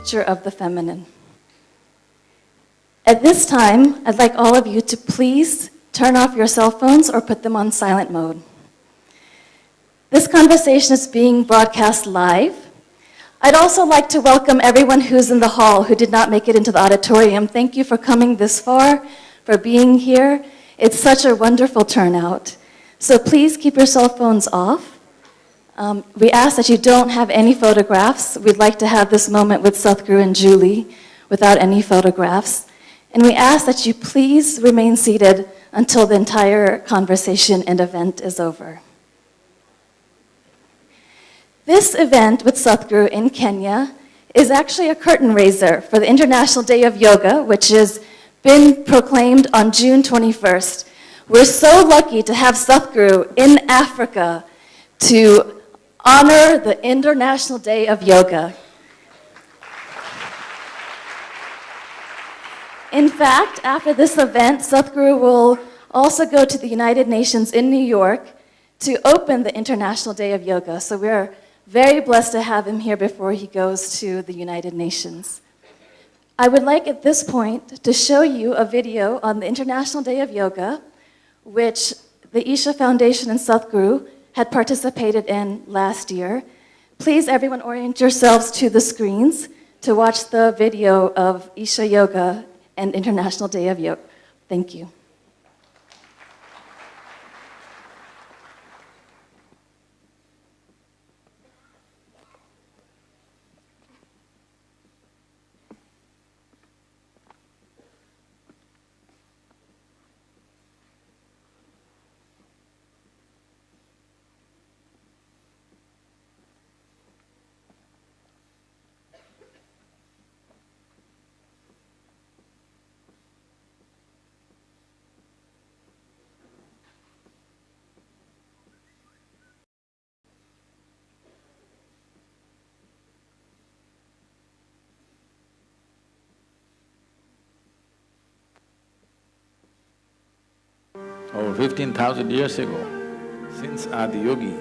future of the feminine. At this time, I'd like all of you to please turn off your cell phones or put them on silent mode. This conversation is being broadcast live. I'd also like to welcome everyone who's in the hall who did not make it into the auditorium. Thank you for coming this far, for being here. It's such a wonderful turnout. So please keep your cell phones off. We ask that you don't have any photographs. We'd like to have this moment with Sadhguru and Julie without any photographs. And we ask that you please remain seated until the entire conversation and event is over. This event with Sadhguru in Kenya is actually a curtain raiser for the International Day of Yoga, which has been proclaimed on June 21st. We're so lucky to have Sadhguru in Africa to honor the International Day of Yoga. In fact, after this event, Sadhguru will also go to the United Nations in New York to open the International Day of Yoga. So we're very blessed to have him here before he goes to the United Nations. I would like at this point to show you a video on the International Day of Yoga, which the Isha Foundation and Sadhguru had participated in last year. Please, everyone, orient yourselves to the screens to watch the video of Isha Yoga and International Day of Yoga. Thank you. Over 15,000 years ago, since Adiyogi,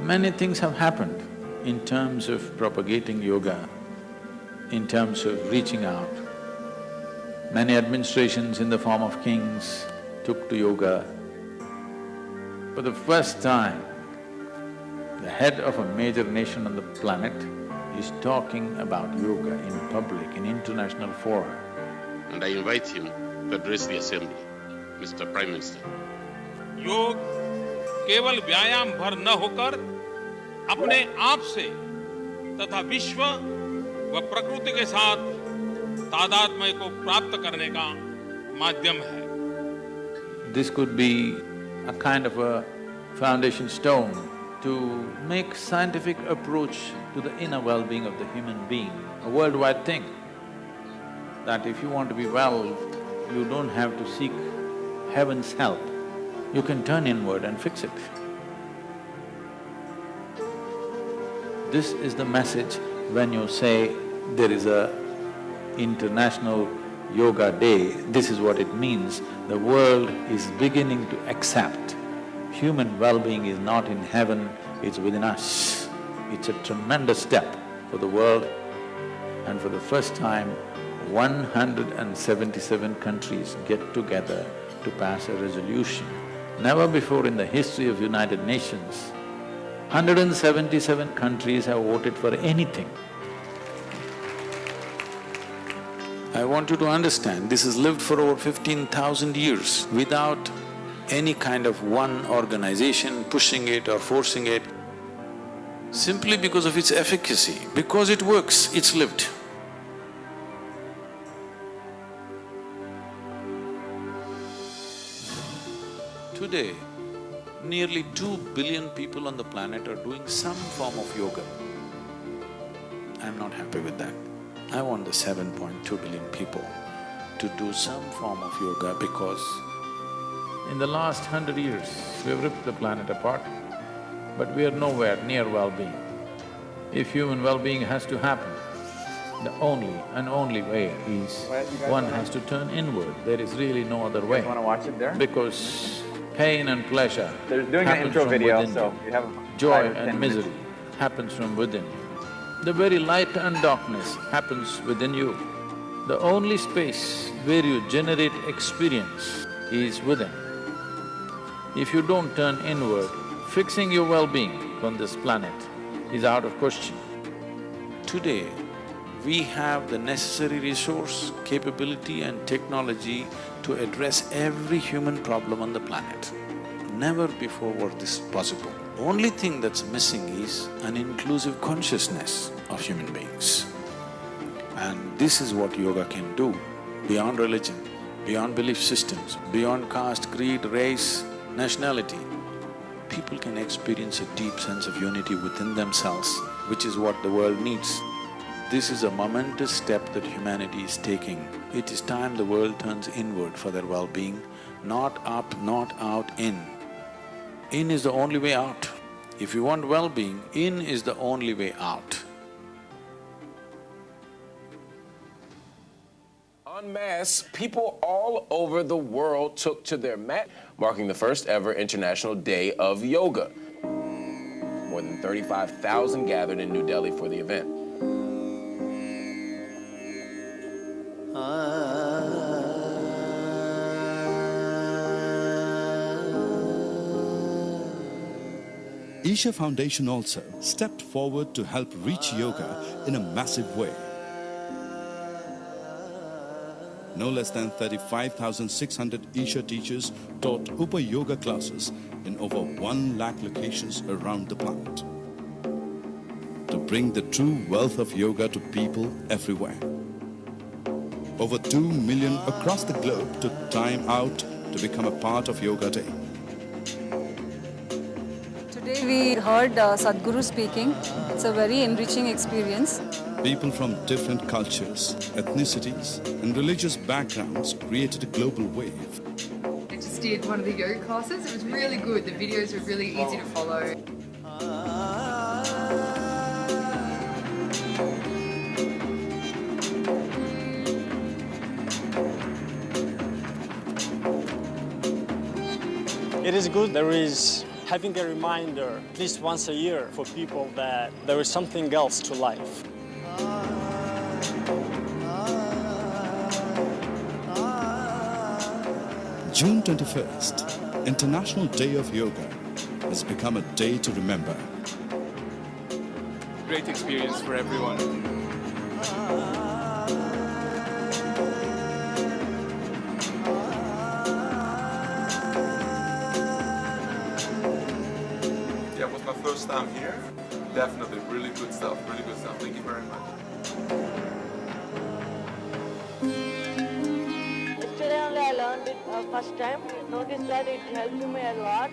many things have happened in terms of propagating yoga, in terms of reaching out. Many administrations in the form of kings took to yoga. For the first time, the head of a major nation on the planet is talking about yoga in public, in international fora. And I invite him to address the assembly. Mr. Prime Minister. योग केवल व्यायाम भर न होकर अपने आप से तथा विश्व व प्रकृति के साथ तादात्म्य को प्राप्त करने का माध्यम है। This could be a kind of a foundation stone to make scientific approach to the inner well-being of the human being, a worldwide thing. That if you want to be well, you don't have to seek heaven's help, you can turn inward and fix it. This is the message when you say there is a International Yoga Day, this is what it means. The world is beginning to accept human well-being is not in heaven, it's within us. It's a tremendous step for the world, and for the first time, 177 countries get together to pass a resolution. Never before in the history of United Nations, 177 countries have voted for anything. I want you to understand, this has lived for over 15,000 years without any kind of one organization pushing it or forcing it, simply because of its efficacy, because it works, it's lived. Today, nearly 2 billion people on the planet are doing some form of yoga. I'm not happy with that. I want the 7.2 billion people to do some form of yoga because in the last 100 years, we have ripped the planet apart, but we are nowhere near well-being. If human well-being has to happen, the only and only way is one has to turn inward. There is really no other way. You want to watch it there? Because pain and pleasure They're doing an happens intro from video, within so you. you have Joy 5 or 10 and minutes. misery happens from within. The very light and darkness happens within you. The only space where you generate experience is within. If you don't turn inward, fixing your well-being on this planet is out of question. Today, we have the necessary resource, capability and technology to address every human problem on the planet. Never before was this possible. Only thing that's missing is an inclusive consciousness of human beings. And this is what yoga can do, beyond religion, beyond belief systems, beyond caste, creed, race, nationality. People can experience a deep sense of unity within themselves, which is what the world needs. This is a momentous step that humanity is taking. It is time the world turns inward for their well-being, not up, not out, in. In is the only way out. If you want well-being, in is the only way out. En masse, people all over the world took to their mat, marking the first ever International Day of Yoga. More than 35,000 gathered in New Delhi for the event. Isha Foundation also stepped forward to help reach yoga in a massive way. No less than 35,600 Isha teachers taught Upa Yoga classes in over 1 lakh locations around the planet to bring the true wealth of yoga to people everywhere. Over 2 million across the globe took time out to become a part of Yoga Day. Today we heard Sadhguru speaking. It's a very enriching experience. People from different cultures, ethnicities and religious backgrounds created a global wave. I just did one of the yoga classes. It was really good. The videos were really easy to follow. It is good. There is having a reminder at least once a year for people that there is something else to life. June 21st, International Day of Yoga, has become a day to remember. Great experience for everyone. Yeah, it was my first time here. Definitely really good stuff, really good stuff. Thank you very much. Yesterday only I learned it first time. Noticed that it helped me a lot.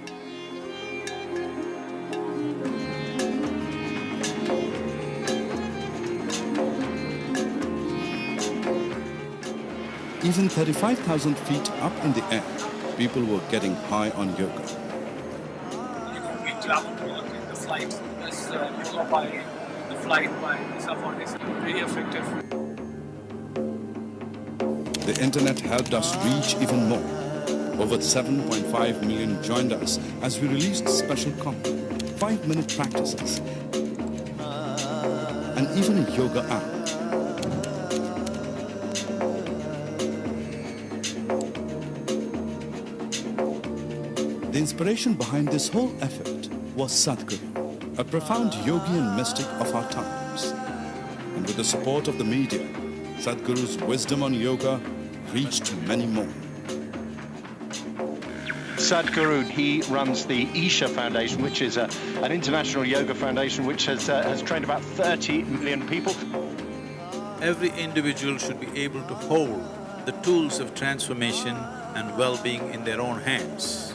Even 35,000 feet up in the air, people were getting high on yoga. You can be travel in the flight. This people by the flight by Safon is really effective. The internet helped us reach even more. Over 7.5 million joined us as we released special content, 5-minute practices, and even a yoga app. The inspiration behind this whole effort was Sadhguru, a profound yogi and mystic of our times. And with the support of the media, Sadhguru's wisdom on yoga reached many more. Sadhguru, he runs the Isha Foundation, which is an international yoga foundation which has trained about 30 million people. Every individual should be able to hold the tools of transformation and well-being in their own hands.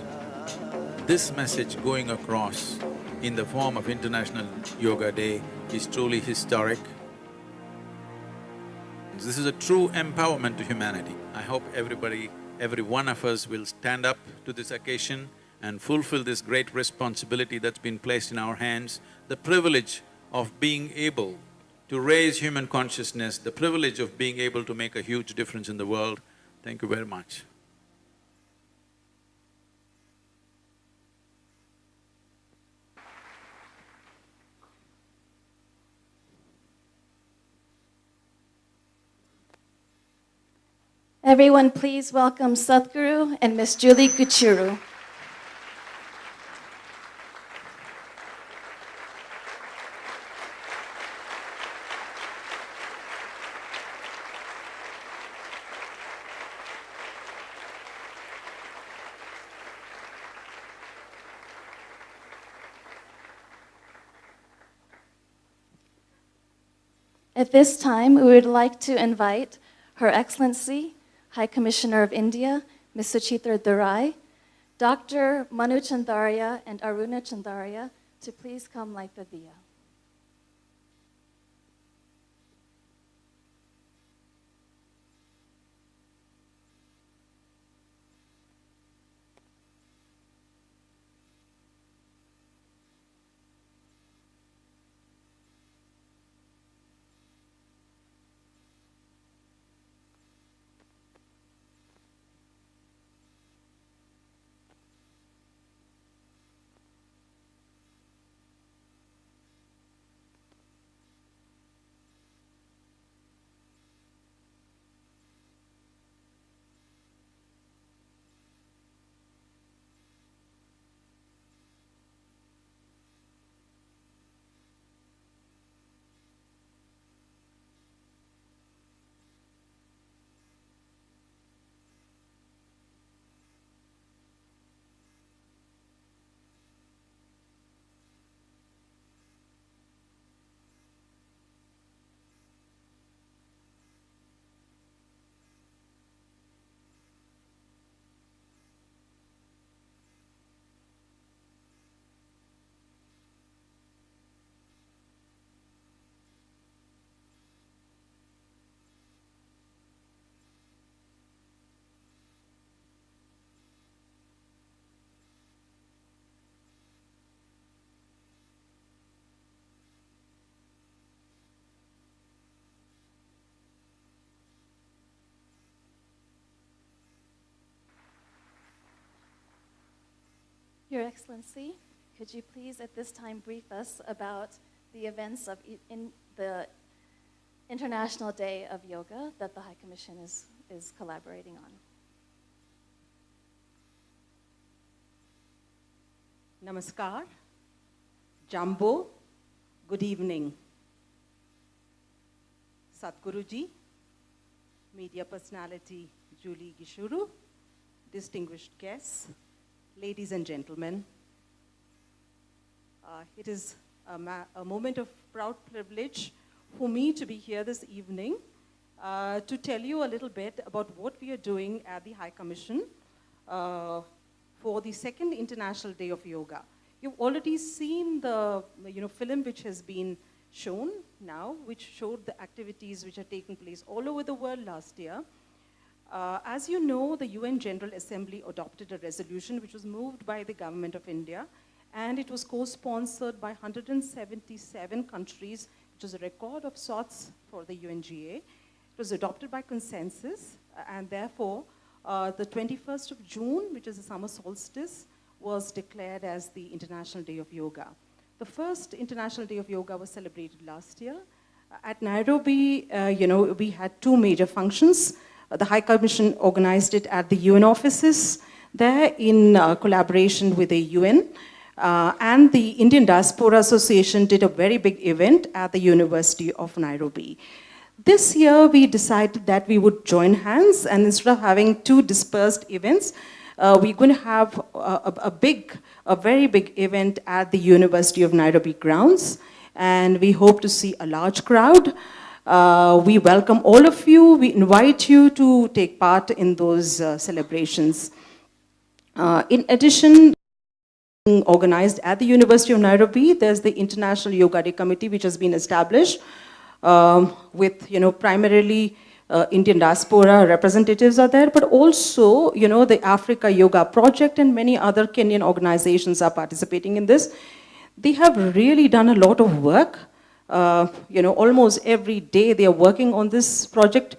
This message going across in the form of International Yoga Day is truly historic. This is a true empowerment to humanity. I hope everybody, every one of us will stand up to this occasion and fulfill this great responsibility that's been placed in our hands, the privilege of being able to raise human consciousness, the privilege of being able to make a huge difference in the world. Thank you very much. Everyone, please welcome Sadhguru and Miss Julie Guchuru. At this time, we would like to invite Her Excellency, High Commissioner of India, Ms. Suchitra Durai, Dr. Manu Chandaria and Aruna Chandaria to please come light the diya. Your Excellency, could you please at this time brief us about the events of in the International Day of Yoga that the High Commission is collaborating on? Namaskar, Jambo, good evening. Sadhguruji, media personality Julie Guchuru, distinguished guests, ladies and gentlemen. It is a moment of proud privilege for me to be here this evening to tell you a little bit about what we are doing at the High Commission for the second International Day of Yoga. You've already seen the film which has been shown now, which showed the activities which are taking place all over the world last year. As you know, the UN General Assembly adopted a resolution which was moved by the Government of India, and it was co-sponsored by 177 countries, which was a record of sorts for the UNGA. It was adopted by consensus, and therefore, the 21st of June, which is the summer solstice, was declared as the International Day of Yoga. The first International Day of Yoga was celebrated last year. At Nairobi, we had two major functions. The High Commission organized it at the UN offices there in collaboration with the UN. And the Indian Diaspora Association did a very big event at the University of Nairobi. This year, we decided that we would join hands, and instead of having two dispersed events, we're going to have a very big event at the University of Nairobi grounds, and we hope to see a large crowd. We welcome all of you. We invite you to take part in those celebrations. In addition, organized at the University of Nairobi, there's the International Yoga Day Committee, which has been established with, primarily Indian diaspora representatives are there, but also, the Africa Yoga Project and many other Kenyan organizations are participating in this. They have really done a lot of work. Almost every day they are working on this project.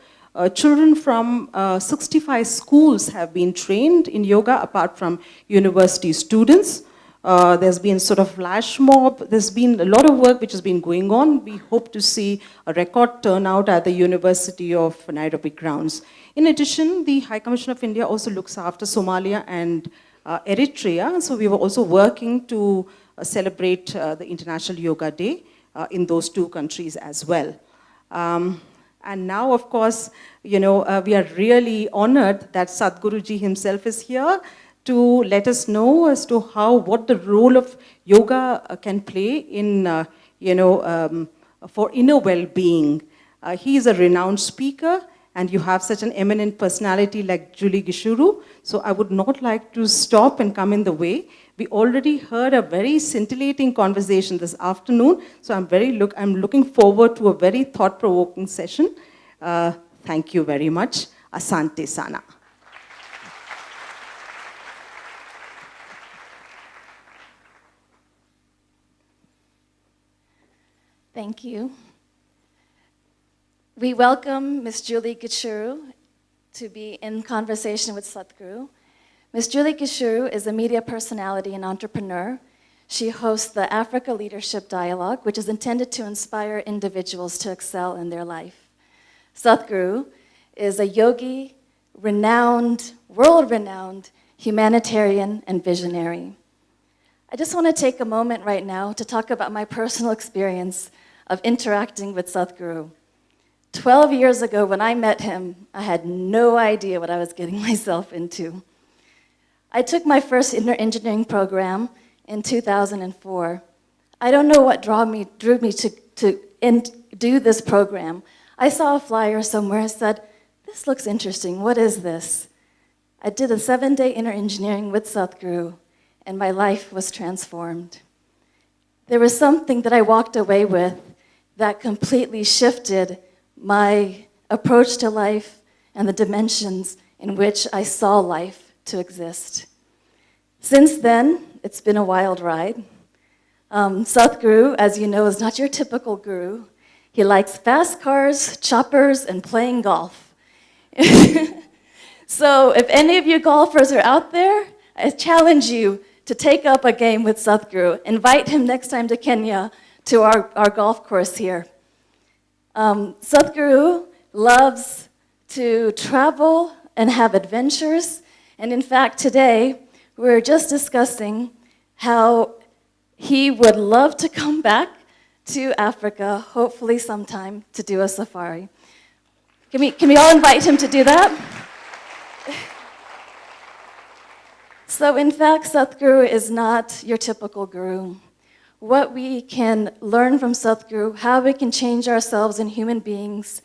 Children from 65 schools have been trained in yoga, apart from university students. There's been sort of flash mob. There's been a lot of work which has been going on. We hope to see a record turnout at the University of Nairobi grounds. In addition, the High Commission of India also looks after Somalia and Eritrea. So we were also working to celebrate the International Yoga Day in those two countries as well. And now, of course, we are really honored that Sadhguruji himself is here to let us know as to what the role of yoga can play in, for inner well-being. He is a renowned speaker, and you have such an eminent personality like Julie Gishuru. So I would not like to stop and come in the way. We already heard a very scintillating conversation this afternoon, so I'm looking forward to a very thought-provoking session. Thank you very much. Asante Sana. Thank you. We welcome Ms. Julie Gishuru to be in conversation with Sadhguru. Ms. Julie Gishuru is a media personality and entrepreneur. She hosts the Africa Leadership Dialogue, which is intended to inspire individuals to excel in their life. Sadhguru is a yogi, world-renowned humanitarian and visionary. I just want to take a moment right now to talk about my personal experience of interacting with Sadhguru. 12 years ago when I met him, I had no idea what I was getting myself into. I took my first inner engineering program in 2004. I don't know what drew me to do this program. I saw a flyer somewhere and said, this looks interesting, what is this? I did a 7-day inner engineering with Sadhguru, and my life was transformed. There was something that I walked away with that completely shifted my approach to life and the dimensions in which I saw life to exist. Since then, it's been a wild ride. Sadhguru, as you know, is not your typical guru. He likes fast cars, choppers, and playing golf. So if any of you golfers are out there, I challenge you to take up a game with Sadhguru. Invite him next time to Kenya to our golf course here. Sadhguru loves to travel and have adventures. And in fact, today, we're just discussing how he would love to come back to Africa, hopefully sometime, to do a safari. Can we all invite him to do that? So in fact, Sadhguru is not your typical guru. What we can learn from Sadhguru, how we can change ourselves in human beings,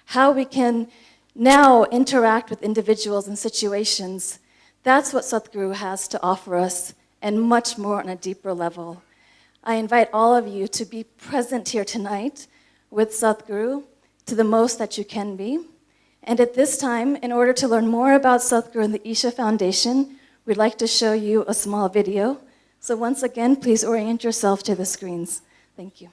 how we can now interact with individuals and situations, that's what Sadhguru has to offer us, and much more on a deeper level. I invite all of you to be present here tonight with Sadhguru to the most that you can be. And at this time, in order to learn more about Sadhguru and the Isha Foundation, we'd like to show you a small video. So once again, please orient yourself to the screens. Thank you.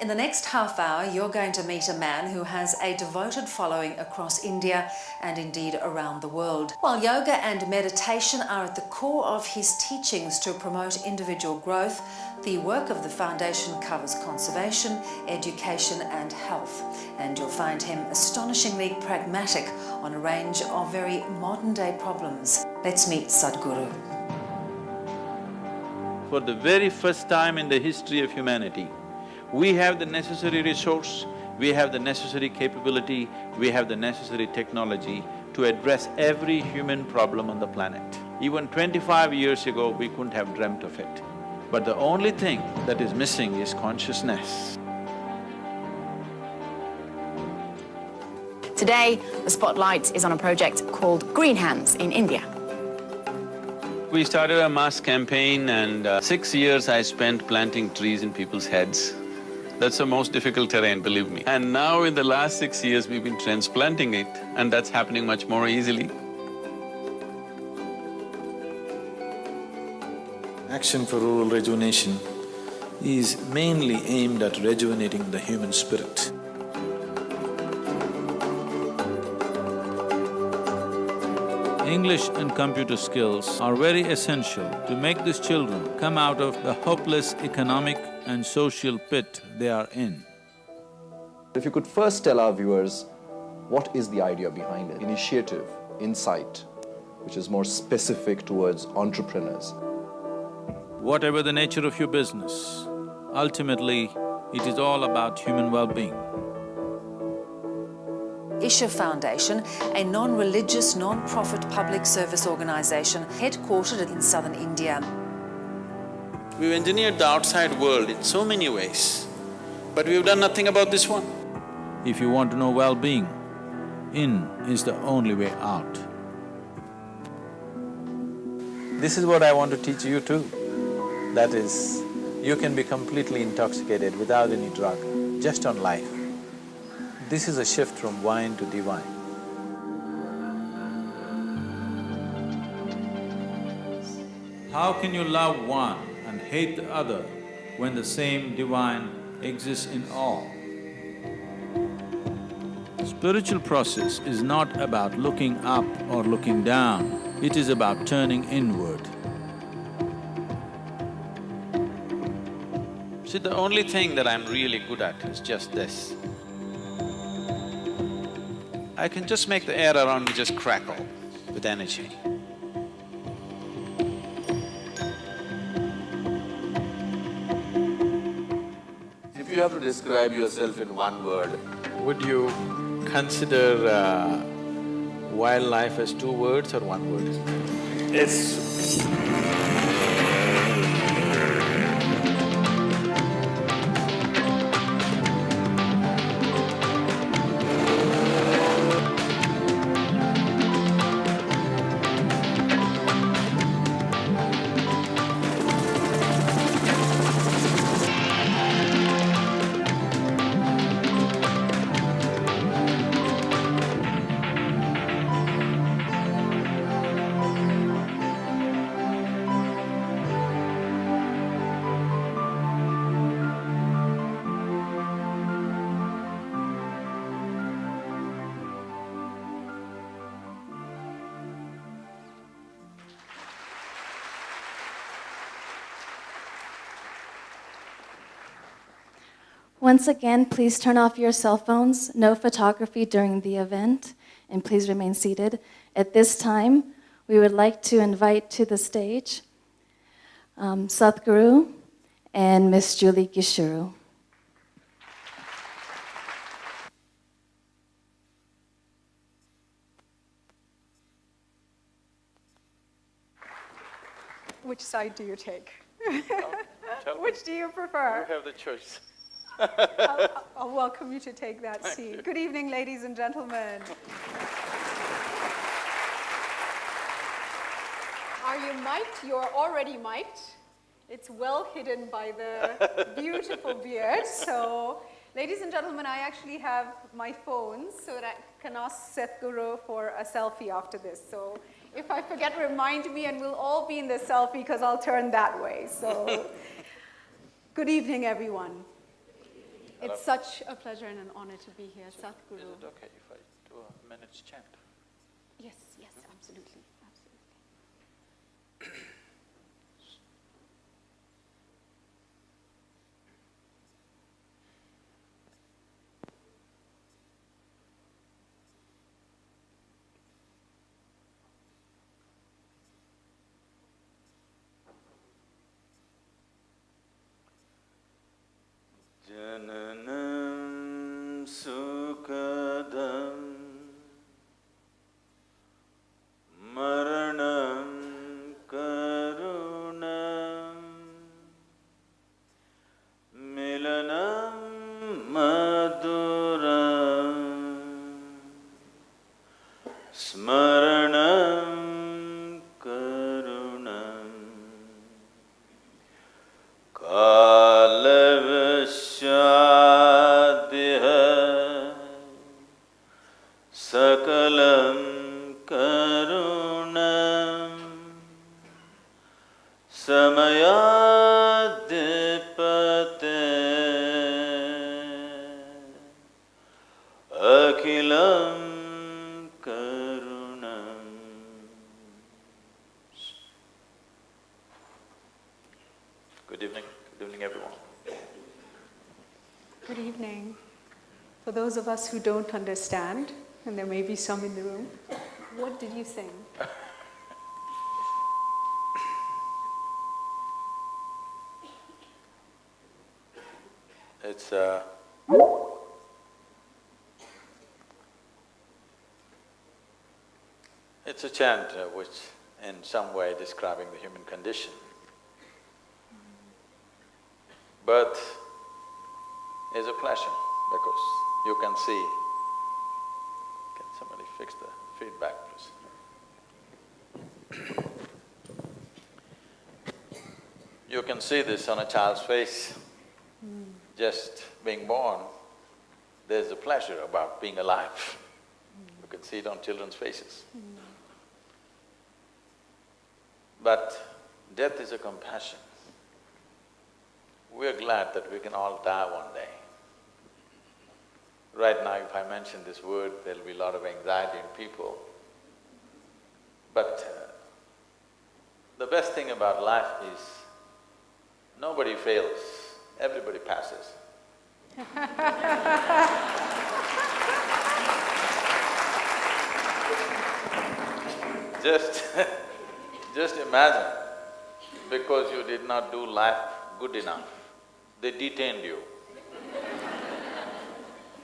In the next half hour, you're going to meet a man who has a devoted following across India and indeed around the world. While yoga and meditation are at the core of his teachings to promote individual growth, the work of the foundation covers conservation, education and health. And you'll find him astonishingly pragmatic on a range of very modern-day problems. Let's meet Sadhguru. For the very first time in the history of humanity, we have the necessary resource, we have the necessary capability, we have the necessary technology to address every human problem on the planet. Even 25 years ago, we couldn't have dreamt of it. But the only thing that is missing is consciousness. Today, the spotlight is on a project called Green Hands in India. We started a mass campaign and 6 years I spent planting trees in people's heads. That's the most difficult terrain, believe me. And now in the last 6 years, we've been transplanting it, and that's happening much more easily. Action for Rural Rejuvenation is mainly aimed at rejuvenating the human spirit. English and computer skills are very essential to make these children come out of the hopeless economic and social pit they are in. If you could first tell our viewers, what is the idea behind it? Initiative, insight, which is more specific towards entrepreneurs. Whatever the nature of your business, ultimately, it is all about human well-being. Isha Foundation, a non-religious, non-profit public service organisation headquartered in southern India. We've engineered the outside world in so many ways, but we've done nothing about this one. If you want to know well-being, in is the only way out. This is what I want to teach you too. That is, you can be completely intoxicated without any drug, just on life. This is a shift from wine to divine. How can you love one and hate the other when the same divine exists in all? Spiritual process is not about looking up or looking down, it is about turning inward. See, the only thing that I'm really good at is just this. I can just make the air around me just crackle with energy. If you have to describe yourself in one word, Would you consider wildlife as 2 words or 1 word? it's Once again, please turn off your cell phones, no photography during the event, and please remain seated. At this time, we would like to invite to the stage Sadhguru and Miss Julie Gishuru. Which side do you take? Tell me. Which do you prefer? You have the choice. I'll welcome you to take that seat. Good evening, ladies and gentlemen. Are you mic'd? You're already mic'd. It's well hidden by the beautiful beard. So, ladies and gentlemen, I actually have my phone so that I can ask Sadhguru for a selfie after this. So, if I forget, remind me, and we'll all be in the selfie because I'll turn that way. So, good evening, everyone. It's such a pleasure and an honor to be here, Sadhguru. Is it okay if I do a minute's chant? Yes, yes, absolutely, absolutely. Jananam sukadam maranam karunam milanam maduram smaranam karunam kalavashadya sakalam karunam samayadipate akhilam karunam Good evening. For those of us who don't understand, and there may be some in the room, what did you sing? It's a chant which in some way describing the human condition. Birth is a pleasure because you can see… Can somebody fix the feedback, please? You can see this on a child's face. Just being born, there's a pleasure about being alive. You can see it on children's faces. But death is a compassion. We're glad that we can all die one day. Right now, if I mention this word, there'll be a lot of anxiety in people. But the best thing about life is nobody fails, everybody passes. Just imagine, because you did not do life good enough, they detained you.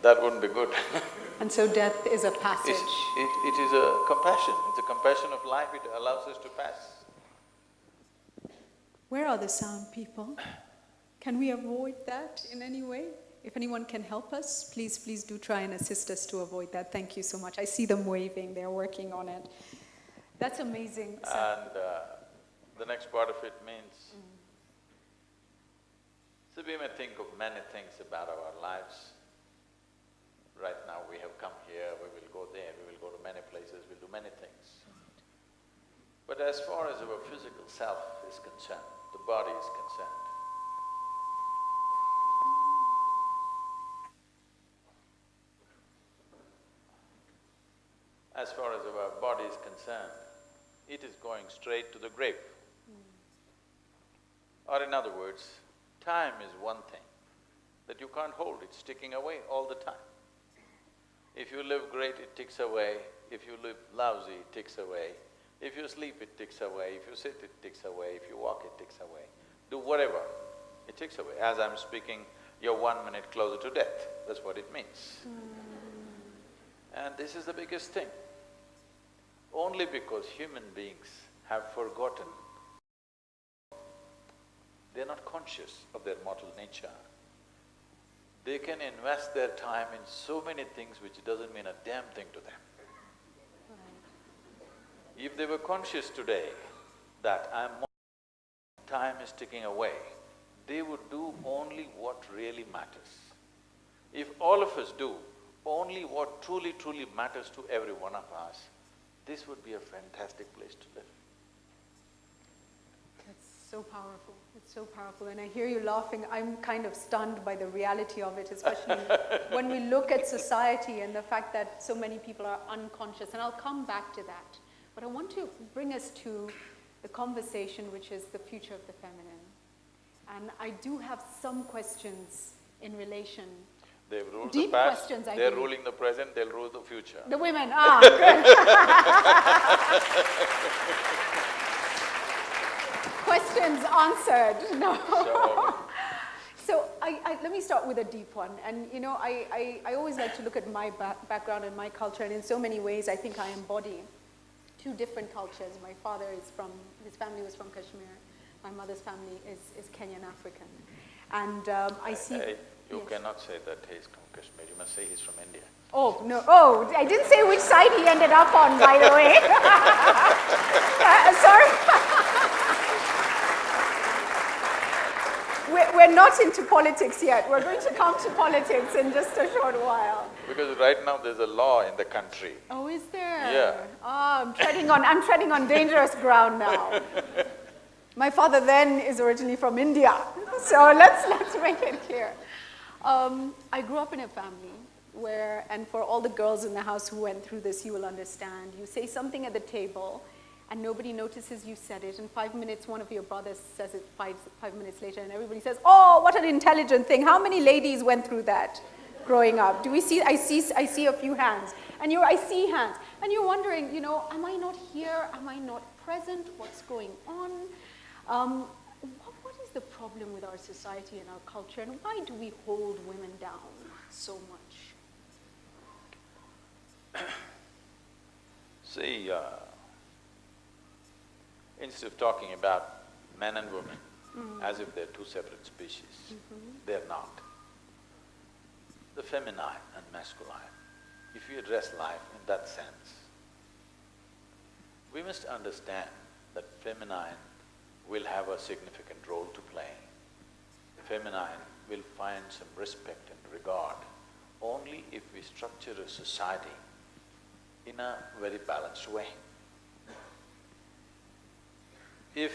That wouldn't be good. And so death is a passage. It is a compassion, it's a compassion of life, it allows us to pass. Where are the sound people? Can we avoid that in any way? If anyone can help us, please do try and assist us to avoid that. Thank you so much. I see them waving, they're working on it. That's amazing. And the next part of it means… So we may think of many things about our lives. Right now we have come here, we will go there, we will go to many places, we'll do many things. But as far as our physical self is concerned, the body is concerned, as far as our body is concerned, it is going straight to the grave. Or in other words, time is one thing that you can't hold, it's ticking away all the time. If you live great, it ticks away. If you live lousy, it ticks away. If you sleep, it ticks away. If you sit, it ticks away. If you walk, it ticks away. Do whatever, it ticks away. As I'm speaking, you're 1 minute closer to death, that's what it means. And this is the biggest thing. Only because human beings have forgotten, they're not conscious of their mortal nature. They can invest their time in so many things which doesn't mean a damn thing to them. If they were conscious today that time is ticking away, they would do only what really matters. If all of us do only what truly matters to every one of us, this would be a fantastic place to live. That's so powerful, it's so powerful. And I hear you laughing, I'm kind of stunned by the reality of it, especially when we look at society and the fact that so many people are unconscious, and I'll come back to that. But I want to bring us to the conversation, which is the future of the feminine. And I do have some questions in relation. They've ruled Deep the past, questions, I they're believe. ruling the present, they'll rule the future. The women, good. Questions answered, no. So let me start with a deep one. And you know, I always like to look at my background and my culture, and in so many ways I think I embody two different cultures. My father is from, his family was from Kashmir. My mother's family is Kenyan African. And I see… You cannot say that he's from Kashmir, you must say he's from India. Oh, no, oh, I didn't say which side he ended up on, by the way. Sorry. We're not into politics yet. We're going to come to politics in just a short while. Because right now there's a law in the country. Oh, is there? Yeah. Oh, I'm treading on dangerous ground now. My father then is originally from India, so let's make it clear. I grew up in a family where, and for all the girls in the house who went through this, you will understand, you say something at the table and nobody notices you said it, and 5 minutes one of your brothers says it five minutes later, and everybody says, oh, what an intelligent thing. How many ladies went through that growing up? Do we see, I see a few hands, and I see hands, and you're wondering, you know, am I not here? Am I not present? What's going on? What is the problem with our society and our culture, and why do we hold women down so much? See, instead of talking about men and women as if they're two separate species, they're not. The feminine and masculine, if you address life in that sense, we must understand that feminine will have a significant role to play. Feminine will find some respect and regard only if we structure a society in a very balanced way. If,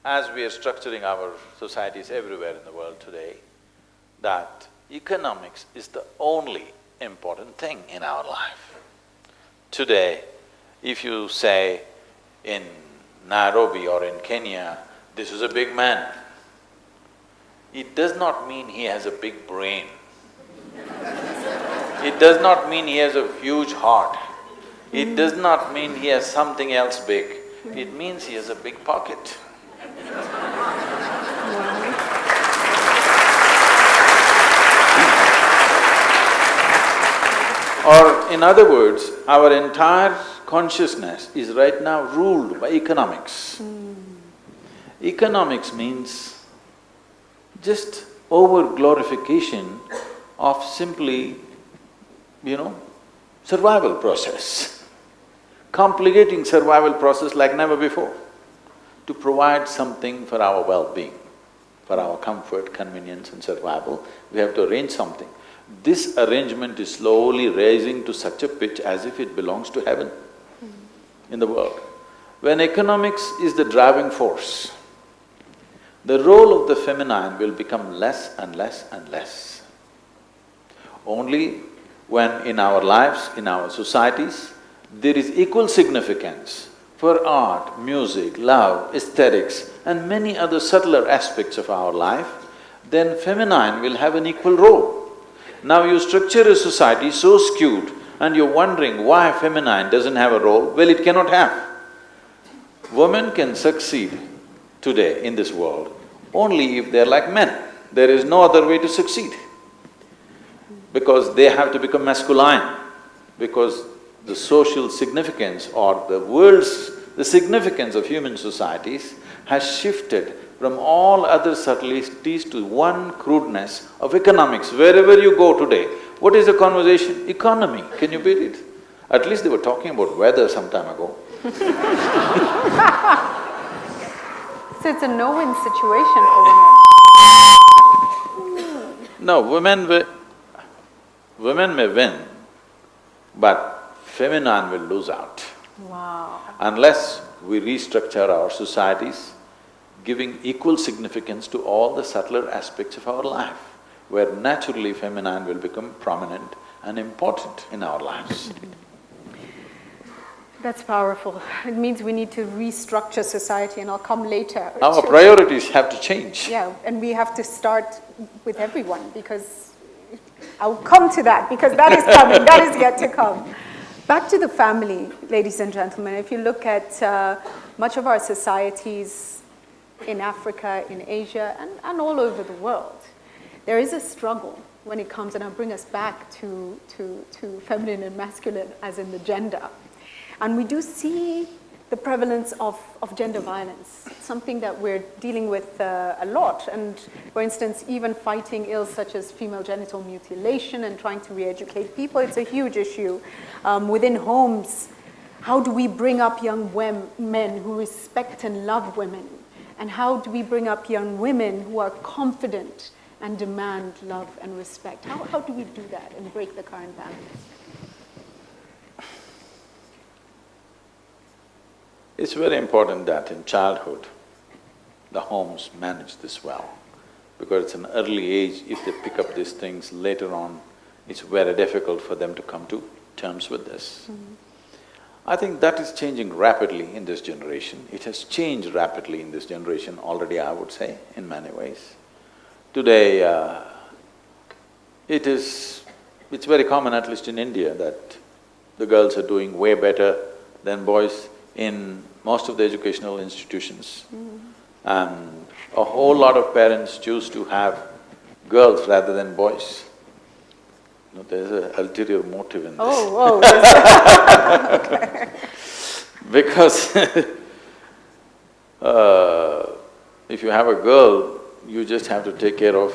as we are structuring our societies everywhere in the world today, that economics is the only important thing in our life. Today, if you say in Nairobi or in Kenya, this is a big man, it does not mean he has a big brain. It does not mean he has a huge heart. It does not mean he has something else big. It means he has a big pocket. Or in other words, our entire consciousness is right now ruled by economics. Economics means just over-glorification of simply, survival process, complicating survival process like never before, to provide something for our well-being, for our comfort, convenience and survival, we have to arrange something. This arrangement is slowly raising to such a pitch as if it belongs to heaven in the world. When economics is the driving force, the role of the feminine will become less and less and less. Only when in our lives, in our societies, there is equal significance for art, music, love, aesthetics and many other subtler aspects of our life, then feminine will have an equal role. Now you structure a society so skewed and you're wondering why feminine doesn't have a role, well, it cannot have. Women can succeed today in this world only if they're like men. There is no other way to succeed, because they have to become masculine, because the social significance or the significance of human societies has shifted from all other subtleties to one crudeness of economics. Wherever you go today, what is the conversation? Economy, can you beat it? At least they were talking about weather some time ago. So it's a no-win situation for women. No, women may win, but feminine will lose out. Wow. Unless we restructure our societies, giving equal significance to all the subtler aspects of our life, where naturally feminine will become prominent and important in our lives. That's powerful. It means we need to restructure society, and I'll come later. Our priorities have to change. Yeah, and we have to start with everyone, because I'll come to that, because that is coming, that is yet to come. Back to the family, ladies and gentlemen. If you look at much of our societies in Africa, in Asia, and all over the world, there is a struggle when it comes, and I'll bring us back to feminine and masculine as in the gender. And we do see the prevalence of gender violence, something that we're dealing with a lot. And for instance, even fighting ills such as female genital mutilation and trying to re-educate people, it's a huge issue. Within homes, how do we bring up young men who respect and love women? And how do we bring up young women who are confident and demand love and respect? How do we do that and break the current balance? It's very important that in childhood, the homes manage this well, because it's an early age. If they pick up these things later on, it's very difficult for them to come to terms with this. I think that is changing rapidly in this generation. It has changed rapidly in this generation already, I would say, in many ways. Today, it's very common, at least in India, that the girls are doing way better than boys in most of the educational institutions. And a whole lot of parents choose to have girls rather than boys. No, there's an ulterior motive in this. Okay. Because if you have a girl, you just have to take care of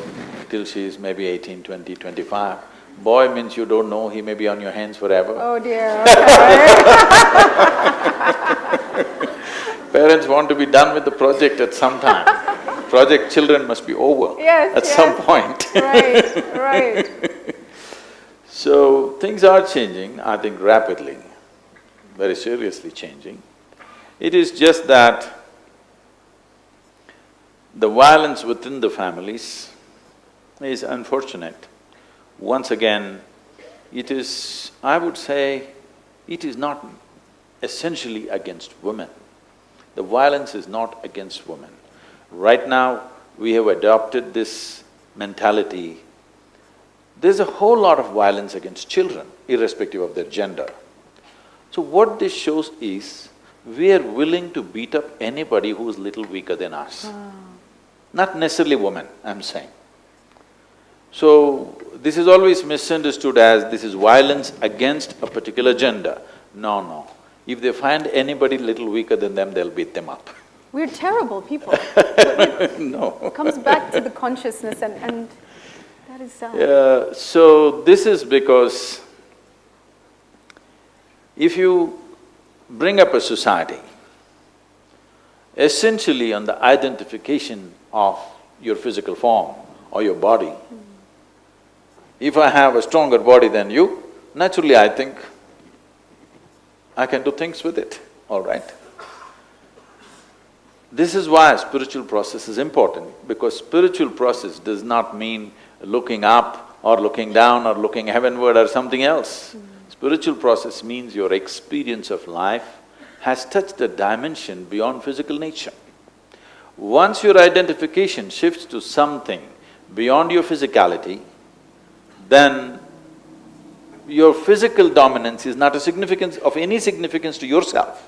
till she's maybe 18, 20, 25. Boy means you don't know, he may be on your hands forever. Oh dear, okay. Parents want to be done with the project at some time. Project children must be over at some point. Right. So, things are changing, I think rapidly, very seriously changing. It is just that the violence within the families is unfortunate. Once again, it is… I would say, it is not essentially against women. The violence is not against women. Right now, we have adopted this mentality. There's a whole lot of violence against children, irrespective of their gender. So what this shows is, we are willing to beat up anybody who is little weaker than us. Not necessarily women, I'm saying. So, this is always misunderstood as this is violence against a particular gender. No. If they find anybody little weaker than them, they'll beat them up. We're terrible people. No. It comes back to the consciousness and that is sad. Yeah, so this is because if you bring up a society essentially on the identification of your physical form or your body, if I have a stronger body than you, naturally I think I can do things with it, all right? This is why spiritual process is important, because spiritual process does not mean looking up or looking down or looking heavenward or something else. Spiritual process means your experience of life has touched a dimension beyond physical nature. Once your identification shifts to something beyond your physicality, then your physical dominance is not of any significance to yourself.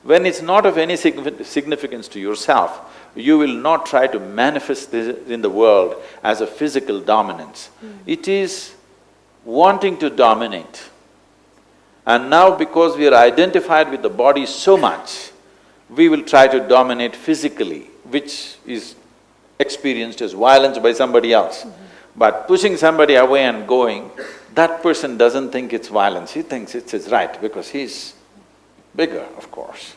When it's not of any significance to yourself, you will not try to manifest this in the world as a physical dominance. It is wanting to dominate. And now because we are identified with the body so much, we will try to dominate physically, which is experienced as violence by somebody else. But pushing somebody away and going, that person doesn't think it's violence, he thinks it's his right because he's bigger, of course.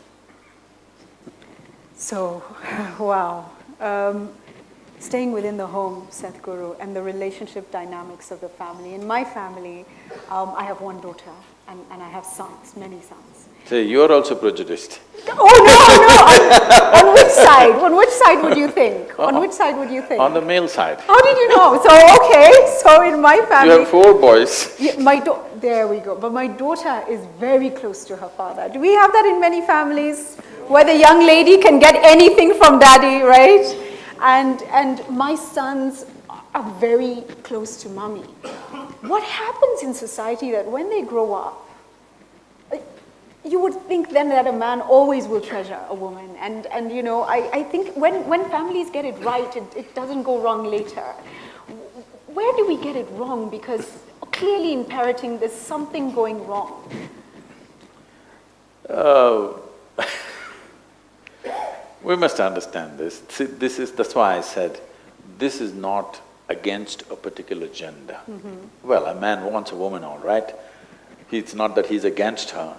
So, wow. Staying within the home, Sadhguru, and the relationship dynamics of the family. In my family, I have one daughter and I have sons, many sons. Say, you're also prejudiced. Oh no! On which side? On which side would you think? On which side would you think? On the male side. How did you know? So, okay, so in my family… You have 4 boys. Yeah, there we go. But my daughter is very close to her father. Do we have that in many families? Where the young lady can get anything from daddy, right? And my sons are very close to mommy. What happens in society that when they grow up, you would think then that a man always will treasure a woman. And you know, I think when families get it right, it doesn't go wrong later. Where do we get it wrong? Because clearly in parenting, there's something going wrong. We must understand this. See, that's why I said, this is not against a particular gender. Well, a man wants a woman, all right. It's not that he's against her.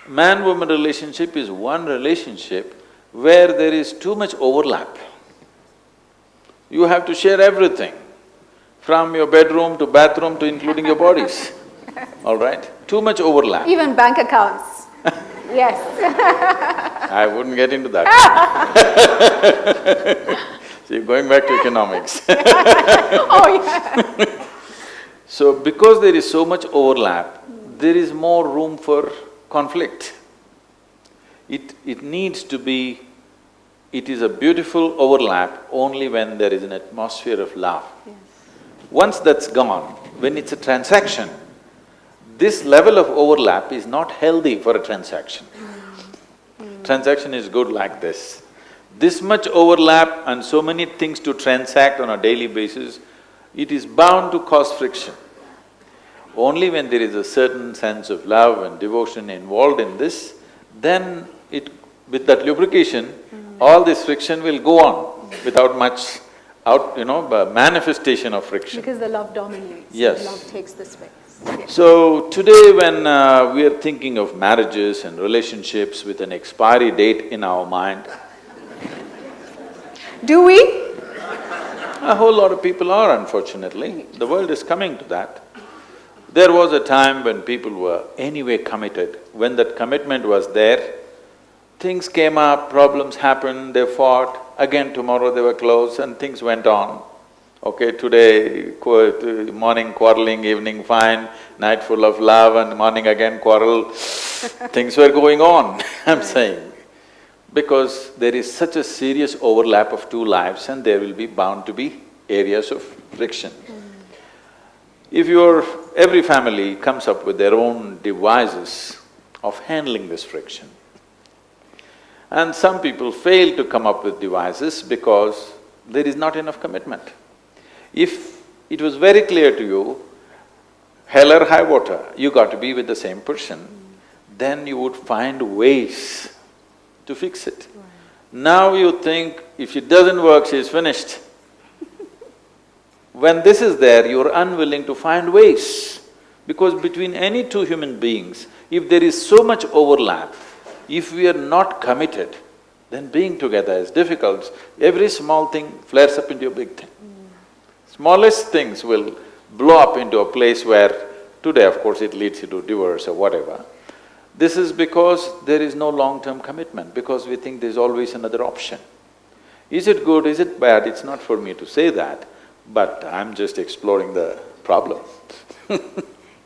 Man-woman relationship is one relationship where there is too much overlap. You have to share everything, from your bedroom to bathroom to including your bodies, all right? Too much overlap. Even bank accounts. Yes. I wouldn't get into that. So you're going back to economics. Oh yeah. So because there is so much overlap, there is more room for conflict. It needs to be… It is a beautiful overlap only when there is an atmosphere of love. Yes. Once that's gone, when it's a transaction, this level of overlap is not healthy for a transaction. Transaction is good like this. This much overlap and so many things to transact on a daily basis, it is bound to cause friction. Only when there is a certain sense of love and devotion involved in this, then with that lubrication, all this friction will go on without much manifestation of friction. Because the love dominates. Yes. Love takes the space. Yes. So today when we are thinking of marriages and relationships with an expiry date in our mind… Do we? A whole lot of people are, unfortunately. The world is coming to that. There was a time when people were anyway committed. When that commitment was there, things came up, problems happened, they fought, again tomorrow they were close and things went on. Okay, today morning quarreling, evening fine, night full of love and morning again quarrel, things were going on, I'm saying. Because there is such a serious overlap of two lives and there will be bound to be areas of friction. Every family comes up with their own devices of handling this friction. And some people fail to come up with devices because there is not enough commitment. If it was very clear to you, hell or high water, you got to be with the same person, then you would find ways to fix it. Right. Now you think, if it doesn't work, she's finished. When this is there, you're unwilling to find ways. Because between any two human beings, if there is so much overlap, if we are not committed, then being together is difficult. Every small thing flares up into a big thing. Smallest things will blow up into a place where today, of course, it leads you to divorce or whatever. This is because there is no long-term commitment, because we think there's always another option. Is it good, is it bad? It's not for me to say that, but I'm just exploring the problem.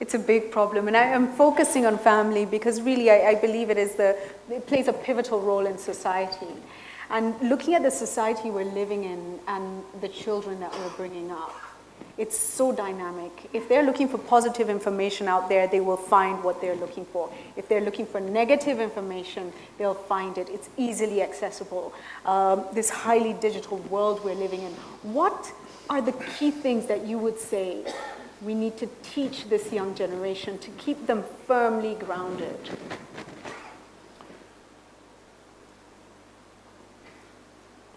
It's a big problem, and I am focusing on family because really I believe it plays a pivotal role in society. And looking at the society we're living in and the children that we're bringing up, it's so dynamic. If they're looking for positive information out there, they will find what they're looking for. If they're looking for negative information, they'll find it. It's easily accessible. This highly digital world we're living in. What are the key things that you would say we need to teach this young generation to keep them firmly grounded?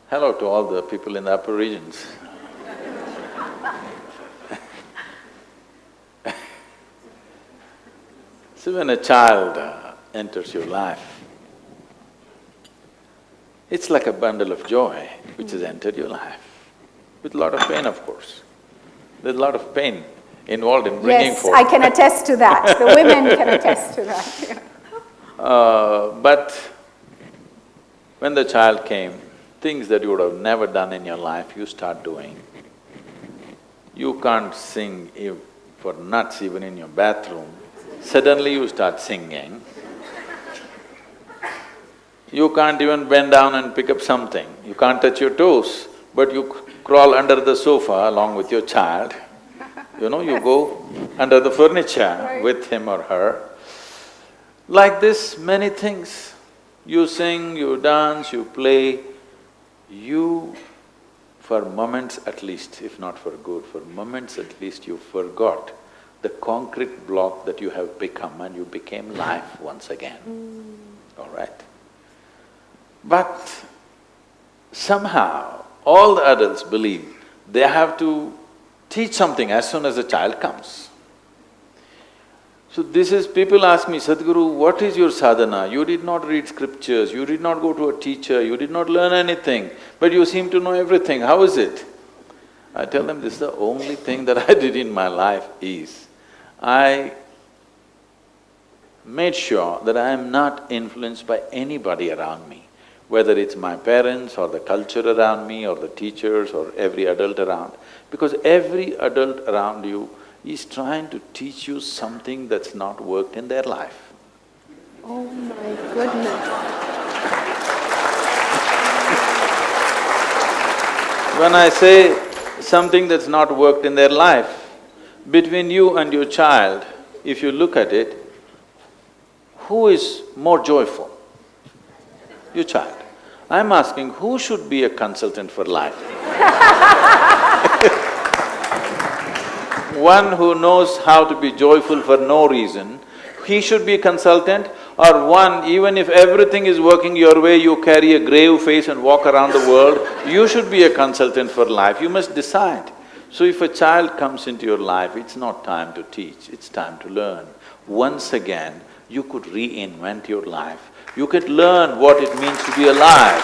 Hello to all the people in the upper regions. So when a child enters your life, it's like a bundle of joy which has entered your life, with a lot of pain, of course. There's a lot of pain involved in bringing forth. Yes, I can attest to that. The women can attest to that. But when the child came, things that you would have never done in your life, you start doing. You can't sing for nuts even in your bathroom. Suddenly you start singing. You can't even bend down and pick up something. You can't touch your toes, but you crawl under the sofa along with your child. You go under the furniture with him or her. Like this, many things. You sing, you dance, you play. You, for moments at least, if not for good, for moments at least you forgot the concrete block that you have become and you became life once again. All right? But somehow, all the adults believe they have to teach something as soon as the child comes. So this is… people ask me, Sadhguru, what is your sadhana? You did not read scriptures, you did not go to a teacher, you did not learn anything, but you seem to know everything, how is it? I tell them, this is the only thing that I did in my life is, I made sure that I am not influenced by anybody around me, whether it's my parents or the culture around me or the teachers or every adult around, because every adult around you is trying to teach you something that's not worked in their life. Oh my goodness. When I say something that's not worked in their life, between you and your child, if you look at it, who is more joyful? Your child. I'm asking, who should be a consultant for life? One who knows how to be joyful for no reason, he should be a consultant, or one, even if everything is working your way, you carry a grave face and walk around the world, you should be a consultant for life, you must decide. So if a child comes into your life, it's not time to teach, it's time to learn. Once again, you could reinvent your life, you could learn what it means to be alive.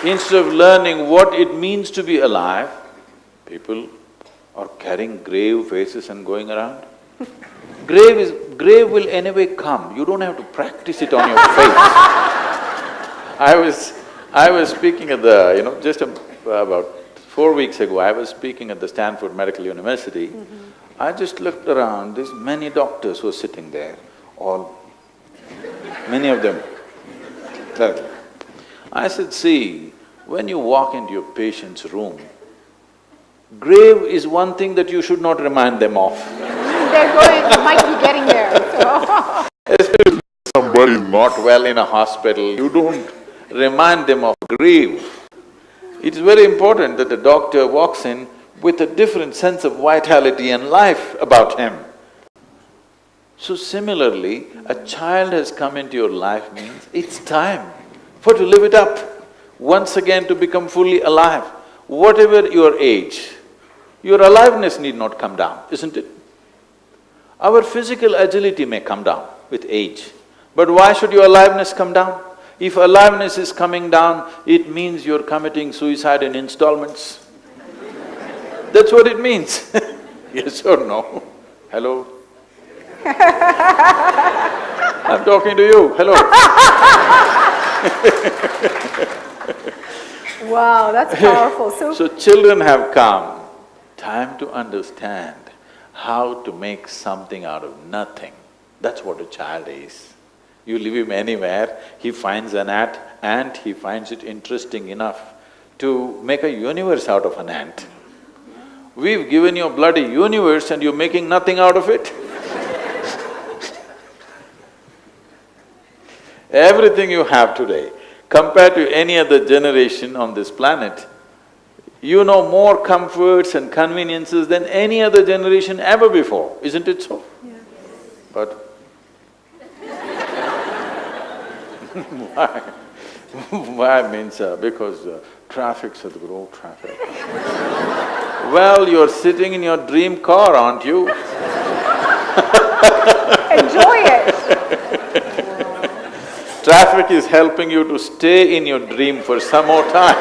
Instead of learning what it means to be alive, people are carrying grave faces and going around. Grave will anyway come, you don't have to practice it on your face. I was speaking at the, just about 4 weeks ago, I was speaking at the Stanford Medical University. I just looked around, there's many doctors who are sitting there, many of them. I said, see, when you walk into your patient's room, grave is one thing that you should not remind them of. They're going, might be getting there, so. Especially if somebody is not well in a hospital, you don't remind them of grave. It's very important that the doctor walks in with a different sense of vitality and life about him. So similarly, a child has come into your life means it's time for to live it up, once again to become fully alive. Whatever your age, your aliveness need not come down, isn't it? Our physical agility may come down with age, but why should your aliveness come down? If aliveness is coming down, it means you're committing suicide in installments. That's what it means. Yes or no? Hello? I'm talking to you, hello. Wow, that's powerful. So children have come, time to understand how to make something out of nothing. That's what a child is. You leave him anywhere, he finds an ant, he finds it interesting enough to make a universe out of an ant. We've given you a bloody universe and you're making nothing out of it. Everything you have today, compared to any other generation on this planet, you know more comforts and conveniences than any other generation ever before, isn't it so? Yeah. But why? Why means because traffic, Sadhguru, traffic. Well, you're sitting in your dream car, aren't you? Enjoy it. Traffic is helping you to stay in your dream for some more time.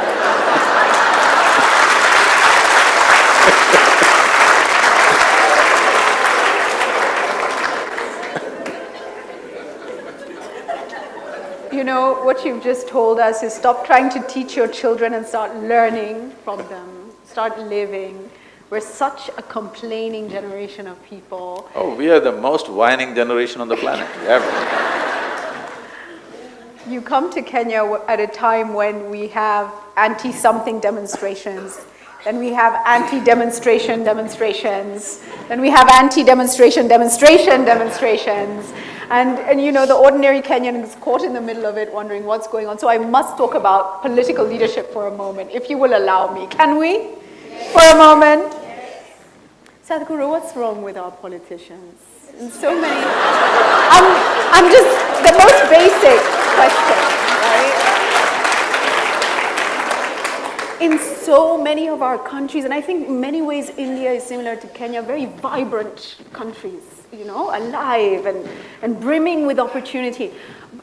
You know, what you've just told us is stop trying to teach your children and start learning from them, start living. We're such a complaining generation of people. Oh, we are the most whining generation on the planet, ever. You come to Kenya at a time when we have anti-something demonstrations, then we have anti-demonstration demonstrations, then we have anti-demonstration demonstrations. And you know, the ordinary Kenyan is caught in the middle of it wondering what's going on. So I must talk about political leadership for a moment, if you will allow me. Can we? Yes. For a moment? Yes. Sadhguru, what's wrong with our politicians? In so many… I'm just… the most basic question, right? In so many of our countries, and I think in many ways India is similar to Kenya, very vibrant countries, you know, alive and brimming with opportunity.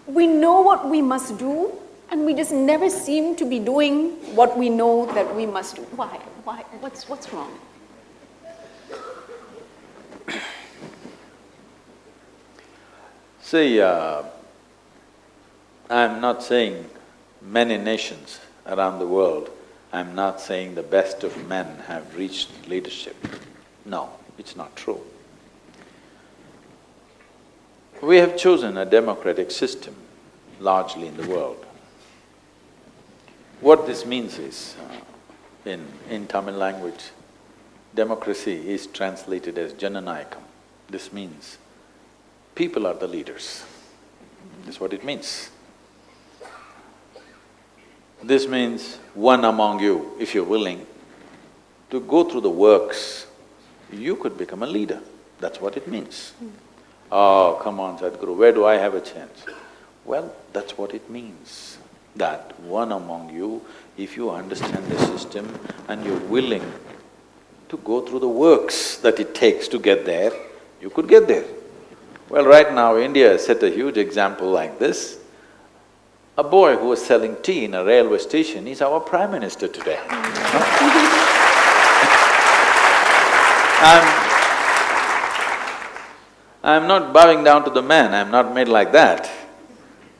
We know what we must do, and we just never seem to be doing what we know that we must do. Why? Why? What's wrong? See, I'm not saying many nations around the world, I'm not saying the best of men have reached leadership. No, it's not true. We have chosen a democratic system largely in the world. What this means is, in Tamil language, democracy is translated as Jananayakam. This means people are the leaders. That's what it means. This means one among you, if you're willing to go through the works, you could become a leader. That's what it means. Oh, come on, Sadhguru, where do I have a chance? Well, that's what it means, that one among you, if you understand the system and you're willing to go through the works that it takes to get there, you could get there. Well, right now, India has set a huge example like this. A boy who was selling tea in a railway station is our Prime Minister today. I'm not bowing down to the man, I'm not made like that.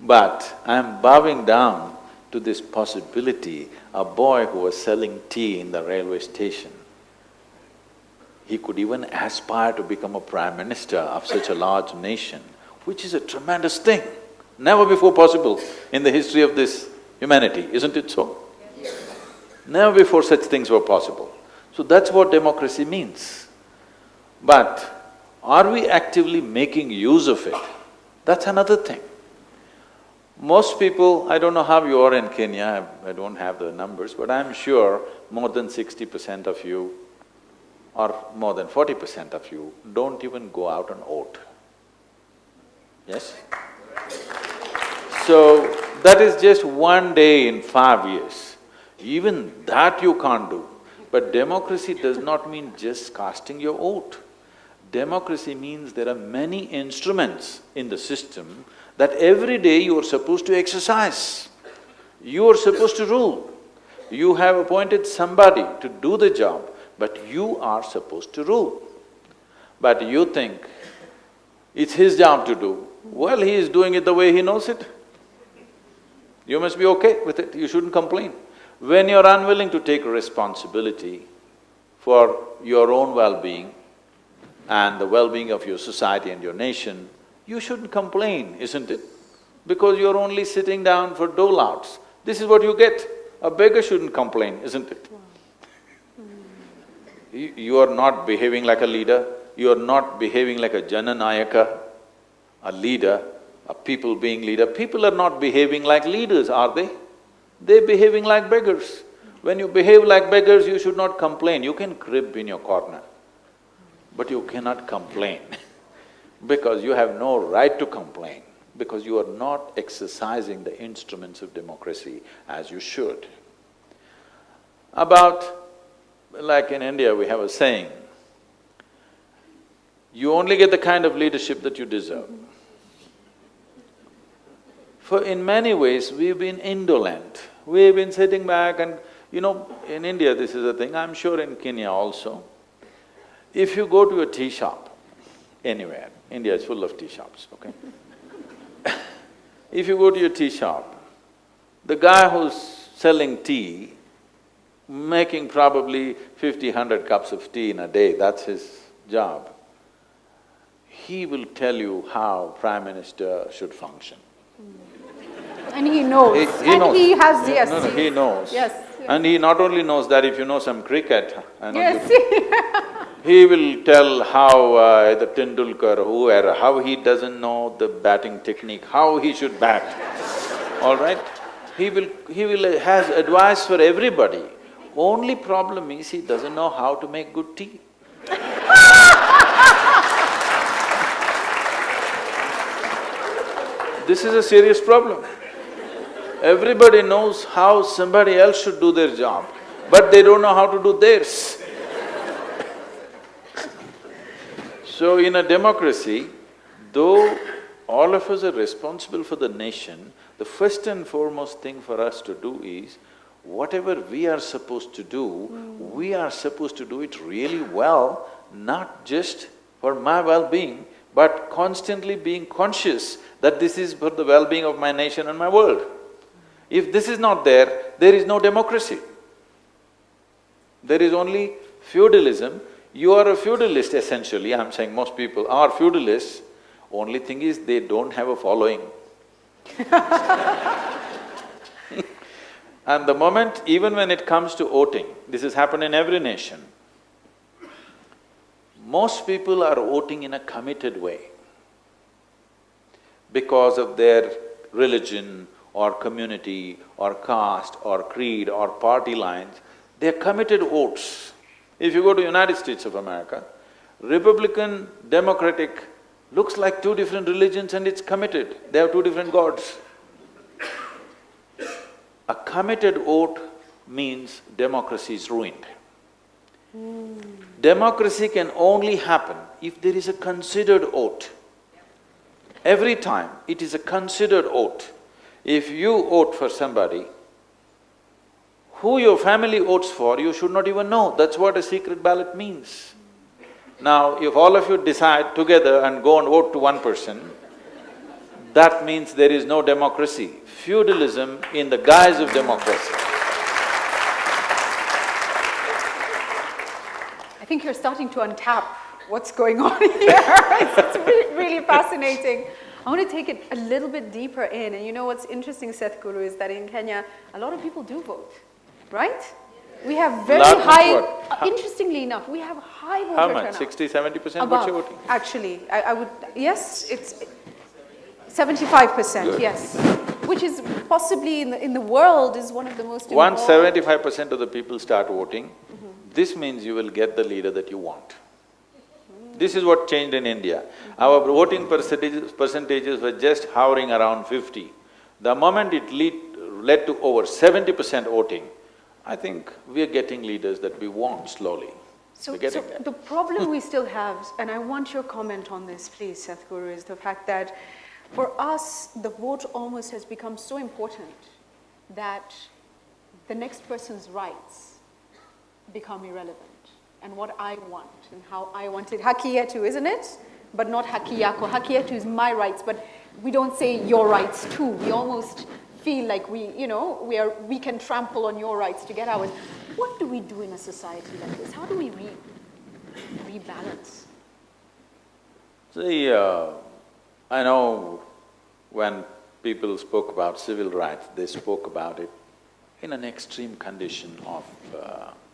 But I'm bowing down to this possibility, a boy who was selling tea in the railway station. He could even aspire to become a Prime Minister of such a large nation, which is a tremendous thing, never before possible in the history of this humanity, isn't it so? Never before such things were possible. So that's what democracy means. But are we actively making use of it? That's another thing. Most people, I don't know how you are in Kenya, I don't have the numbers, but I'm sure more than 60% of you or more than 40% of you don't even go out and vote. Yes? So, that is just one day in 5 years. Even that you can't do. But democracy does not mean just casting your vote. Democracy means there are many instruments in the system that every day you are supposed to exercise. You are supposed to rule. You have appointed somebody to do the job, but you are supposed to rule. But you think it's his job to do, well, he is doing it the way he knows it. You must be okay with it, you shouldn't complain. When you're unwilling to take responsibility for your own well-being and the well-being of your society and your nation, you shouldn't complain, isn't it? Because you're only sitting down for dole-outs. This is what you get. A beggar shouldn't complain, isn't it? You are not behaving like a leader, you are not behaving like a Jananayaka, a leader, a people being leader. People are not behaving like leaders, are they? They're behaving like beggars. When you behave like beggars, you should not complain. You can crib in your corner, but you cannot complain because you have no right to complain, because you are not exercising the instruments of democracy as you should. Like in India, we have a saying, you only get the kind of leadership that you deserve. For in many ways, we've been indolent. We've been sitting back and, in India this is a thing, I'm sure in Kenya also. If you go to a tea shop, anywhere, India is full of tea shops, okay? If you go to your tea shop, the guy who's selling tea, making probably 50, 100 cups of tea in a day, that's his job, he will tell you how Prime Minister should function. And he knows. He knows. He has, yes. No, he knows. Yes. And he not only knows that, if you know some cricket, Yes. he will tell how the Tendulkar, whoever, how he doesn't know the batting technique, how he should bat, all right? He has advice for everybody. Only problem is he doesn't know how to make good tea. This is a serious problem. Everybody knows how somebody else should do their job, but they don't know how to do theirs. So in a democracy, though all of us are responsible for the nation, the first and foremost thing for us to do is, whatever we are supposed to do, we are supposed to do it really well, not just for my well-being, but constantly being conscious that this is for the well-being of my nation and my world. If this is not there, there is no democracy. There is only feudalism. You are a feudalist essentially, I'm saying most people are feudalists. Only thing is, they don't have a following. And the moment, even when it comes to voting, this has happened in every nation, most people are voting in a committed way because of their religion or community or caste or creed or party lines. They're committed votes. If you go to United States of America, Republican, Democratic looks like two different religions and it's committed. They have two different gods. A committed vote means democracy is ruined. Democracy can only happen if there is a considered vote. Every time it is a considered vote. If you vote for somebody, who your family votes for, you should not even know. That's what a secret ballot means. Now, if all of you decide together and go and vote to one person, that means there is no democracy. Feudalism in the guise of democracy. I think you're starting to untap what's going on here. It's really fascinating. I want to take it a little bit deeper in, and you know what's interesting, Sadhguru, is that in Kenya, a lot of people do vote, right? We have very high… interestingly enough, we have high voter turnout. How much? 60–70% what's your voting? Actually, I would… yes, it's 75%, Good. yes. Which is possibly in the world is one of the most Once 75% of the people start voting, this means you will get the leader that you want. This is what changed in India. Our voting percentages were just hovering around 50. The moment it led to over 70% voting, I think we are getting leaders that we want slowly. So the problem we still have, and I want your comment on this, please, Sadhguru, is the fact that for us, the vote almost has become so important that the next person's rights become irrelevant, and what I want and how I want it. Haki yetu, isn't it? But not haki yako. Haki yetu is my rights, but we don't say your rights too. We almost feel like we can trample on your rights to get ours. What do we do in a society like this? How do we rebalance? See, I know when people spoke about civil rights, they spoke about it in an extreme condition of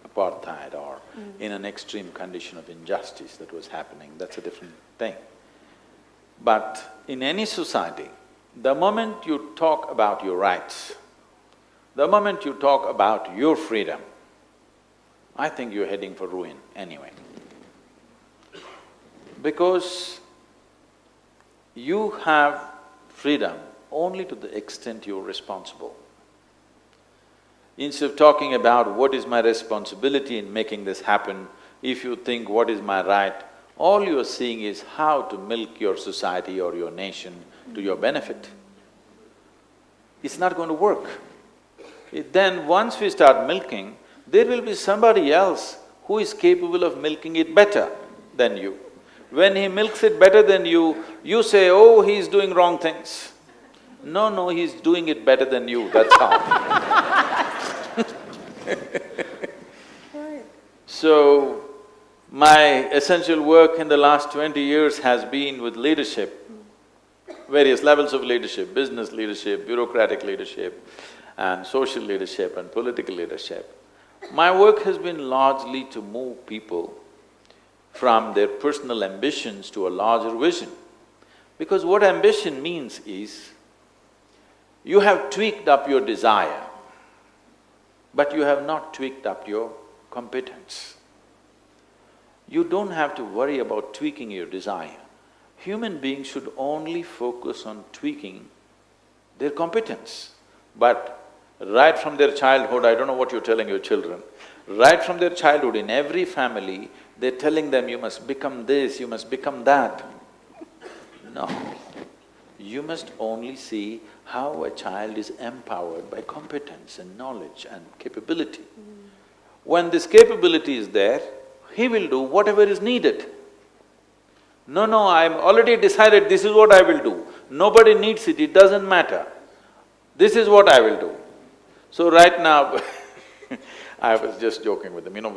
apartheid or in an extreme condition of injustice that was happening, that's a different thing. But in any society, the moment you talk about your rights, the moment you talk about your freedom, I think you're heading for ruin anyway. Because you have freedom only to the extent you're responsible. Instead of talking about what is my responsibility in making this happen, if you think what is my right, all you're seeing is how to milk your society or your nation to your benefit. It's not going to work. Then once we start milking, there will be somebody else who is capable of milking it better than you. When he milks it better than you, you say, oh, he's doing wrong things. No, he's doing it better than you, that's how. So, my essential work in the last 20 years has been with leadership, various levels of leadership, business leadership, bureaucratic leadership, and social leadership and political leadership. My work has been largely to move people from their personal ambitions to a larger vision. Because what ambition means is, you have tweaked up your desire, but you have not tweaked up your competence. You don't have to worry about tweaking your desire. Human beings should only focus on tweaking their competence. But right from their childhood, I don't know what you're telling your children, right from their childhood, in every family, they're telling them, you must become this, you must become that. No. You must only see how a child is empowered by competence and knowledge and capability. When this capability is there, he will do whatever is needed. No, I'm already decided this is what I will do. Nobody needs it, it doesn't matter. This is what I will do. So right now I was just joking with them,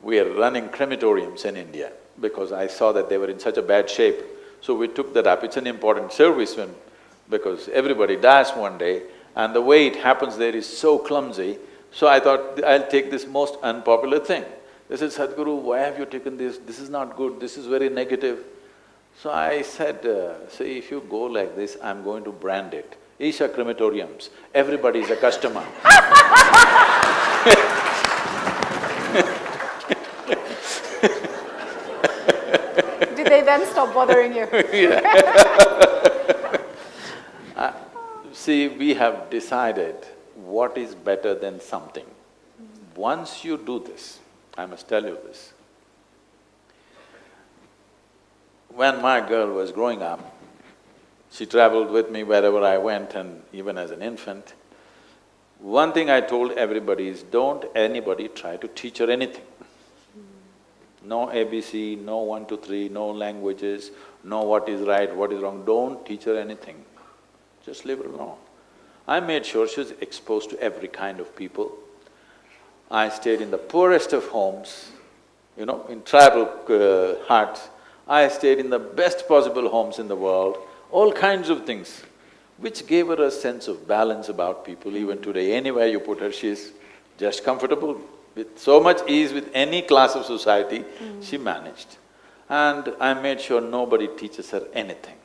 we are running crematoriums in India because I saw that they were in such a bad shape. So we took that up. It's an important service because everybody dies one day, and the way it happens there is so clumsy. So I thought, I'll take this most unpopular thing. They said, Sadhguru, why have you taken this? This is not good, this is very negative. So I said, see, if you go like this, I'm going to brand it. Isha crematoriums, everybody is a customer. Did they then stop bothering you? See, we have decided what is better than something. Once you do this, I must tell you this. When my girl was growing up, she traveled with me wherever I went and even as an infant. One thing I told everybody is, don't anybody try to teach her anything. No ABC, no 1, 2, 3, no languages, no what is right, what is wrong, don't teach her anything. Just leave her alone. I made sure she was exposed to every kind of people. I stayed in the poorest of homes, in tribal huts. I stayed in the best possible homes in the world, all kinds of things, which gave her a sense of balance about people. Even today, anywhere you put her, she's just comfortable. With so much ease with any class of society, she managed. And I made sure nobody teaches her anything.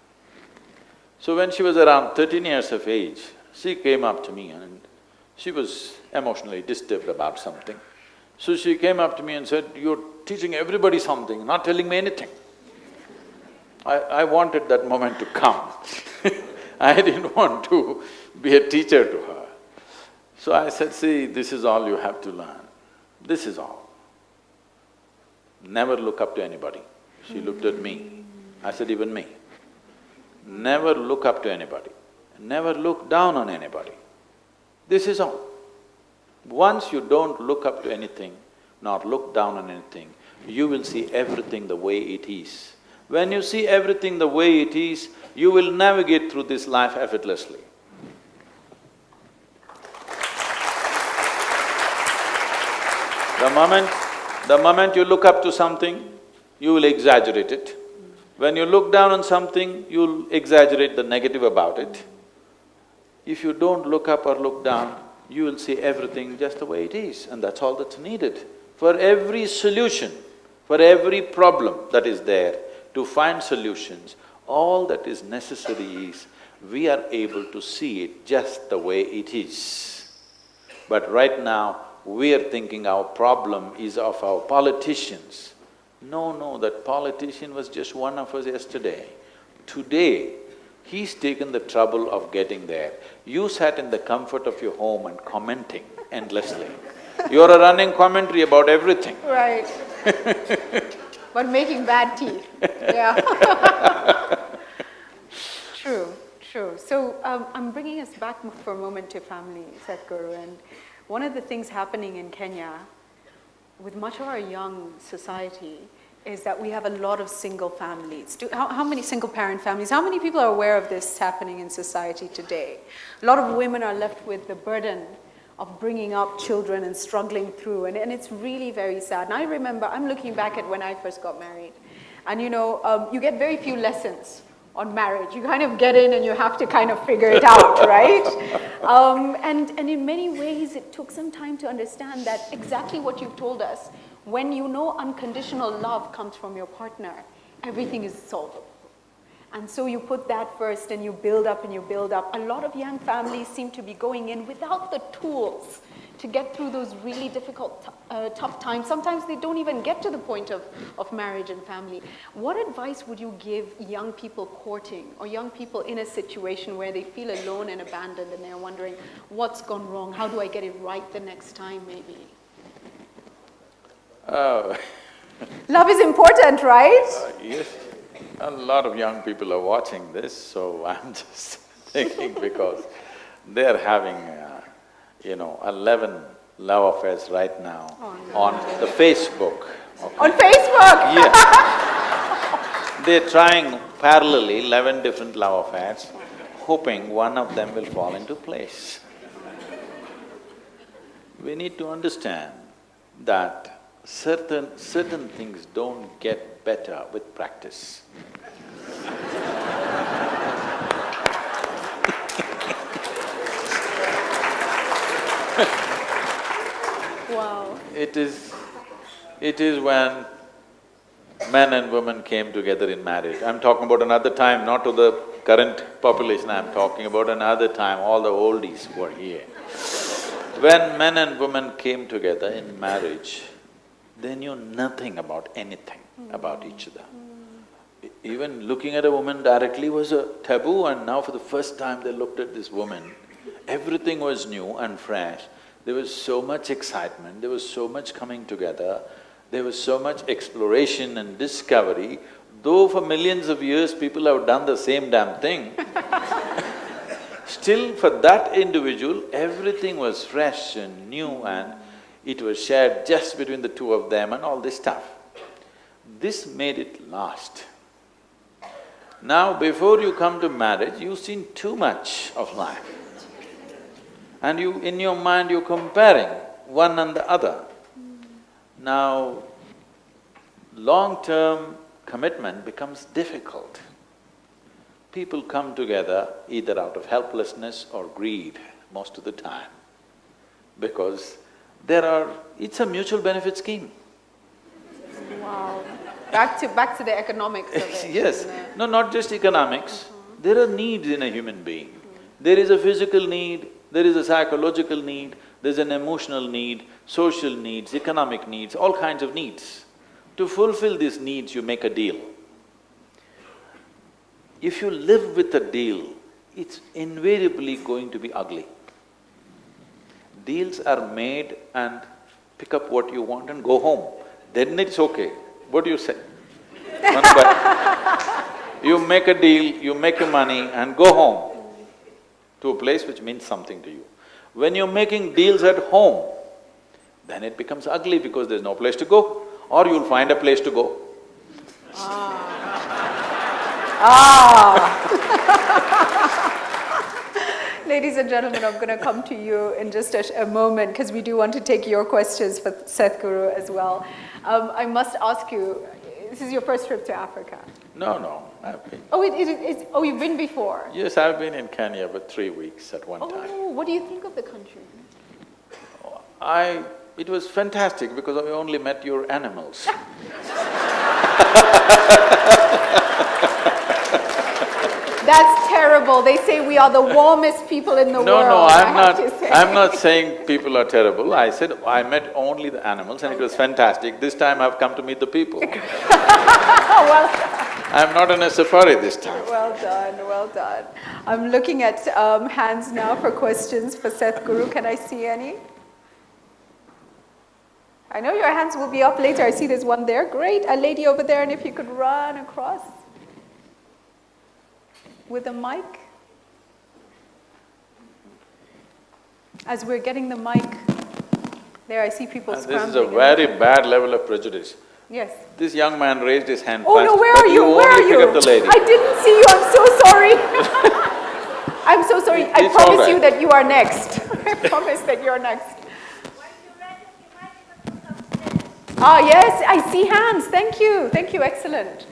So when she was around 13 years of age, she came up to me and she was emotionally disturbed about something. So she came up to me and said, you're teaching everybody something, not telling me anything. I wanted that moment to come. I didn't want to be a teacher to her. So I said, see, this is all you have to learn. This is all. Never look up to anybody. She looked at me. I said, even me. Never look up to anybody. Never look down on anybody. This is all. Once you don't look up to anything, nor look down on anything, you will see everything the way it is. When you see everything the way it is, you will navigate through this life effortlessly. The moment you look up to something, you will exaggerate it. When you look down on something, you'll exaggerate the negative about it. If you don't look up or look down, you will see everything just the way it is, and that's all that's needed. For every solution, for every problem that is there, to find solutions, all that is necessary is we are able to see it just the way it is. But right now, we are thinking our problem is of our politicians. No, that politician was just one of us yesterday. Today, he's taken the trouble of getting there. You sat in the comfort of your home and commenting endlessly. You're a running commentary about everything. Right. But making bad tea, yeah. True. So I'm bringing us back for a moment to family, Sadhguru, and one of the things happening in Kenya with much of our young society is that we have a lot of single families. How many single parent families, how many people are aware of this happening in society today? A lot of women are left with the burden of bringing up children and struggling through, and it's really very sad. And I remember, I'm looking back at when I first got married, and you get very few lessons on marriage. You kind of get in and you have to kind of figure it out, right? And in many ways, it took some time to understand that exactly what you've told us. When you know unconditional love comes from your partner, everything is solvable. And so you put that first and you build up and you build up. A lot of young families seem to be going in without the tools to get through those really difficult, tough times. Sometimes they don't even get to the point of marriage and family. What advice would you give young people courting or young people in a situation where they feel alone and abandoned and they're wondering, what's gone wrong? How do I get it right the next time, maybe? Love is important, right? Yes. A lot of young people are watching this, so I'm just thinking because they're having, 11 love affairs right now on the Facebook. Okay. On Facebook? Yeah. They're trying parallelly 11 different love affairs, hoping one of them will fall into place. We need to understand that certain things don't get better with practice. It is when men and women came together in marriage. I'm talking about another time, not to the current population, I'm talking about another time, all the oldies were here. When men and women came together in marriage, they knew nothing about anything about each other. Even looking at a woman directly was a taboo, and now for the first time they looked at this woman. Everything was new and fresh. There was so much excitement, there was so much coming together, there was so much exploration and discovery. Though for millions of years people have done the same damn thing, still for that individual, everything was fresh and new and it was shared just between the two of them and all this stuff. This made it last. Now, before you come to marriage, you've seen too much of life. And in your mind, you're comparing one and the other. Now, long-term commitment becomes difficult. People come together either out of helplessness or greed most of the time, because it's a mutual benefit scheme. Wow. Back to the economics of it. Yes. No, not just economics. There are needs in a human being. There is a physical need, there is a psychological need, there's an emotional need, social needs, economic needs, all kinds of needs. To fulfill these needs, you make a deal. If you live with a deal, it's invariably going to be ugly. Deals are made and pick up what you want and go home, then it's okay. What do you say? You make a deal, you make your money and go home to a place which means something to you. When you're making deals at home, then it becomes ugly because there's no place to go, or you'll find a place to go. Ladies and gentlemen, I'm going to come to you in just a moment because we do want to take your questions for Sadhguru as well. I must ask you, this is your first trip to Africa? No, I've been… Oh, you've been before? Yes, I've been in Kenya for 3 weeks at one time. Oh, what do you think of the country? It was fantastic because I only met your animals. That's terrible. They say we are the warmest people in the world. No, I'm not saying people are terrible. I said I met only the animals and it was fantastic. This time I've come to meet the people. Well done. I'm not on a safari this time. Well done, well done. I'm looking at hands now for questions for Sadhguru. Can I see any? I know your hands will be up later. I see there's one there. Great. A lady over there, and if you could run across with a mic. As we're getting the mic, there I see people scrambling. This is a very bad level of prejudice. Yes. This young man raised his hand Oh first, no, where but are you? Where are you? Pick up the lady. I didn't see you, I'm so sorry. I'm so sorry. I promise you that you are next. I promise that you're next. Ah, yes, I see hands. Thank you, excellent.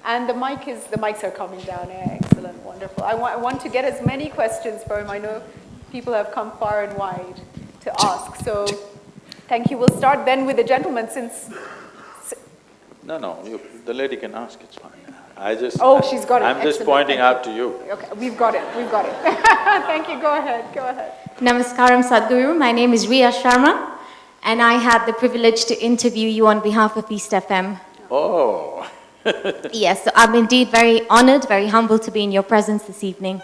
And the mics are coming down. Excellent, wonderful. I want to get as many questions for him. I know people have come far and wide to ask. So, thank you. We'll start then with the gentleman since. No, the lady can ask. It's fine. She's got it. I'm just pointing out to you. Okay, we've got it. Thank you. Go ahead. Namaskaram, Sadhguru. My name is Riya Sharma, and I had the privilege to interview you on behalf of East FM. Oh. Yes, so I'm indeed very honored, very humbled to be in your presence this evening.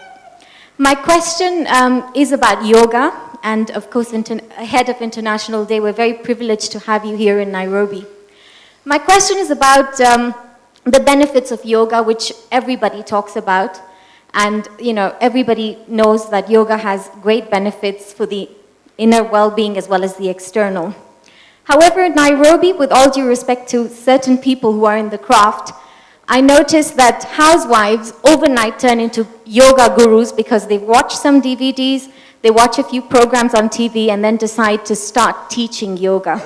My question is about yoga, and of course, ahead of International Day, we're very privileged to have you here in Nairobi. My question is about the benefits of yoga, which everybody talks about, and everybody knows that yoga has great benefits for the inner well-being as well as the external. However, in Nairobi, with all due respect to certain people who are in the craft, I noticed that housewives overnight turn into yoga gurus because they watch some DVDs, they watch a few programs on TV, and then decide to start teaching yoga.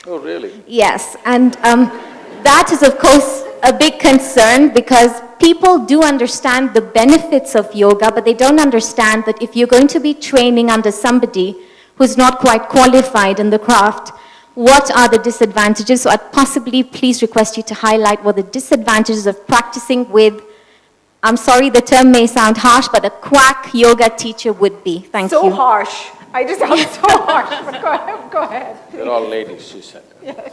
Oh, really? Yes, and that is, of course, a big concern because people do understand the benefits of yoga, but they don't understand that if you're going to be training under somebody who's not quite qualified in the craft, what are the disadvantages? So I'd possibly please request you to highlight what the disadvantages of practicing with, I'm sorry, the term may sound harsh, but a quack yoga teacher would be. Thank you. So harsh. I just sound so harsh, but go ahead. Go ahead. They're all ladies, she said. Yes.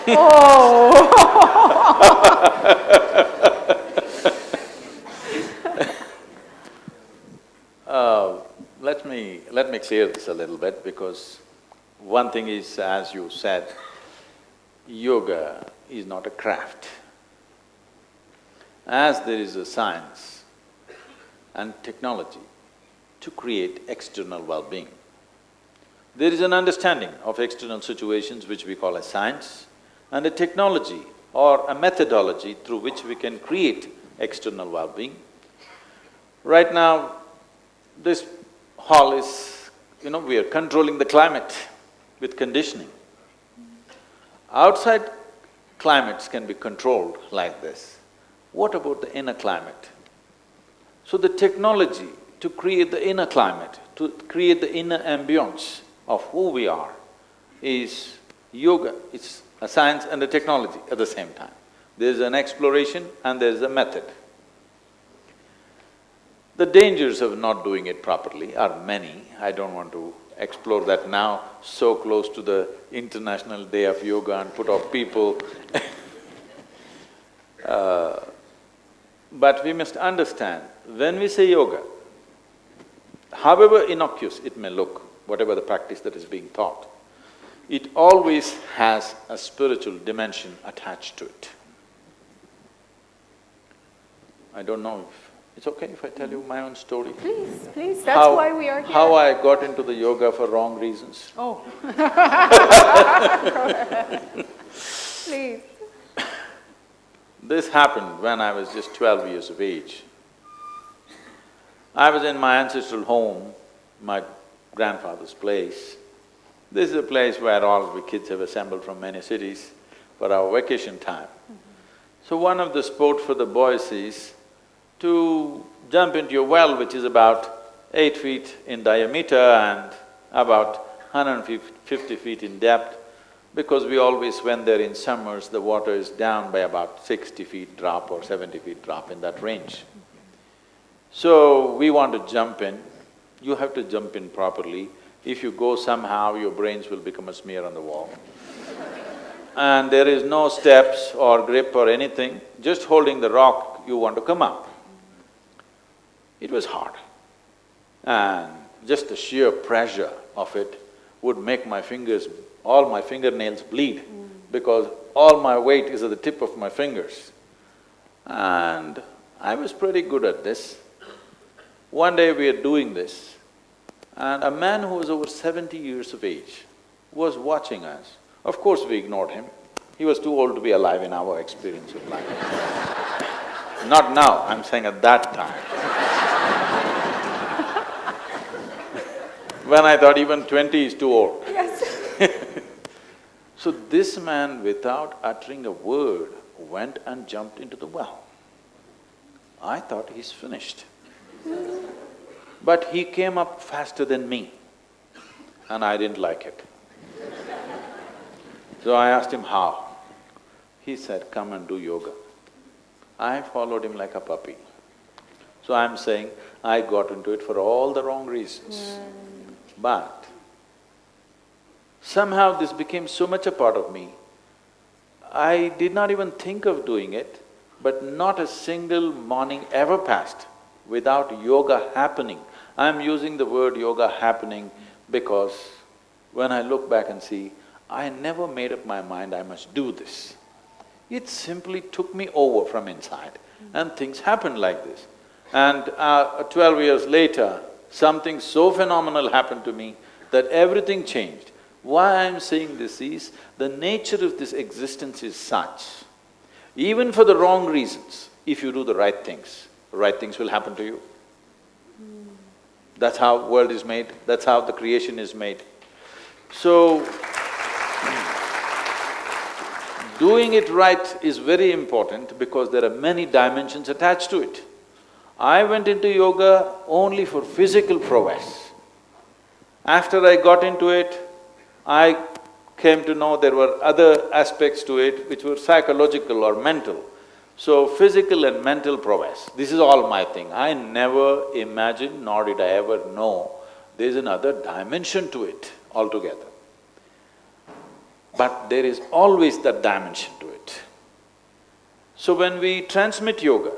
Oh. Let me clear this a little bit, because one thing is, as you said, yoga is not a craft. As there is a science and technology to create external well-being, there is an understanding of external situations which we call as science, and a technology or a methodology through which we can create external well-being. Right now, this hall is, we are controlling the climate with conditioning. Outside climates can be controlled like this. What about the inner climate? So the technology to create the inner climate, to create the inner ambience of who we are is yoga. It's a science and a technology at the same time. There's an exploration and there's a method. The dangers of not doing it properly are many. I don't want to explore that now, so close to the International Day of Yoga, and put off people but we must understand, when we say yoga, however innocuous it may look, whatever the practice that is being taught, it always has a spiritual dimension attached to it. I don't know if… It's okay if I tell you my own story? Please, please, that's why we are here. How I got into the yoga for wrong reasons. Oh. Please. This happened when I was just 12 years of age. I was in my ancestral home, my grandfather's place. This is a place where all the kids have assembled from many cities for our vacation time. So one of the sport for the boys is to jump into a well which is about 8 feet in diameter and about 150 feet in depth, because we always went there in summers, the water is down by about 60 feet drop or 70 feet drop, in that range. So we want to jump in. You have to jump in properly. If you go somehow, your brains will become a smear on the wall. And there is no steps or grip or anything, just holding the rock, you want to come up. It was hard, and just the sheer pressure of it would make my fingers, all my fingernails bleed, because all my weight is at the tip of my fingers. And I was pretty good at this. One day we are doing this, and a man who was over 70 years of age was watching us. Of course we ignored him. He was too old to be alive in our experience of life. Not now, I'm saying at that time. When I thought even 20 is too old. Yes. So this man, without uttering a word, went and jumped into the well. I thought he's finished. But he came up faster than me, and I didn't like it. So I asked him how. He said, "Come and do yoga." I followed him like a puppy. So I'm saying, I got into it for all the wrong reasons. But somehow this became so much a part of me, I did not even think of doing it, but not a single morning ever passed without yoga happening. I'm using the word yoga happening because when I look back and see, I never made up my mind I must do this. It simply took me over from inside, and things happened like this. And 12 years later, something so phenomenal happened to me that everything changed. Why I'm saying this is, the nature of this existence is such, even for the wrong reasons, if you do the right things will happen to you. That's how world is made, that's how the creation is made. So, doing it right is very important because there are many dimensions attached to it. I went into yoga only for physical prowess. After I got into it, I came to know there were other aspects to it which were psychological or mental. So physical and mental prowess, this is all my thing. I never imagined nor did I ever know there's another dimension to it altogether. But there is always that dimension to it. So when we transmit yoga,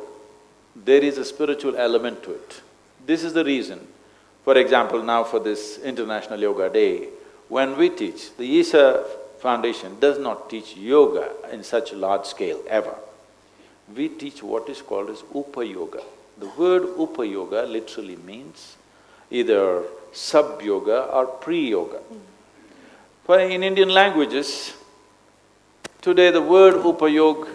there is a spiritual element to it. This is the reason, for example, now for this International Yoga Day, when we teach, the Isha Foundation does not teach yoga in such a large scale ever. We teach what is called as Upa Yoga. The word Upa Yoga literally means either sub-yoga or pre-yoga. For in Indian languages, today the word Upayog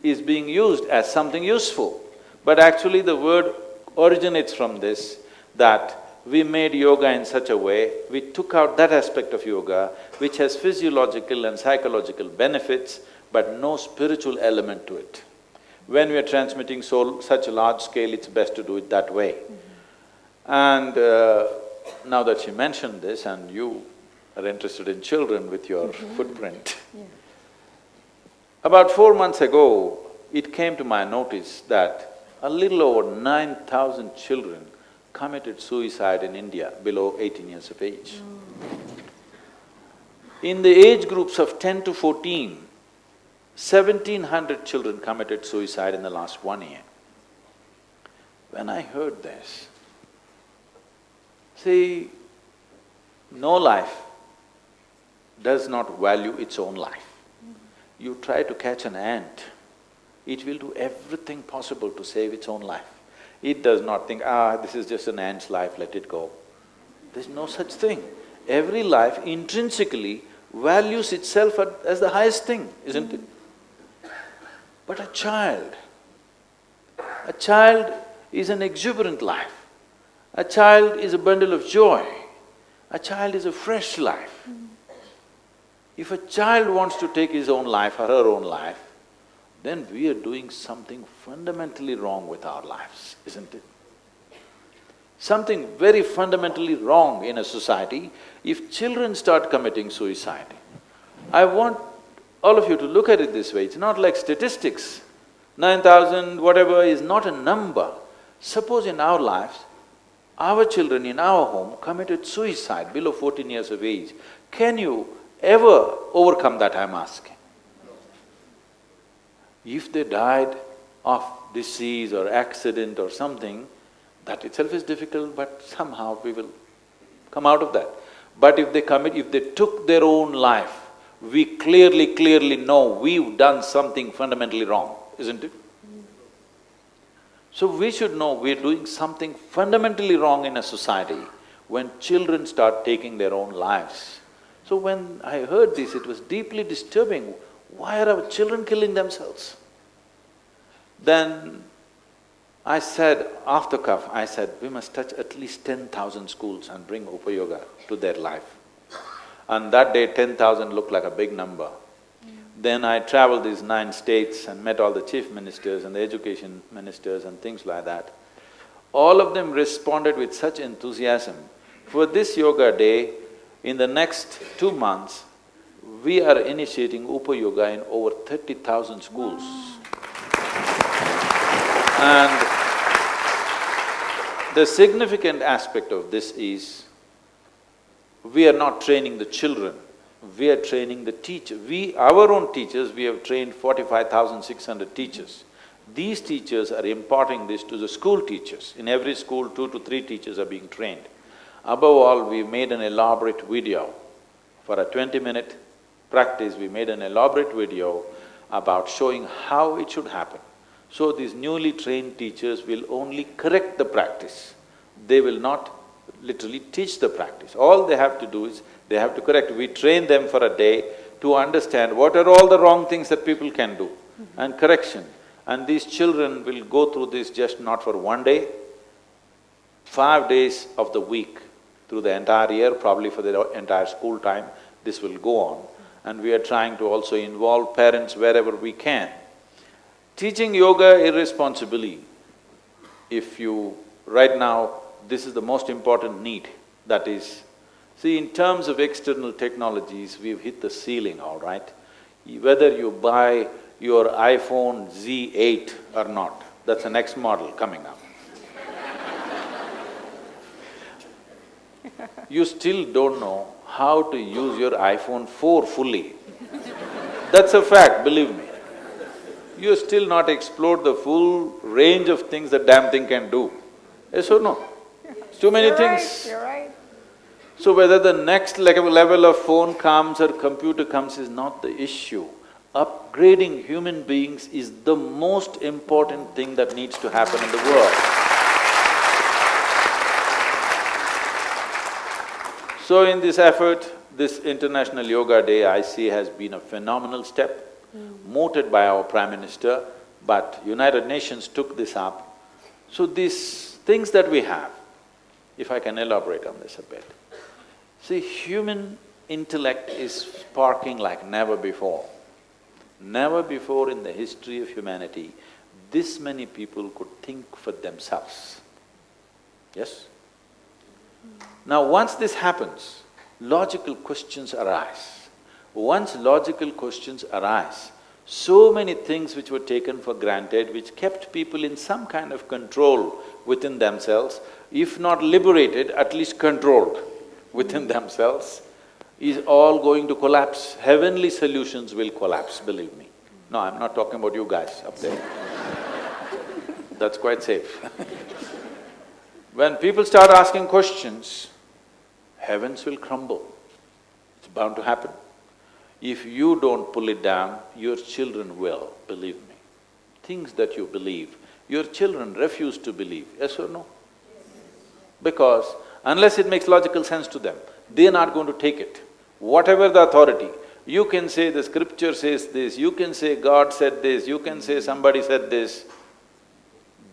is being used as something useful, but actually the word originates from this, that we made yoga in such a way, we took out that aspect of yoga which has physiological and psychological benefits but no spiritual element to it. When we are transmitting such a large scale, it's best to do it that way. And now that she mentioned this and you are interested in children with your footprint, about 4 months ago, it came to my notice that a little over 9,000 children committed suicide in India below 18 years of age. In the age groups of 10 to 14, 1,700 children committed suicide in the last 1 year. When I heard this, see, no life does not value its own life. You try to catch an ant, it will do everything possible to save its own life. It does not think, this is just an ant's life, let it go. There's no such thing. Every life intrinsically values itself as the highest thing, isn't it? But a child is an exuberant life. A child is a bundle of joy. A child is a fresh life. If a child wants to take his own life or her own life, then we are doing something fundamentally wrong with our lives, isn't it? Something very fundamentally wrong in a society if children start committing suicide. I want all of you to look at it this way, it's not like statistics. 9,000 whatever is not a number. Suppose in our lives, our children in our home committed suicide below 14 years of age. Can you ever overcome that, I'm asking? If they died of disease or accident or something, that itself is difficult, but somehow we will come out of that. But if they took their own life, we clearly know we've done something fundamentally wrong, isn't it? So we should know we're doing something fundamentally wrong in a society when children start taking their own lives. So when I heard this, it was deeply disturbing. Why are our children killing themselves? Then I said, off the cuff, I said, we must touch at least 10,000 schools and bring Upa Yoga to their life. And that day 10,000 looked like a big number. Then I traveled these 9 states and met all the chief ministers and the education ministers and things like that. All of them responded with such enthusiasm. For this yoga day, in the next 2 months, we are initiating Upa Yoga in over 30,000 schools. And the significant aspect of this is, we are not training the children, we are training the teacher. Our own teachers, we have trained 45,600 teachers. These teachers are imparting this to the school teachers. In every school, 2 to 3 teachers are being trained. Above all, we made an elaborate video. For a 20-minute practice, we made an elaborate video about showing how it should happen. So these newly trained teachers will only correct the practice. They will not literally teach the practice. All they have to do is, they have to correct. We train them for a day to understand what are all the wrong things that people can do and correction. And these children will go through this just not for 1 day, 5 days of the week, through the entire year, probably for the entire school time, this will go on. And we are trying to also involve parents wherever we can. Teaching yoga irresponsibly, if you… right now, this is the most important need, that is, See, in terms of external technologies, we've hit the ceiling, all right? Whether you buy your iPhone Z8 or not, that's the next model coming up. You still don't know how to use your iPhone 4 fully. That's a fact, believe me. You've still not explored the full range of things that damn thing can do. Yes or no? It's too many things. You're right. So whether the next level of phone comes or computer comes is not the issue. Upgrading human beings is the most important thing that needs to happen in the world. So in this effort, this International Yoga Day I see has been a phenomenal step, mooted by our Prime Minister, but United Nations took this up. So these things that we have, if I can elaborate on this a bit. See, human intellect is sparking like never before. Never before in the history of humanity, this many people could think for themselves. Yes? Now once this happens, logical questions arise. Once logical questions arise, so many things which were taken for granted, which kept people in some kind of control within themselves, if not liberated, at least controlled within themselves, is all going to collapse. Heavenly solutions will collapse, believe me. No, I'm not talking about you guys up there. That's quite safe. When people start asking questions, heavens will crumble. It's bound to happen. If you don't pull it down, your children will, believe me. Things that you believe, your children refuse to believe, yes or no? Because unless it makes logical sense to them, they're not going to take it. Whatever the authority, you can say the scripture says this, you can say God said this, you can say somebody said this,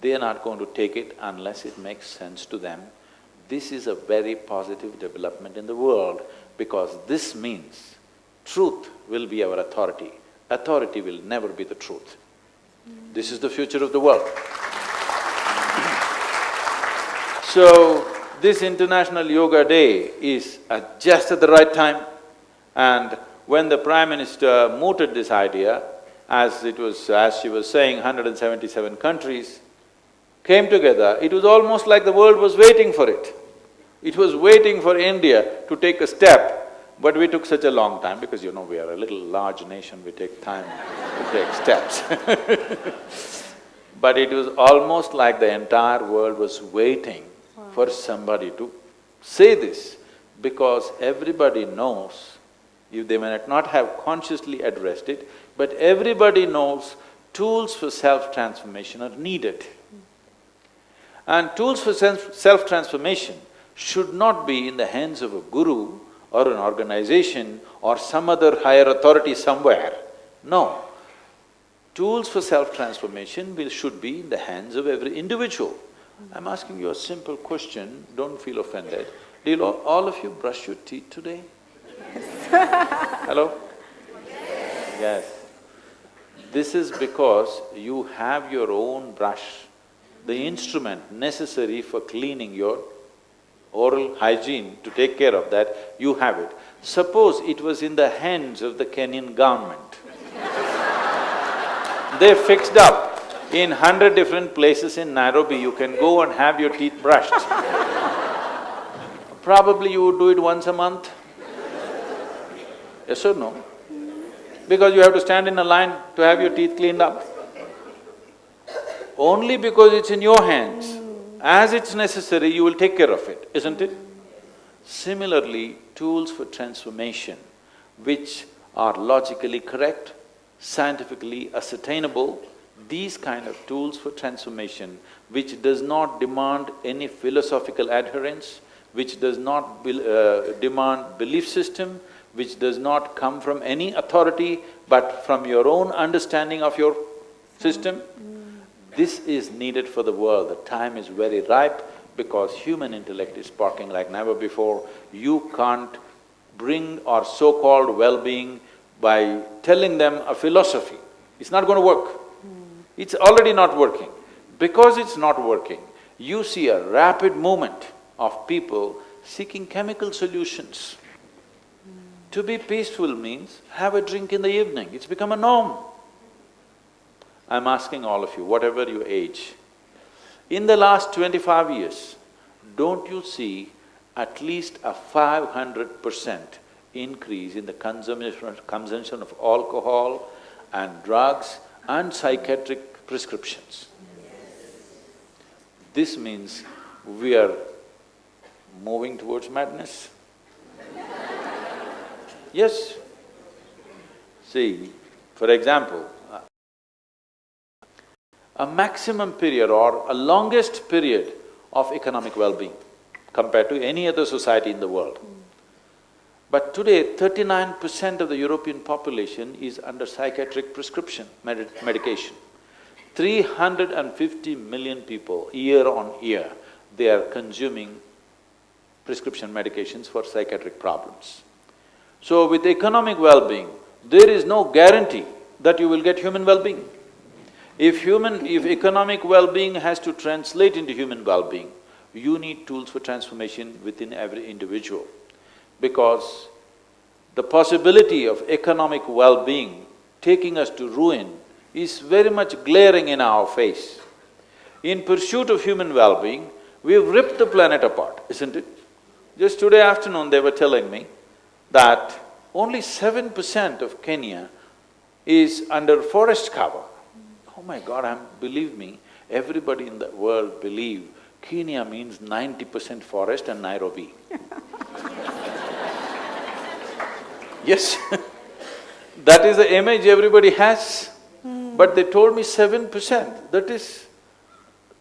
they're not going to take it unless it makes sense to them. This is a very positive development in the world because this means truth will be our authority. Authority will never be the truth. This is the future of the world. So, this International Yoga Day is just at the right time, and when the Prime Minister mooted this idea, as she was saying, 177 countries came together, it was almost like the world was waiting for it. It was waiting for India to take a step, but we took such a long time because we are a little large nation, we take time to take steps. But it was almost like the entire world was waiting for somebody to say this, because everybody knows, if they may not have consciously addressed it, but everybody knows tools for self-transformation are needed. And tools for self-transformation should not be in the hands of a guru or an organization or some other higher authority somewhere. No. Tools for self-transformation should be in the hands of every individual. I'm asking you a simple question, don't feel offended. Did all of you brush your teeth today? Hello? Yes. This is because you have your own brush, the instrument necessary for cleaning your oral hygiene, to take care of that, you have it. Suppose it was in the hands of the Kenyan government. They fixed up in 100 different places in Nairobi, you can go and have your teeth brushed. Probably you would do it once a month. Yes or no? Because you have to stand in a line to have your teeth cleaned up. Only because it's in your hands, as it's necessary, you will take care of it, isn't it? Similarly, tools for transformation, which are logically correct, scientifically ascertainable, these kind of tools for transformation, which does not demand any philosophical adherence, which does not demand belief system, which does not come from any authority, but from your own understanding of your system, this is needed for the world. The time is very ripe because human intellect is sparking like never before. You can't bring our so-called well-being by telling them a philosophy. It's not going to work. It's already not working. Because it's not working, you see a rapid movement of people seeking chemical solutions. To be peaceful means have a drink in the evening, it's become a norm. I'm asking all of you, whatever your age, in the last 25 years, don't you see at least a 500% increase in the consumption of alcohol and drugs and psychiatric prescriptions? This means we are moving towards madness. Yes. See, for example, a maximum period or a longest period of economic well-being compared to any other society in the world. But today, 39% of the European population is under psychiatric prescription medication. 350 million people, year on year, they are consuming prescription medications for psychiatric problems. So with economic well-being, there is no guarantee that you will get human well-being. If economic well-being has to translate into human well-being, you need tools for transformation within every individual. Because the possibility of economic well-being taking us to ruin is very much glaring in our face. In pursuit of human well-being, we've ripped the planet apart, isn't it? Just today afternoon they were telling me that only 7% of Kenya is under forest cover. Oh my God, believe me, everybody in the world believe Kenya means 90% forest and Nairobi. Yes, that is the image everybody has. But they told me 7%,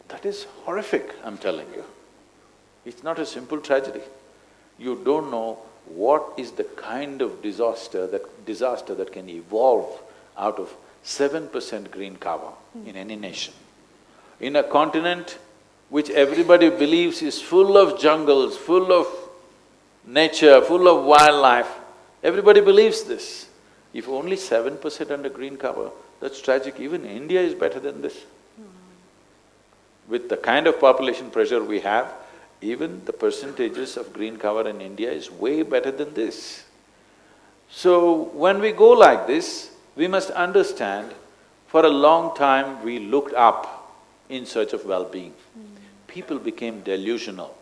that is horrific, I'm telling you. It's not a simple tragedy. You don't know what is the kind of disaster that can evolve out of 7% green cover in any nation. In a continent which everybody believes is full of jungles, full of nature, full of wildlife, everybody believes this. If only 7% under green cover, that's tragic. Even India is better than this. With the kind of population pressure we have, even the percentages of green cover in India is way better than this. So, when we go like this, we must understand, for a long time we looked up in search of well-being. People became delusional,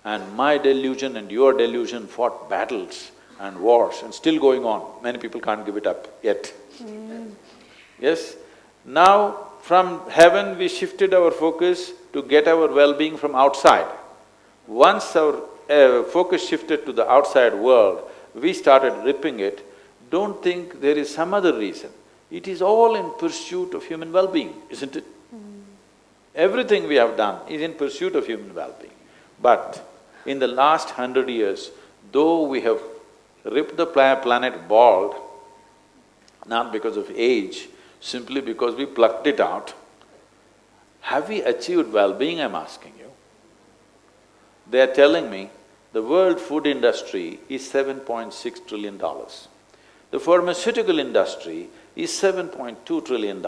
and my delusion and your delusion fought battles and wars and still going on. Many people can't give it up yet. Yes? Now, from heaven we shifted our focus to get our well-being from outside. Once our focus shifted to the outside world, we started ripping it. Don't think there is some other reason. It is all in pursuit of human well-being, isn't it? Everything we have done is in pursuit of human well-being. But in the last 100 years, though we have ripped the planet bald, not because of age, simply because we plucked it out, have we achieved well-being, I'm asking you? They are telling me the world food industry is $7.6 trillion. The pharmaceutical industry is $7.2 trillion.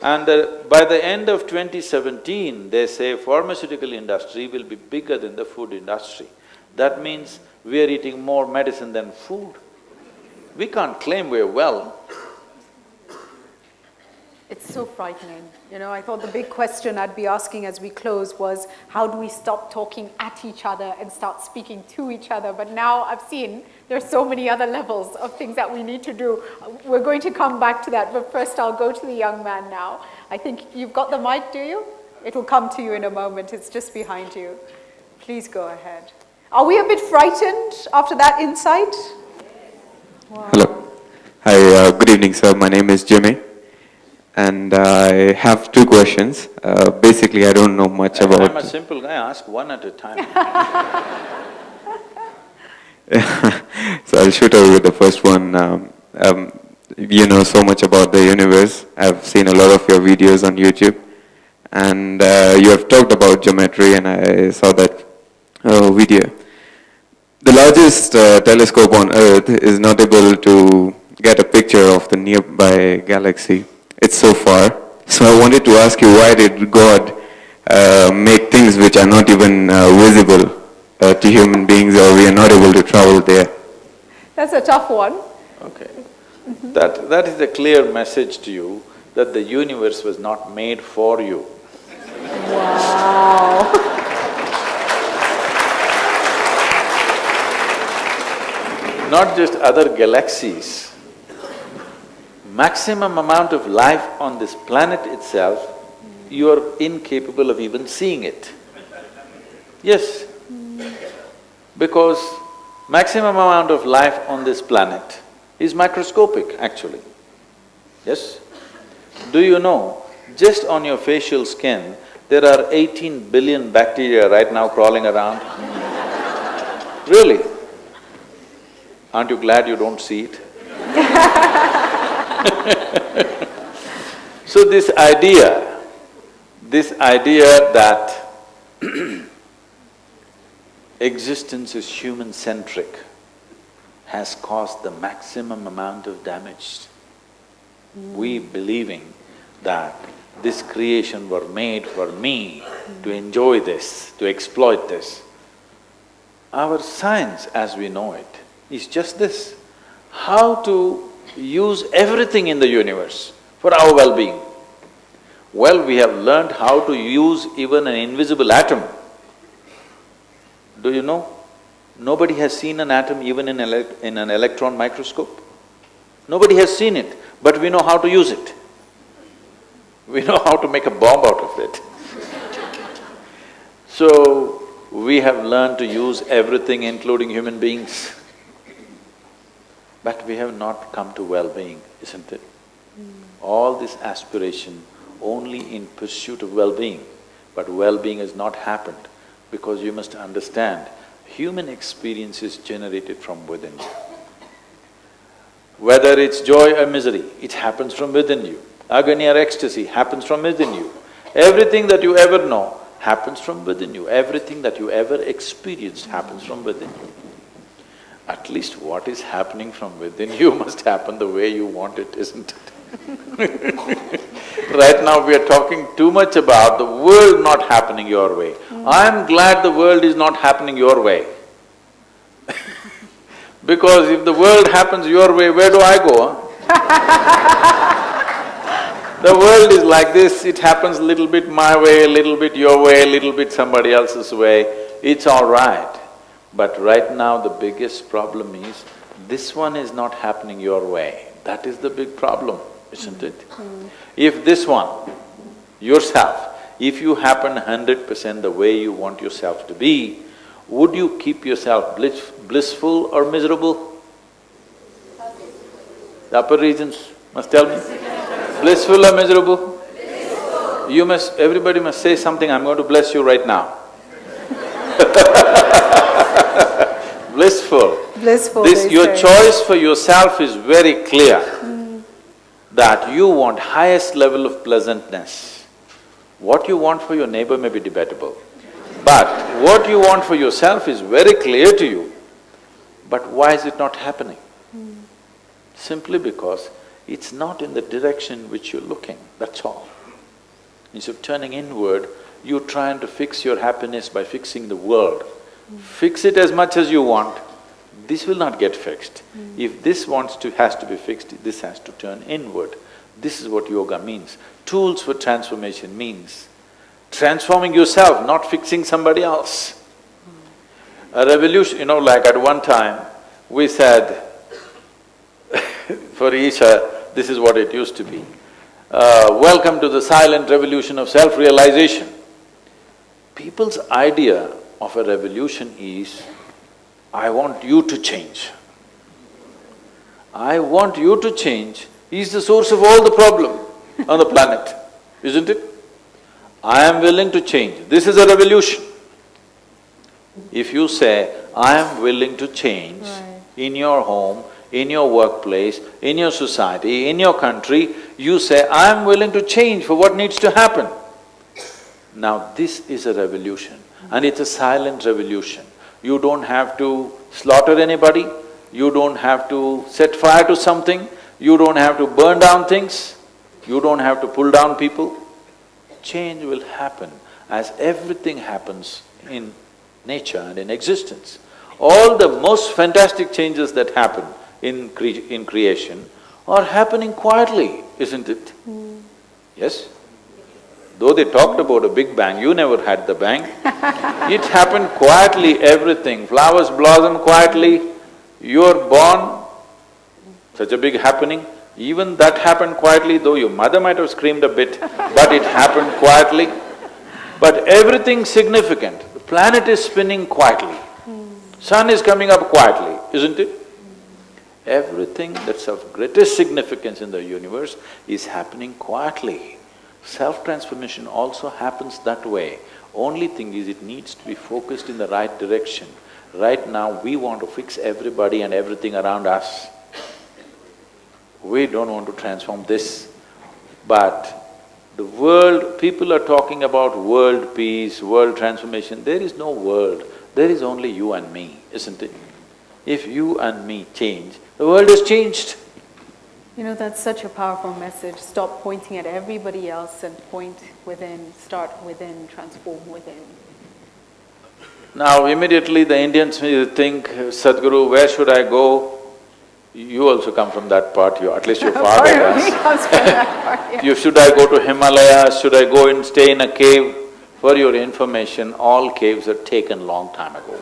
And by the end of 2017, they say pharmaceutical industry will be bigger than the food industry. That means we are eating more medicine than food. We can't claim we're well. It's so frightening. You know, I thought the big question I'd be asking as we close was, how do we stop talking at each other and start speaking to each other? But now I've seen there's so many other levels of things that we need to do. We're going to come back to that, but first I'll go to the young man now. I think you've got the mic, do you? It will come to you in a moment, it's just behind you. Please go ahead. Are we a bit frightened after that insight? Wow. Hello. Hi, good evening, sir. My name is Jimmy. And I have two questions. Basically, I don't know much about… I'm a simple guy, ask one at a time. So I'll shoot over with the first one. You know so much about the universe. I've seen a lot of your videos on YouTube. And you have talked about geometry, and I saw that video. The largest telescope on Earth is not able to get a picture of the nearby galaxy. It's so far. So I wanted to ask you, why did God make things which are not even visible to human beings, or we are not able to travel there? That's a tough one. Okay. That is a clear message to you that the universe was not made for you. Wow. Not just other galaxies. Maximum amount of life on this planet itself, you are incapable of even seeing it. Yes. Because maximum amount of life on this planet is microscopic actually. Yes? Do you know, just on your facial skin, there are 18 billion bacteria right now crawling around? Really? Aren't you glad you don't see it? So this idea that existence is human-centric has caused the maximum amount of damage. We believing that this creation were made for me to enjoy this, to exploit this. Our science as we know it is just this, how to use everything in the universe for our well-being. Well, we have learned how to use even an invisible atom. Do you know? Nobody has seen an atom even in an electron microscope. Nobody has seen it, but we know how to use it. We know how to make a bomb out of it. So, we have learned to use everything including human beings. But we have not come to well-being, isn't it? All this aspiration only in pursuit of well-being, but well-being has not happened because you must understand, human experience is generated from within you. Whether it's joy or misery, it happens from within you. Agony or ecstasy happens from within you. Everything that you ever know happens from within you. Everything that you ever experienced happens from within you. At least what is happening from within you must happen the way you want it, isn't it? Right now we are talking too much about the world not happening your way. I'm glad the world is not happening your way. Because if the world happens your way, where do I go, The world is like this, it happens a little bit my way, a little bit your way, a little bit somebody else's way, it's all right. But right now the biggest problem is, this one is not happening your way. That is the big problem, isn't it? If this one, yourself, if you happen 100% the way you want yourself to be, would you keep yourself blissful or miserable? The upper regions must tell me. Blissful or miserable? Blissful. You must… everybody must say something, I'm going to bless you right now. Blissful. Blissful, Your choice for yourself is very clear, that you want highest level of pleasantness. What you want for your neighbor may be debatable, but what you want for yourself is very clear to you. But why is it not happening? Simply because it's not in the direction which you're looking, that's all. Instead of turning inward, you're trying to fix your happiness by fixing the world. Fix it as much as you want, this will not get fixed. If this has to be fixed, this has to turn inward. This is what yoga means. Tools for transformation means transforming yourself, not fixing somebody else. A revolution, like at one time, we said, for Isha, this is what it used to be. Welcome to the silent revolution of self-realization. People's idea of a revolution is, I want you to change. I want you to change is the source of all the problem on the planet, isn't it? I am willing to change, this is a revolution. If you say, I am willing to change in your home, in your workplace, in your society, in your country, you say, I am willing to change for what needs to happen. Now this is a revolution, and it's a silent revolution. You don't have to slaughter anybody, you don't have to set fire to something, you don't have to burn down things, you don't have to pull down people. Change will happen as everything happens in nature and in existence. All the most fantastic changes that happen in creation are happening quietly, isn't it? Yes? Though they talked about a big bang, you never had the bang. It happened quietly, everything. Flowers blossom quietly, you're born, such a big happening. Even that happened quietly, though your mother might have screamed a bit, but it happened quietly. But everything significant. The planet is spinning quietly. Sun is coming up quietly, isn't it? Everything that's of greatest significance in the universe is happening quietly. Self-transformation also happens that way. Only thing is it needs to be focused in the right direction. Right now, we want to fix everybody and everything around us. We don't want to transform this. But the world, people are talking about world peace, world transformation. There is no world, there is only you and me, isn't it? If you and me change, the world has changed. You know, that's such a powerful message. Stop pointing at everybody else and point within, start within, transform within. Now immediately the Indians will think, Sadhguru, where should I go? You also come from that part, at least your father does. Comes from that part, yeah. Should I go to Himalayas, should I go and stay in a cave? For your information, all caves are taken long time ago.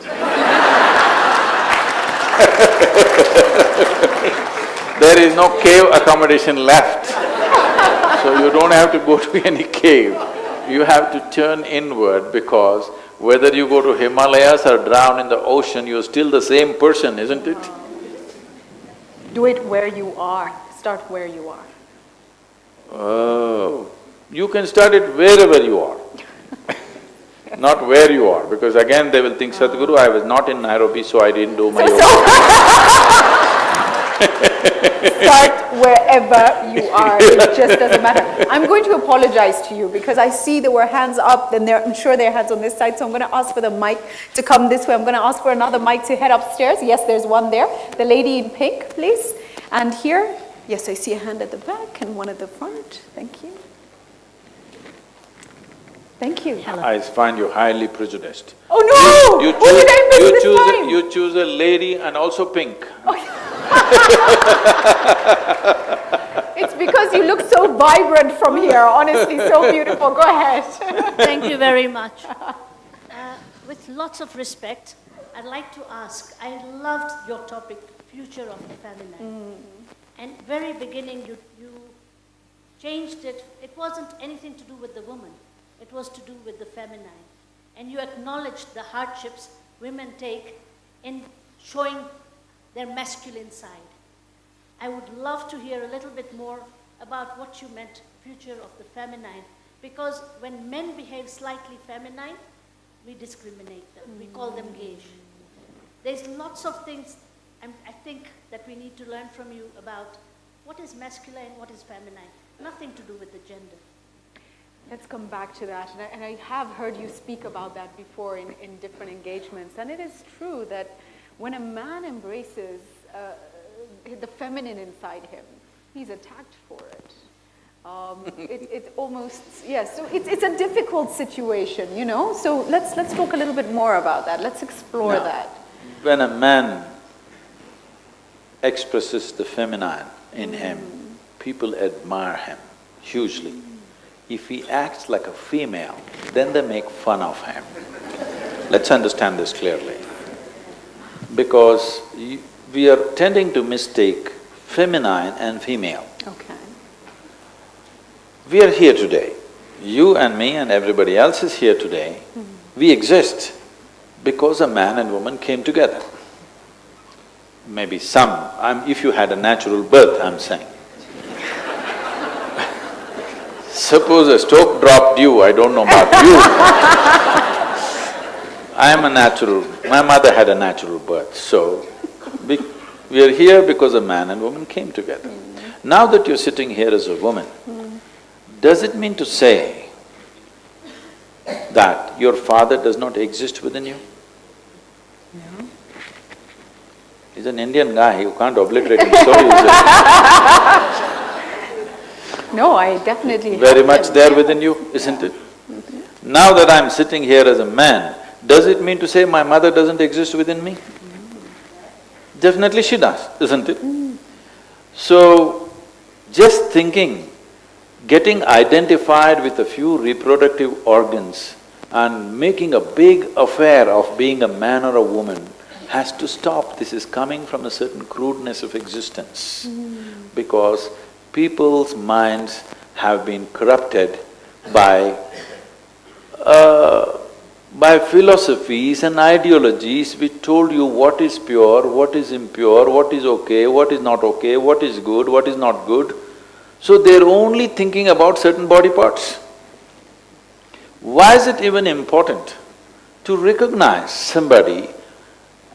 There is no cave accommodation left. So you don't have to go to any cave. You have to turn inward, because whether you go to Himalayas or drown in the ocean, you're still the same person, isn't it? Do it where you are. Start where you are. Oh, you can start it wherever you are. Not where you are, because again they will think, Sadhguru, I was not in Nairobi, so I didn't do my yoga. Start wherever you are, it just doesn't matter. I'm going to apologize to you because I see there were hands up, and I'm sure there are hands on this side, so I'm going to ask for the mic to come this way. I'm going to ask for another mic to head upstairs. Yes, there's one there. The lady in pink, please. And here, yes, I see a hand at the back and one at the front. Thank you. Thank you. I find you highly prejudiced. Oh no! What did I miss this time? You choose a lady and also pink. It's because you look so vibrant from here, honestly, so beautiful. Go ahead. Thank you very much. With lots of respect, I'd like to ask, I loved your topic, future of the feminine. And very beginning, you changed it. It wasn't anything to do with the woman. It was to do with the feminine. And you acknowledged the hardships women take in showing their masculine side. I would love to hear a little bit more about what you meant, future of the feminine, because when men behave slightly feminine, we discriminate them, we call them gauge. There's lots of things I think that we need to learn from you about what is masculine, what is feminine, nothing to do with the gender. Let's come back to that. And I have heard you speak about that before in different engagements. And it is true that when a man embraces the feminine inside him, he's attacked for it. It almost, yes, so it's a difficult situation, you know? So let's talk a little bit more about that. Let's explore that. When a man expresses the feminine in him, people admire him hugely. If he acts like a female, then they make fun of him. Let's understand this clearly. Because we are tending to mistake feminine and female. Okay. We are here today. You and me and everybody else is here today. We exist because a man and woman came together. Maybe if you had a natural birth, I'm saying. Suppose a stroke dropped you, I don't know about you. I am a natural, my mother had a natural birth, so we are here because a man and woman came together. Now that you're sitting here as a woman, does it mean to say that your father does not exist within you? No. He's an Indian guy, you can't obliterate him so easily. No, I definitely Very much there within you, isn't it? Now that I'm sitting here as a man, Does it mean to say my mother doesn't exist within me? Definitely she does, isn't it? So, just thinking, getting identified with a few reproductive organs and making a big affair of being a man or a woman has to stop. This is coming from a certain crudeness of existence. Because people's minds have been corrupted by philosophies and ideologies which told you what is pure, what is impure, what is okay, what is not okay, what is good, what is not good. So they're only thinking about certain body parts. Why is it even important to recognize somebody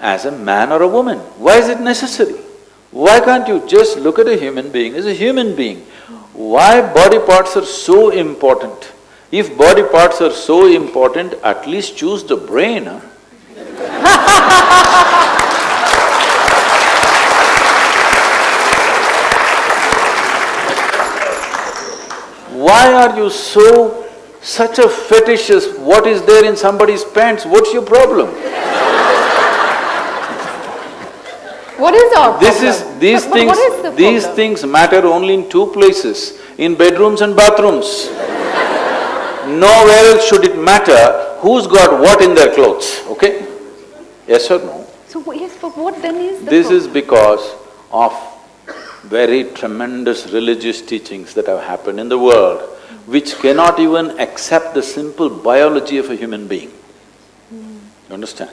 as a man or a woman? Why is it necessary? Why can't you just look at a human being as a human being? Why body parts are so important? If body parts are so important, at least choose the brain, huh? Why are you such a fetishist? What is there in somebody's pants? What's your problem? What is our problem? These things matter only in two places, in bedrooms and bathrooms. Nowhere else should it matter who's got what in their clothes, okay? Yes or no? So yes, but what then is the This problem? is because of very tremendous religious teachings that have happened in the world, which cannot even accept the simple biology of a human being. You understand?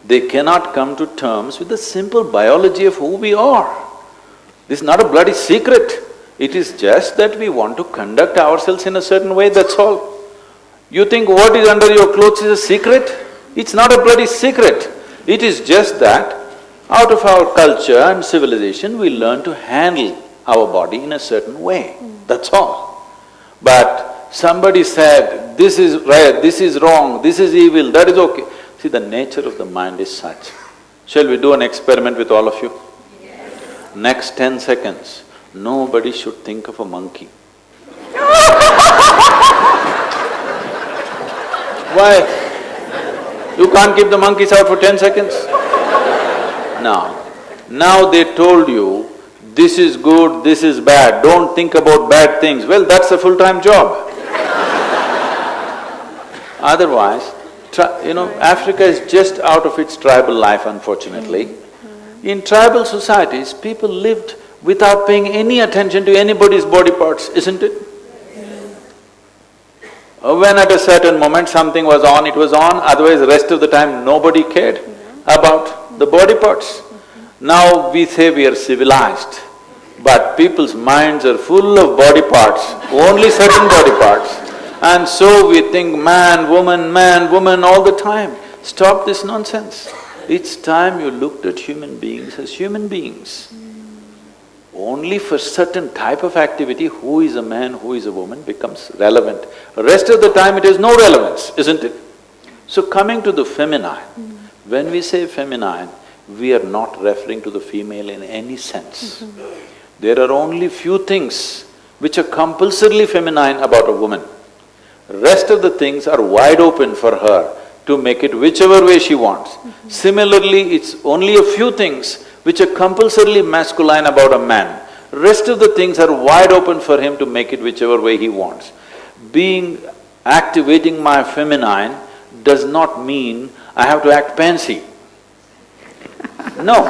They cannot come to terms with the simple biology of who we are. This is not a bloody secret. It is just that we want to conduct ourselves in a certain way, that's all. You think what is under your clothes is a secret? It's not a bloody secret. It is just that out of our culture and civilization, we learn to handle our body in a certain way, that's all. But somebody said, this is right, this is wrong, this is evil, that is okay. See, the nature of the mind is such. Shall we do an experiment with all of you? Yes. Next 10 seconds, nobody should think of a monkey. Why? You can't keep the monkeys out for 10 seconds? Now they told you, this is good, this is bad, don't think about bad things. Well, that's a full-time job. Otherwise, Africa is just out of its tribal life, unfortunately. In tribal societies, people lived without paying any attention to anybody's body parts, isn't it? When at a certain moment something was on, it was on, otherwise the rest of the time nobody cared about the body parts. Now we say we are civilized, but people's minds are full of body parts, only certain body parts. And so we think man, woman all the time. Stop this nonsense. It's time you looked at human beings as human beings. Only for certain type of activity, who is a man, who is a woman becomes relevant. The rest of the time it has no relevance, isn't it? So coming to the feminine, when we say feminine, we are not referring to the female in any sense. There are only few things which are compulsorily feminine about a woman. Rest of the things are wide open for her to make it whichever way she wants. Similarly, it's only a few things which are compulsorily masculine about a man. Rest of the things are wide open for him to make it whichever way he wants. Activating my feminine does not mean I have to act pansy. No,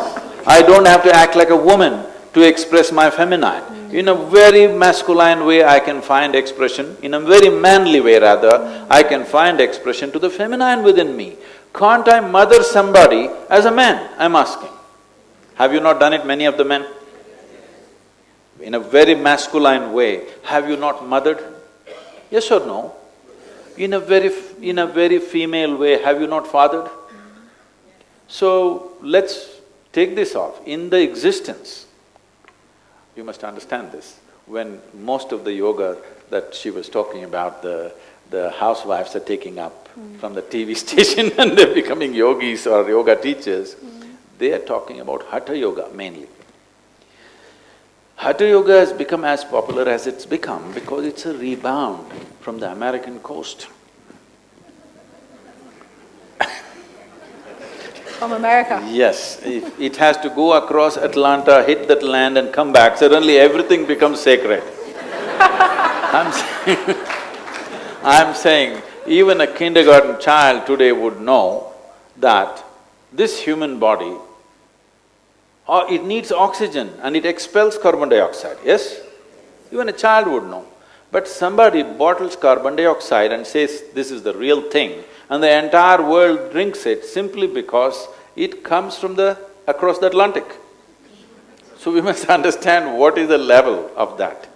I don't have to act like a woman to express my feminine. In a very masculine way, I can find expression, in a very manly way rather, I can find expression to the feminine within me. Can't I mother somebody as a man, I'm asking? Have you not done it, many of the men? In a very masculine way, have you not mothered? Yes or no? In a very female way, have you not fathered? So, let's take this off. In the existence, you must understand this, when most of the yoga that she was talking about, the housewives are taking up from the TV station and they're becoming yogis or yoga teachers, they are talking about Hatha Yoga mainly. Hatha Yoga has become as popular as it's become because it's a rebound from the American coast. From America. Yes, if it has to go across Atlanta, hit that land and come back, suddenly everything becomes sacred. I'm saying, even a kindergarten child today would know that this human body, it needs oxygen and it expels carbon dioxide, yes? Even a child would know. But somebody bottles carbon dioxide and says this is the real thing, and the entire world drinks it simply because it comes from across the Atlantic. So we must understand what is the level of that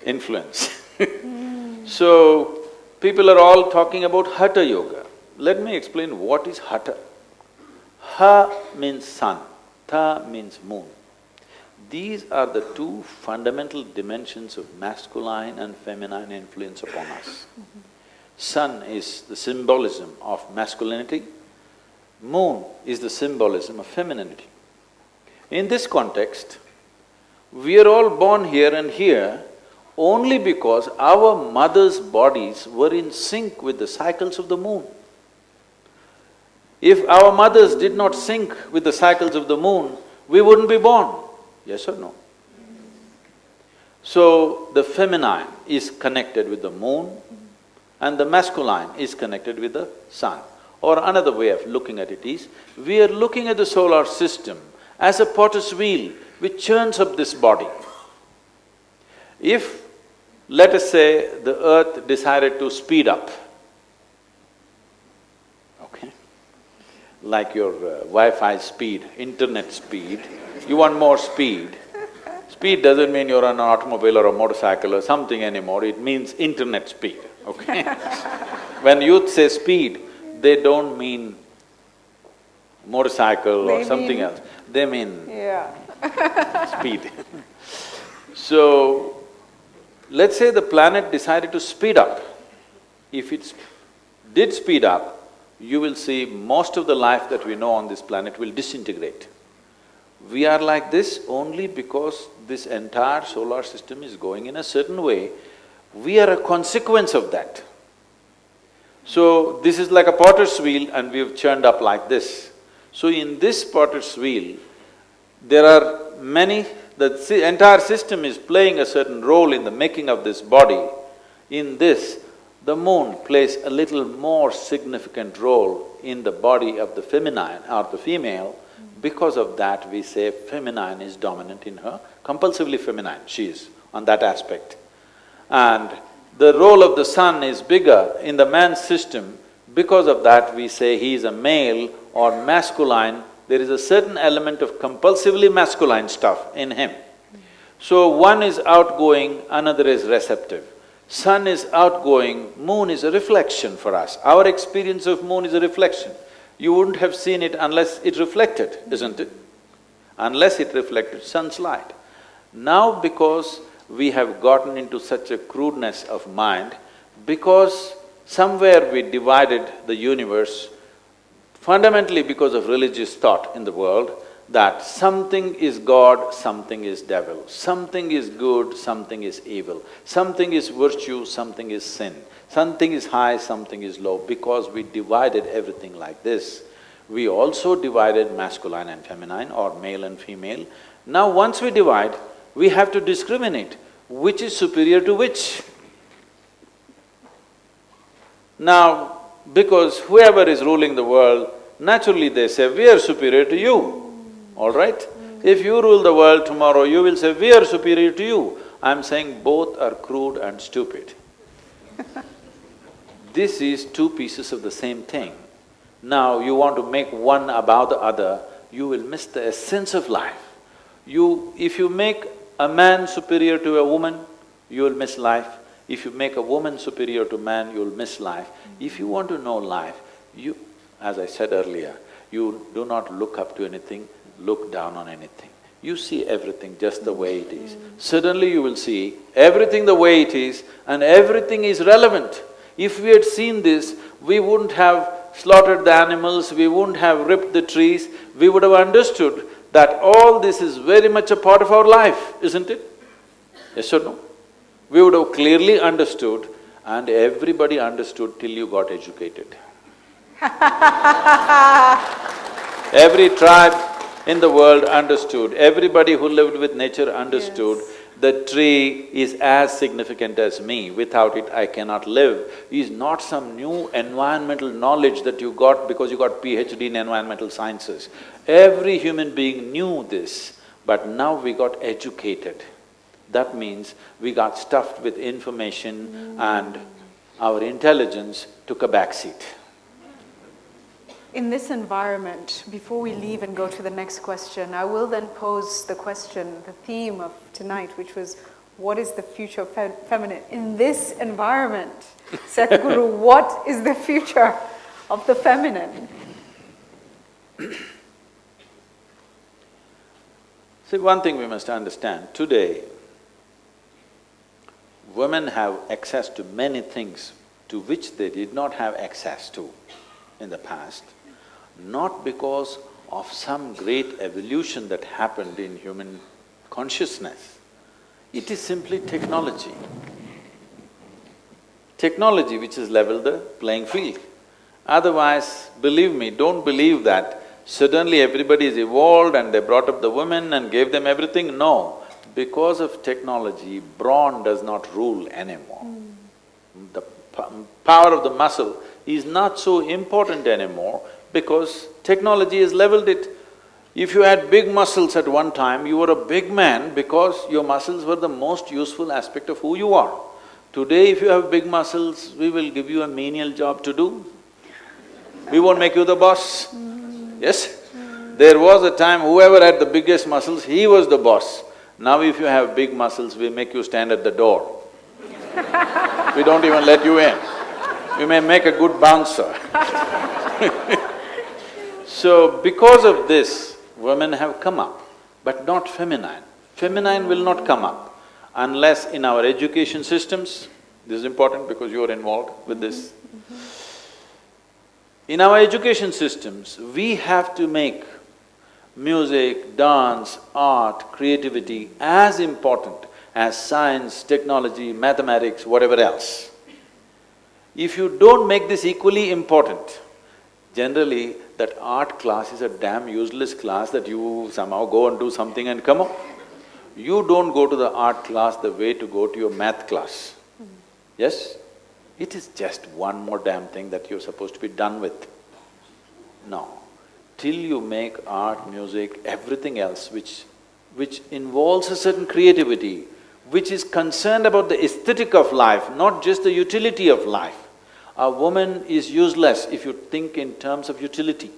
influence. So, people are all talking about Hatha Yoga. Let me explain what is Hatha. Ha means sun, Tha means moon. These are the two fundamental dimensions of masculine and feminine influence upon us. Sun is the symbolism of masculinity, moon is the symbolism of femininity. In this context, we are all born here and here only because our mothers' bodies were in sync with the cycles of the moon. If our mothers did not sync with the cycles of the moon, we wouldn't be born, yes or no? So, the feminine is connected with the moon and the masculine is connected with the sun. Or another way of looking at it is, we are looking at the solar system as a potter's wheel which churns up this body. If, let us say, the earth decided to speed up, okay, like your Wi-Fi speed, internet speed, you want more speed. Speed doesn't mean you're on an automobile or a motorcycle or something anymore, it means internet speed, okay? When youth say speed, they don't mean motorcycle or something else, they mean speed. So, let's say the planet decided to speed up. If it did speed up, you will see most of the life that we know on this planet will disintegrate. We are like this only because this entire solar system is going in a certain way. We are a consequence of that. So, this is like a potter's wheel and we've churned up like this. So, in this potter's wheel, there are many… the entire system is playing a certain role in the making of this body. In this, the moon plays a little more significant role in the body of the feminine or the female. Because of that, we say feminine is dominant in her, compulsively feminine she is on that aspect. And the role of the sun is bigger in the man's system, because of that we say he is a male or masculine. There is a certain element of compulsively masculine stuff in him. So one is outgoing, another is receptive. Sun is outgoing, moon is a reflection for us. Our experience of moon is a reflection. You wouldn't have seen it unless it reflected, isn't it? Unless it reflected sun's light. Now because we have gotten into such a crudeness of mind, because somewhere we divided the universe, fundamentally because of religious thought in the world, that something is God, something is devil, something is good, something is evil, something is virtue, something is sin, something is high, something is low. Because we divided everything like this, we also divided masculine and feminine or male and female. Now once we divide, we have to discriminate which is superior to which. Now, because whoever is ruling the world, naturally they say, we are superior to you, all right? If you rule the world tomorrow, you will say, we are superior to you. I'm saying both are crude and stupid. This is two pieces of the same thing. Now you want to make one above the other, you will miss the essence of life. If you make a man superior to a woman, you will miss life. If you make a woman superior to man, you will miss life. If you want to know life, as I said earlier, you do not look up to anything, look down on anything. You see everything just the way it is. Suddenly you will see everything the way it is and everything is relevant. If we had seen this, we wouldn't have slaughtered the animals, we wouldn't have ripped the trees, we would have understood that all this is very much a part of our life, isn't it? Yes or no? We would have clearly understood, and everybody understood till you got educated. Every tribe in the world understood, everybody who lived with nature understood the tree is as significant as me, without it I cannot live, is not some new environmental knowledge that you got because you got PhD in environmental sciences. Every human being knew this, but now we got educated. That means we got stuffed with information and our intelligence took a backseat. In this environment, before we leave and go to the next question, I will then pose the question, the theme of tonight, which was, what is the future of feminine? In this environment, Sadhguru, what is the future of the feminine? See, one thing we must understand, today, women have access to many things to which they did not have access to in the past, not because of some great evolution that happened in human consciousness. It is simply technology. Technology which has leveled the playing field. Otherwise, believe me, don't believe that suddenly everybody is evolved and they brought up the women and gave them everything. No, because of technology, brawn does not rule anymore. The power of the muscle is not so important anymore because technology has leveled it. If you had big muscles at one time, you were a big man because your muscles were the most useful aspect of who you are. Today, if you have big muscles, we will give you a menial job to do. We won't make you the boss. Yes? There was a time whoever had the biggest muscles, he was the boss. Now if you have big muscles, we make you stand at the door. We don't even let you in. You may make a good bouncer. So, because of this, women have come up, but not feminine. Feminine will not come up unless in our education systems, this is important because you are involved with this. In our education systems, we have to make music, dance, art, creativity as important as science, technology, mathematics, whatever else. If you don't make this equally important, generally that art class is a damn useless class that you somehow go and do something and come up. You don't go to the art class the way to go to your math class. Yes? It is just one more damn thing that you're supposed to be done with. No. Till you make art, music, everything else which involves a certain creativity, which is concerned about the aesthetic of life, not just the utility of life. A woman is useless if you think in terms of utility.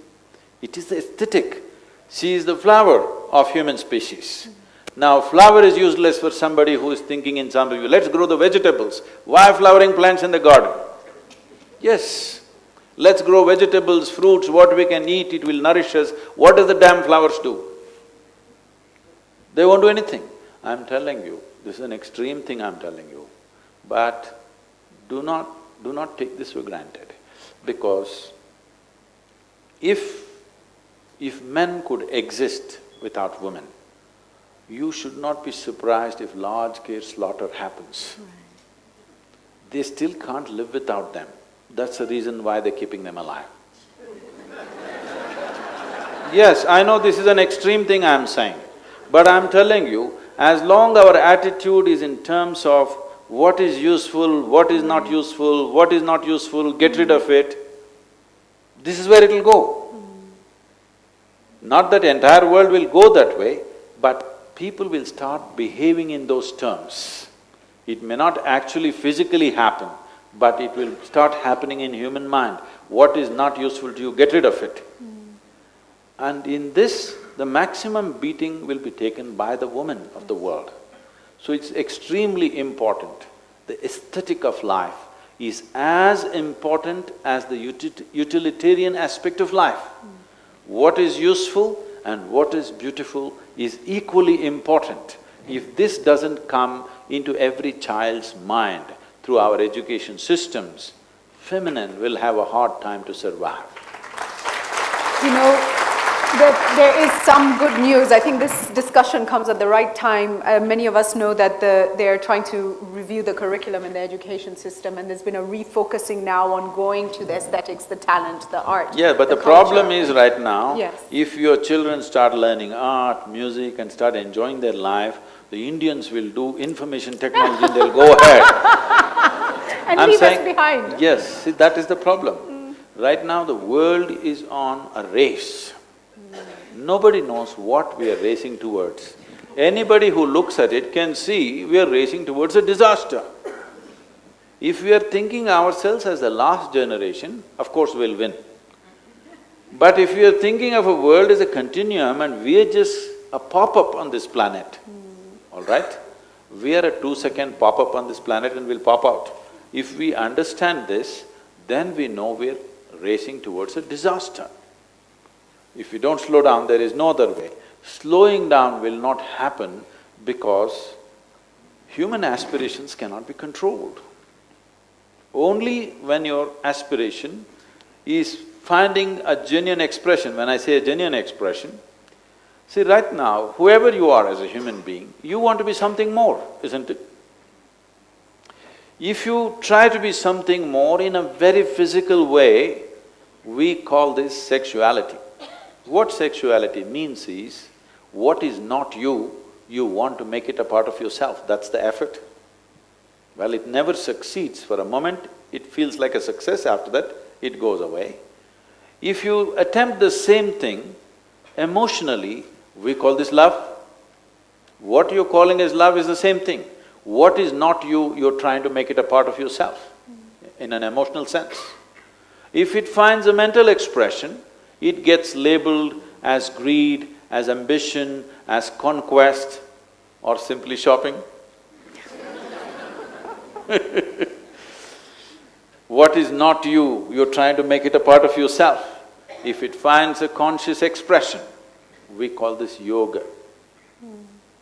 It is the aesthetic. She is the flower of human species. Now, flower is useless for somebody who is thinking in some view, let's grow the vegetables. Why flowering plants in the garden? Yes, let's grow vegetables, fruits, what we can eat, it will nourish us. What does the damn flowers do? They won't do anything. I'm telling you, this is an extreme thing I'm telling you, but do not take this for granted, because if men could exist without women, you should not be surprised if large-scale slaughter happens. They still can't live without them. That's the reason why they're keeping them alive. Yes, I know this is an extreme thing I'm saying, but I'm telling you, as long our attitude is in terms of what is useful, what is not useful, get rid of it, this is where it'll go. Not that entire world will go that way, but people will start behaving in those terms. It may not actually physically happen, but it will start happening in human mind. What is not useful to you, get rid of it. And in this, the maximum beating will be taken by the woman of the world. So it's extremely important. The aesthetic of life is as important as the utilitarian aspect of life. What is useful and what is beautiful is equally important. If this doesn't come into every child's mind through our education systems, feminine will have a hard time to survive. You know, There is some good news. I think this discussion comes at the right time. Many of us know that they're trying to review the curriculum in the education system, and there's been a refocusing now on going to the aesthetics, the talent, the art. Yeah, but the culture. problem is right now, Yes. if your children start learning art, music and start enjoying their life, the Indians will do information technology and they'll go ahead. And I'm leave saying, us behind. yes, see, that is the problem. Right now the world is on a race. Nobody knows what we are racing towards. Anybody who looks at it can see we are racing towards a disaster. If we are thinking ourselves as the last generation, of course we'll win. But if we are thinking of a world as a continuum and we are just a pop-up on this planet, all right? We are a 2-second pop-up on this planet and we'll pop out. If we understand this, then we know we're racing towards a disaster. If we don't slow down, there is no other way. Slowing down will not happen because human aspirations cannot be controlled. Only when your aspiration is finding a genuine expression, when I say a genuine expression, see right now, whoever you are as a human being, you want to be something more, isn't it? If you try to be something more in a very physical way, we call this sexuality. What sexuality means is, what is not you, you want to make it a part of yourself, that's the effort. Well, it never succeeds. For a moment, it feels like a success, after that, it goes away. If you attempt the same thing emotionally, we call this love. What you're calling as love is the same thing. What is not you, you're trying to make it a part of yourself, in an emotional sense. If it finds a mental expression, it gets labeled as greed, as ambition, as conquest, or simply shopping. What is not you, you're trying to make it a part of yourself. If it finds a conscious expression, we call this yoga.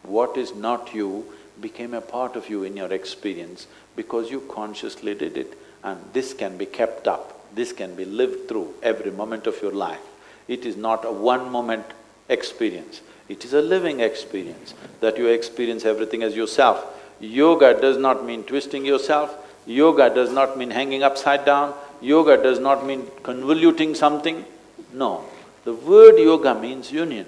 What is not you became a part of you in your experience because you consciously did it, and this can be kept up, this can be lived through every moment of your life. It is not a one-moment experience, it is a living experience that you experience everything as yourself. Yoga does not mean twisting yourself, yoga does not mean hanging upside down, yoga does not mean convoluting something. No, the word yoga means union.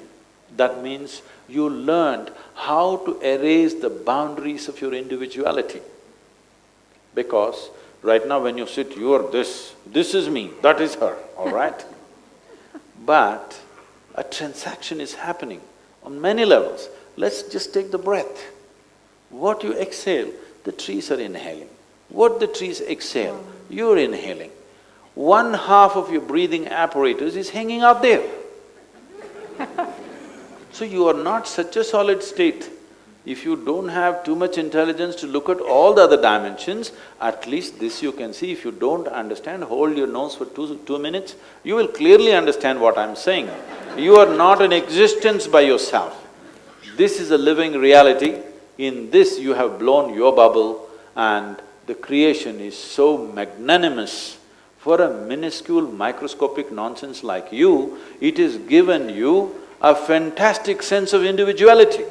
That means you learned how to erase the boundaries of your individuality. Because right now when you sit, you are this is me, that is her, all right? But a transaction is happening on many levels. Let's just take the breath. What you exhale, the trees are inhaling. What the trees exhale, you're inhaling. 1/2 of your breathing apparatus is hanging out there. So you are not such a solid state. If you don't have too much intelligence to look at all the other dimensions, at least this you can see. If you don't understand, hold your nose for two minutes, you will clearly understand what I'm saying. You are not an existence by yourself. This is a living reality. In this you have blown your bubble, and the creation is so magnanimous. For a minuscule microscopic nonsense like you, it has given you a fantastic sense of individuality.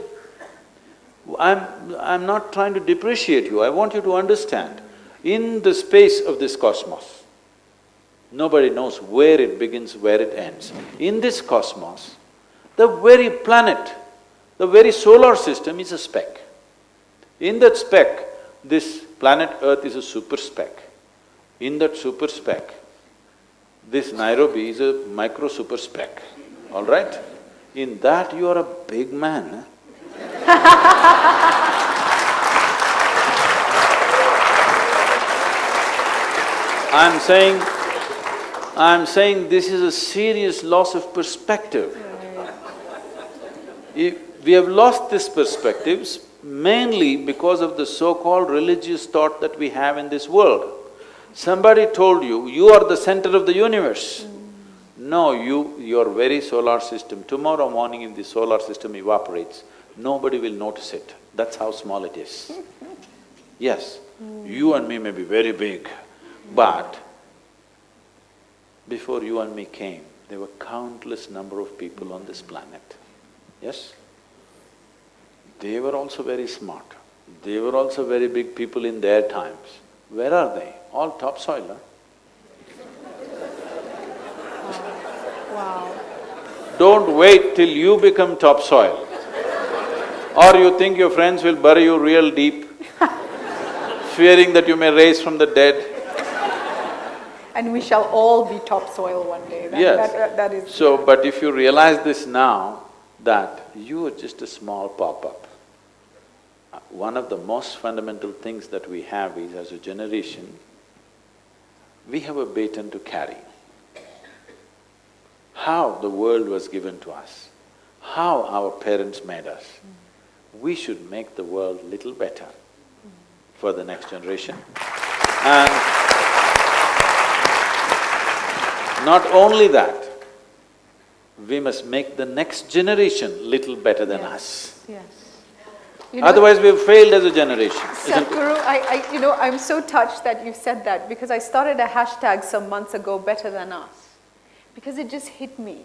I'm not trying to depreciate you, I want you to understand. In the space of this cosmos, nobody knows where it begins, where it ends. In this cosmos, the very planet, the very solar system is a speck. In that speck, this planet Earth is a super speck. In that super speck, this Nairobi is a micro super speck, all right? In that you are a big man, I'm saying this is a serious loss of perspective. We have lost these perspectives mainly because of the so-called religious thought that we have in this world. Somebody told you, you are the center of the universe. No, your very solar system, tomorrow morning if the solar system evaporates, nobody will notice it. That's how small it is. Yes, you and me may be very big, but before you and me came, there were countless number of people on this planet, yes? They were also very smart. They were also very big people in their times. Where are they? All topsoil, huh? Wow. Don't wait till you become topsoil. Or you think your friends will bury you real deep, fearing that you may rise from the dead. And we shall all be topsoil one day. Yes. That is… So, but if you realize this now, that you are just a small pop-up. One of the most fundamental things that we have is, as a generation, we have a baton to carry. How the world was given to us, how our parents made us. We should make the world little better for the next generation. And not only that, we must make the next generation little better than us. Yes. Otherwise, we've failed as a generation, isn't it? Sadhguru, I'm so touched that you said that, because I started a hashtag some months ago, better than us, because it just hit me.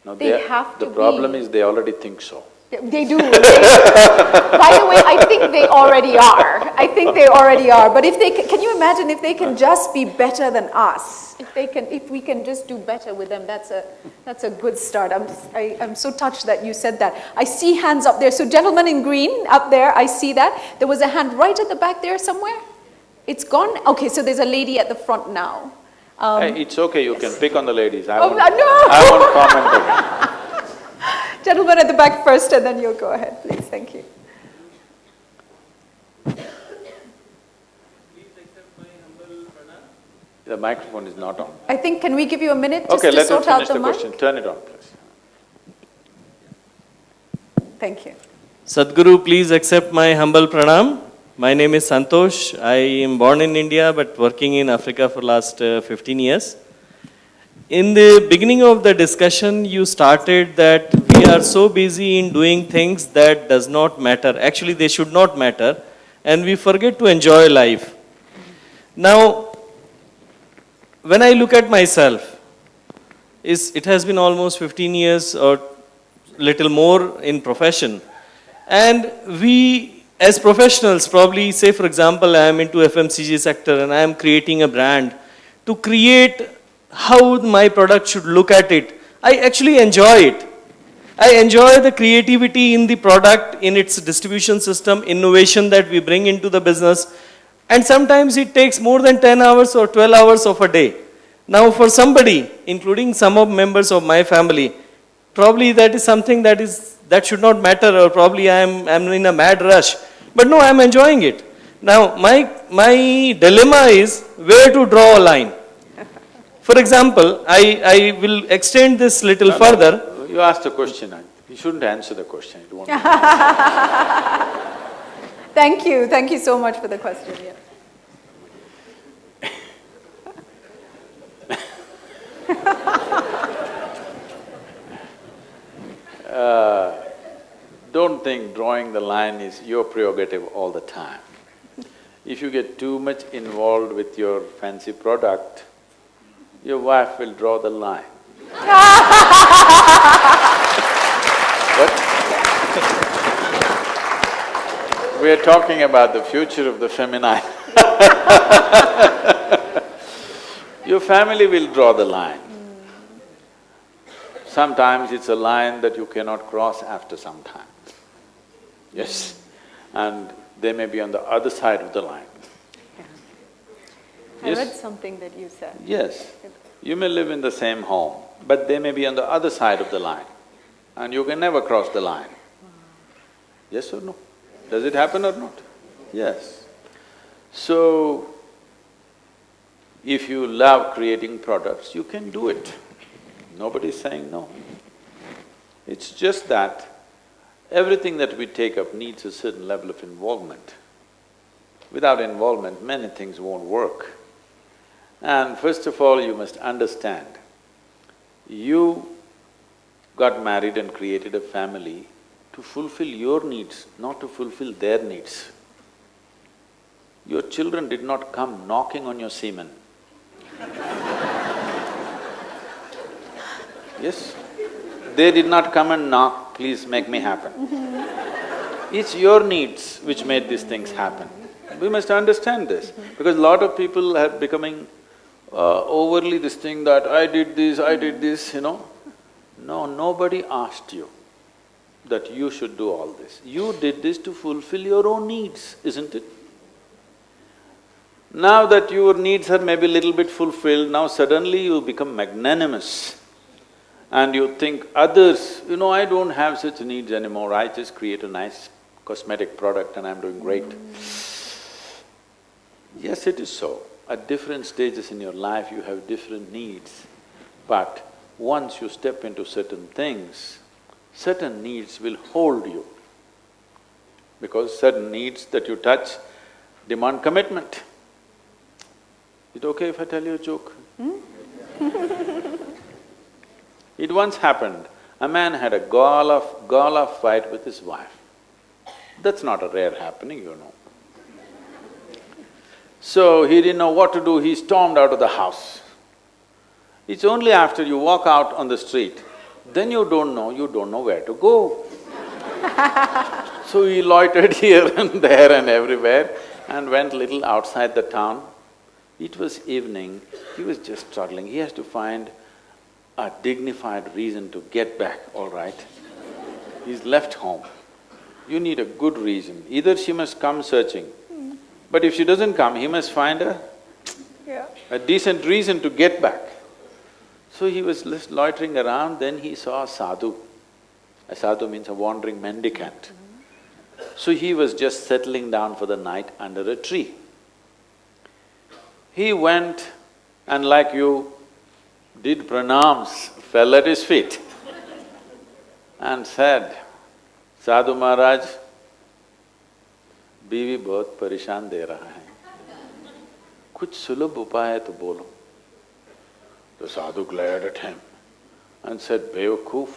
No, They have to the problem be… is they already think so. They do. By the way, I think they already are. I think they already are. But if they can you imagine if they can just be better than us? If we can just do better with them, that's a good start. I'm so touched that you said that. I see hands up there. So gentleman in green up there, I see that. There was a hand right at the back there somewhere. It's gone. Okay, so there's a lady at the front now. Hey, it's okay. You can pick on the ladies. I Oh, won't, no! I won't comment again. Gentleman at the back first, and then you'll go ahead, please. Thank you. The microphone is not on. I think, can we give you a minute just Okay, to let him sort out finish the the mic? question. Turn it on, please. Thank you. Sadhguru, please accept my humble pranam. My name is Santosh. I am born in India but working in Africa for last 15 years. In the beginning of the discussion, you started that we are so busy in doing things that does not matter. Actually, they should not matter, and we forget to enjoy life. Now, when I look at myself, it has been almost 15 years or little more in profession, and we as professionals probably say, for example, I am into FMCG sector and I am creating a brand to create how my product should look at it. I actually enjoy it. I enjoy the creativity in the product, in its distribution system, innovation that we bring into the business, and sometimes it takes more than 10 hours or 12 hours of a day. Now for somebody, including some of members of my family, probably that is something that should not matter, or probably I'm in a mad rush. But no, I'm enjoying it. Now my dilemma is where to draw a line. For example, I will extend this little further. No, you asked a question. You shouldn't answer the question. It won't. Thank you. Thank you so much for the question. Yeah. Don't think drawing the line is your prerogative all the time. If you get too much involved with your fancy product, your wife will draw the line. But we are talking about the future of the feminine. Your family will draw the line. Sometimes it's a line that you cannot cross after some time. Yes, and they may be on the other side of the line. I Yes? read something that you said. Yes, you may live in the same home, but they may be on the other side of the line, and you can never cross the line. Yes or no? Does it happen or not? Yes. So, if you love creating products, you can do it. Nobody's saying no. It's just that everything that we take up needs a certain level of involvement. Without involvement, many things won't work. And first of all, you must understand, you got married and created a family to fulfill your needs, not to fulfill their needs. Your children did not come knocking on your semen. Yes? They did not come and knock, please make me happen. It's your needs which made these things happen. We must understand this, because a lot of people are becoming overly this thing that I did this, you know. No, nobody asked you that you should do all this. You did this to fulfill your own needs, isn't it? Now that your needs are maybe a little bit fulfilled, now suddenly you become magnanimous and you think others, you know, I don't have such needs anymore, I just create a nice cosmetic product and I'm doing great. Yes, it is so. At different stages in your life, you have different needs. But once you step into certain things, certain needs will hold you. Because certain needs that you touch demand commitment. Is it okay if I tell you a joke? It once happened, a man had a gala fight with his wife. That's not a rare happening, you know. So he didn't know what to do, he stormed out of the house. It's only after you walk out on the street, then you don't know where to go. So he loitered here and there and everywhere and went little outside the town. It was evening, he was just struggling, he has to find a dignified reason to get back, all right. He's left home. You need a good reason, either she must come searching, but if she doesn't come, he must find a decent reason to get back. So he was just loitering around, then he saw a sadhu. A sadhu means a wandering mendicant. So he was just settling down for the night under a tree. He went and like you, did pranams, fell at his feet and said, Sadhu Maharaj, बीवी बहुत परेशान दे रहा है, कुछ सुलभ उपाय है तो बोलो। The sadhu glared at him and said, बेवकूफ,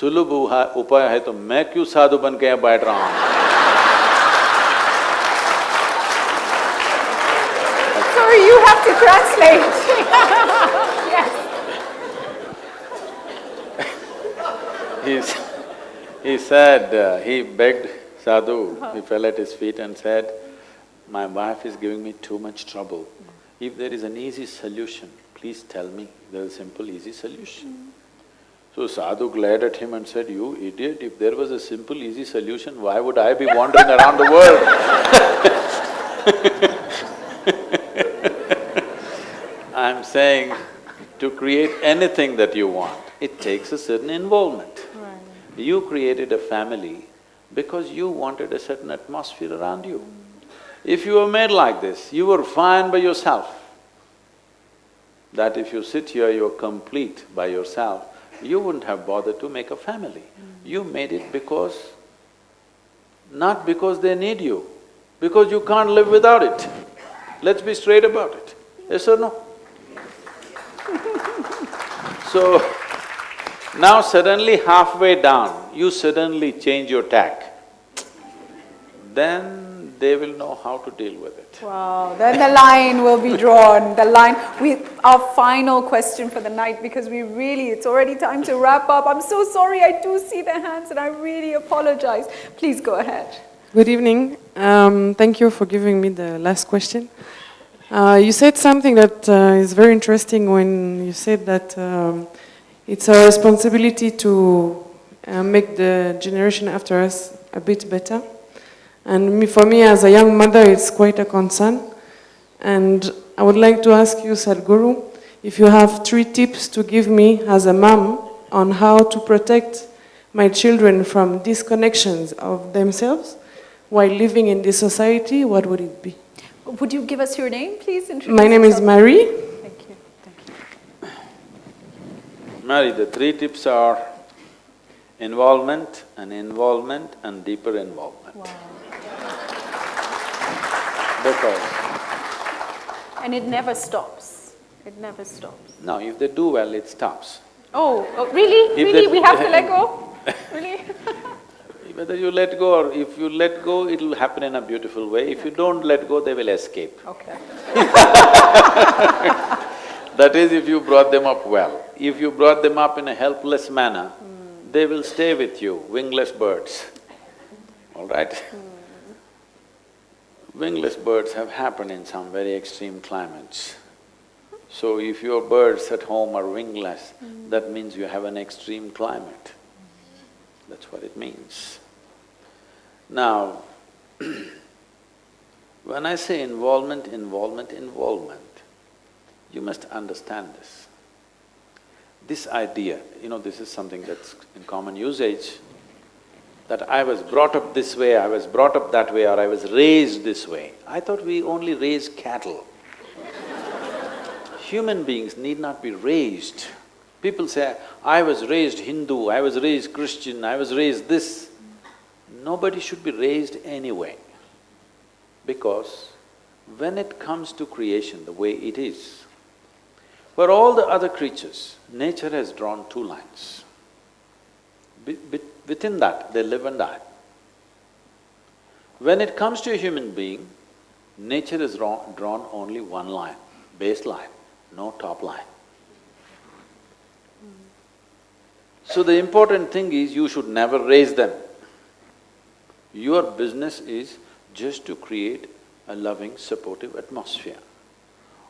सुलभ उपाय है तो मैं क्यों साधु बन के यहाँ बैठ रहा हूँ? Sorry, you have to translate. Yes. He said, he begged Sadhu, he fell at his feet and said, my wife is giving me too much trouble. If there is an easy solution, please tell me, there's a simple, easy solution. So Sadhu glared at him and said, you idiot, if there was a simple, easy solution, why would I be wandering around the world? I'm saying, to create anything that you want, it takes a certain involvement. You created a family because you wanted a certain atmosphere around you. If you were made like this, you were fine by yourself. That if you sit here, you're complete by yourself, you wouldn't have bothered to make a family. You made it because… not because they need you, because you can't live without it. Let's be straight about it. Yes or no? So, now suddenly halfway down, you suddenly change your tack, then they will know how to deal with it. Wow, then the line will be drawn, the line… Our final question for the night, because it's already time to wrap up. I'm so sorry, I do see the hands and I really apologize. Please go ahead. Good evening. Thank you for giving me the last question. You said something that is very interesting when you said that it's our responsibility to make the generation after us a bit better. And for me as a young mother, it's quite a concern. And I would like to ask you, Sadhguru, if you have 3 tips to give me as a mom on how to protect my children from disconnections of themselves while living in this society, what would it be? Would you give us your name, please? My name is Mary. Thank you. Mary, the 3 tips are involvement and deeper involvement. Wow. Because… And it never stops. It never stops. No, if they do well, it stops. Oh, really? Really? We have to let go? Really? Whether you let go or if you let go, it'll happen in a beautiful way. If you don't let go, they will escape. Okay. That is, if you brought them up well. If you brought them up in a helpless manner, they will stay with you, wingless birds, all right? Wingless birds have happened in some very extreme climates. So if your birds at home are wingless, that means you have an extreme climate. That's what it means. Now, when I say involvement, you must understand this. This idea, this is something that's in common usage, that I was brought up this way, I was brought up that way, or I was raised this way. I thought we only raise cattle. Human beings need not be raised. People say, I was raised Hindu, I was raised Christian, I was raised this. Nobody should be raised anyway. Because when it comes to creation the way it is, for all the other creatures, nature has drawn two lines. Within that, they live and die. When it comes to a human being, nature has drawn only one line, baseline, no top line. So the important thing is you should never raise them. Your business is just to create a loving, supportive atmosphere.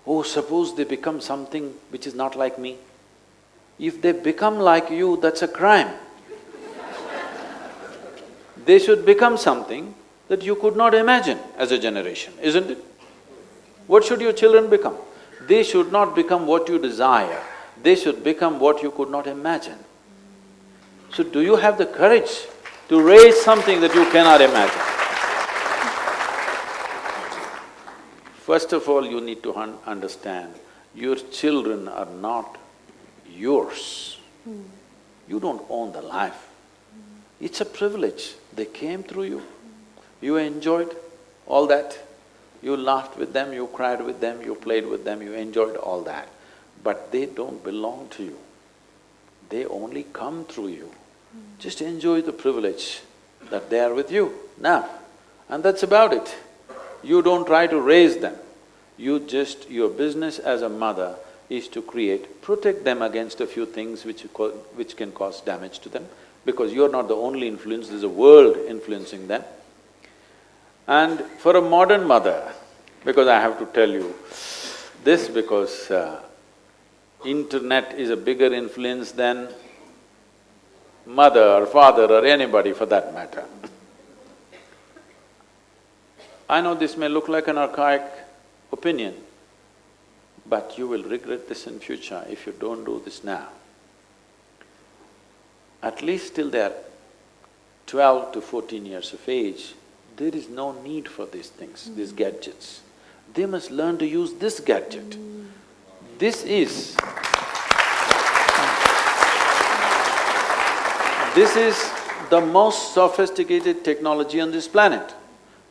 Oh, suppose they become something which is not like me. If they become like you, that's a crime. They should become something that you could not imagine as a generation, isn't it? What should your children become? They should not become what you desire, they should become what you could not imagine. So do you have the courage to raise something that you cannot imagine? First of all, you need to understand, your children are not yours. You don't own the life. It's a privilege. They came through you. You enjoyed all that. You laughed with them, you cried with them, you played with them, you enjoyed all that. But they don't belong to you. They only come through you. Just enjoy the privilege that they are with you now. And that's about it. You don't try to raise them. Your business as a mother is to protect them against a few things which can cause damage to them, because you're not the only influence, there's a world influencing them. And for a modern mother, because I have to tell you this because internet is a bigger influence than mother or father or anybody for that matter. I know this may look like an archaic opinion, but you will regret this in future if you don't do this now. At least till they're 12 to 14 years of age, there is no need for these things, these gadgets. They must learn to use this gadget. This is the most sophisticated technology on this planet.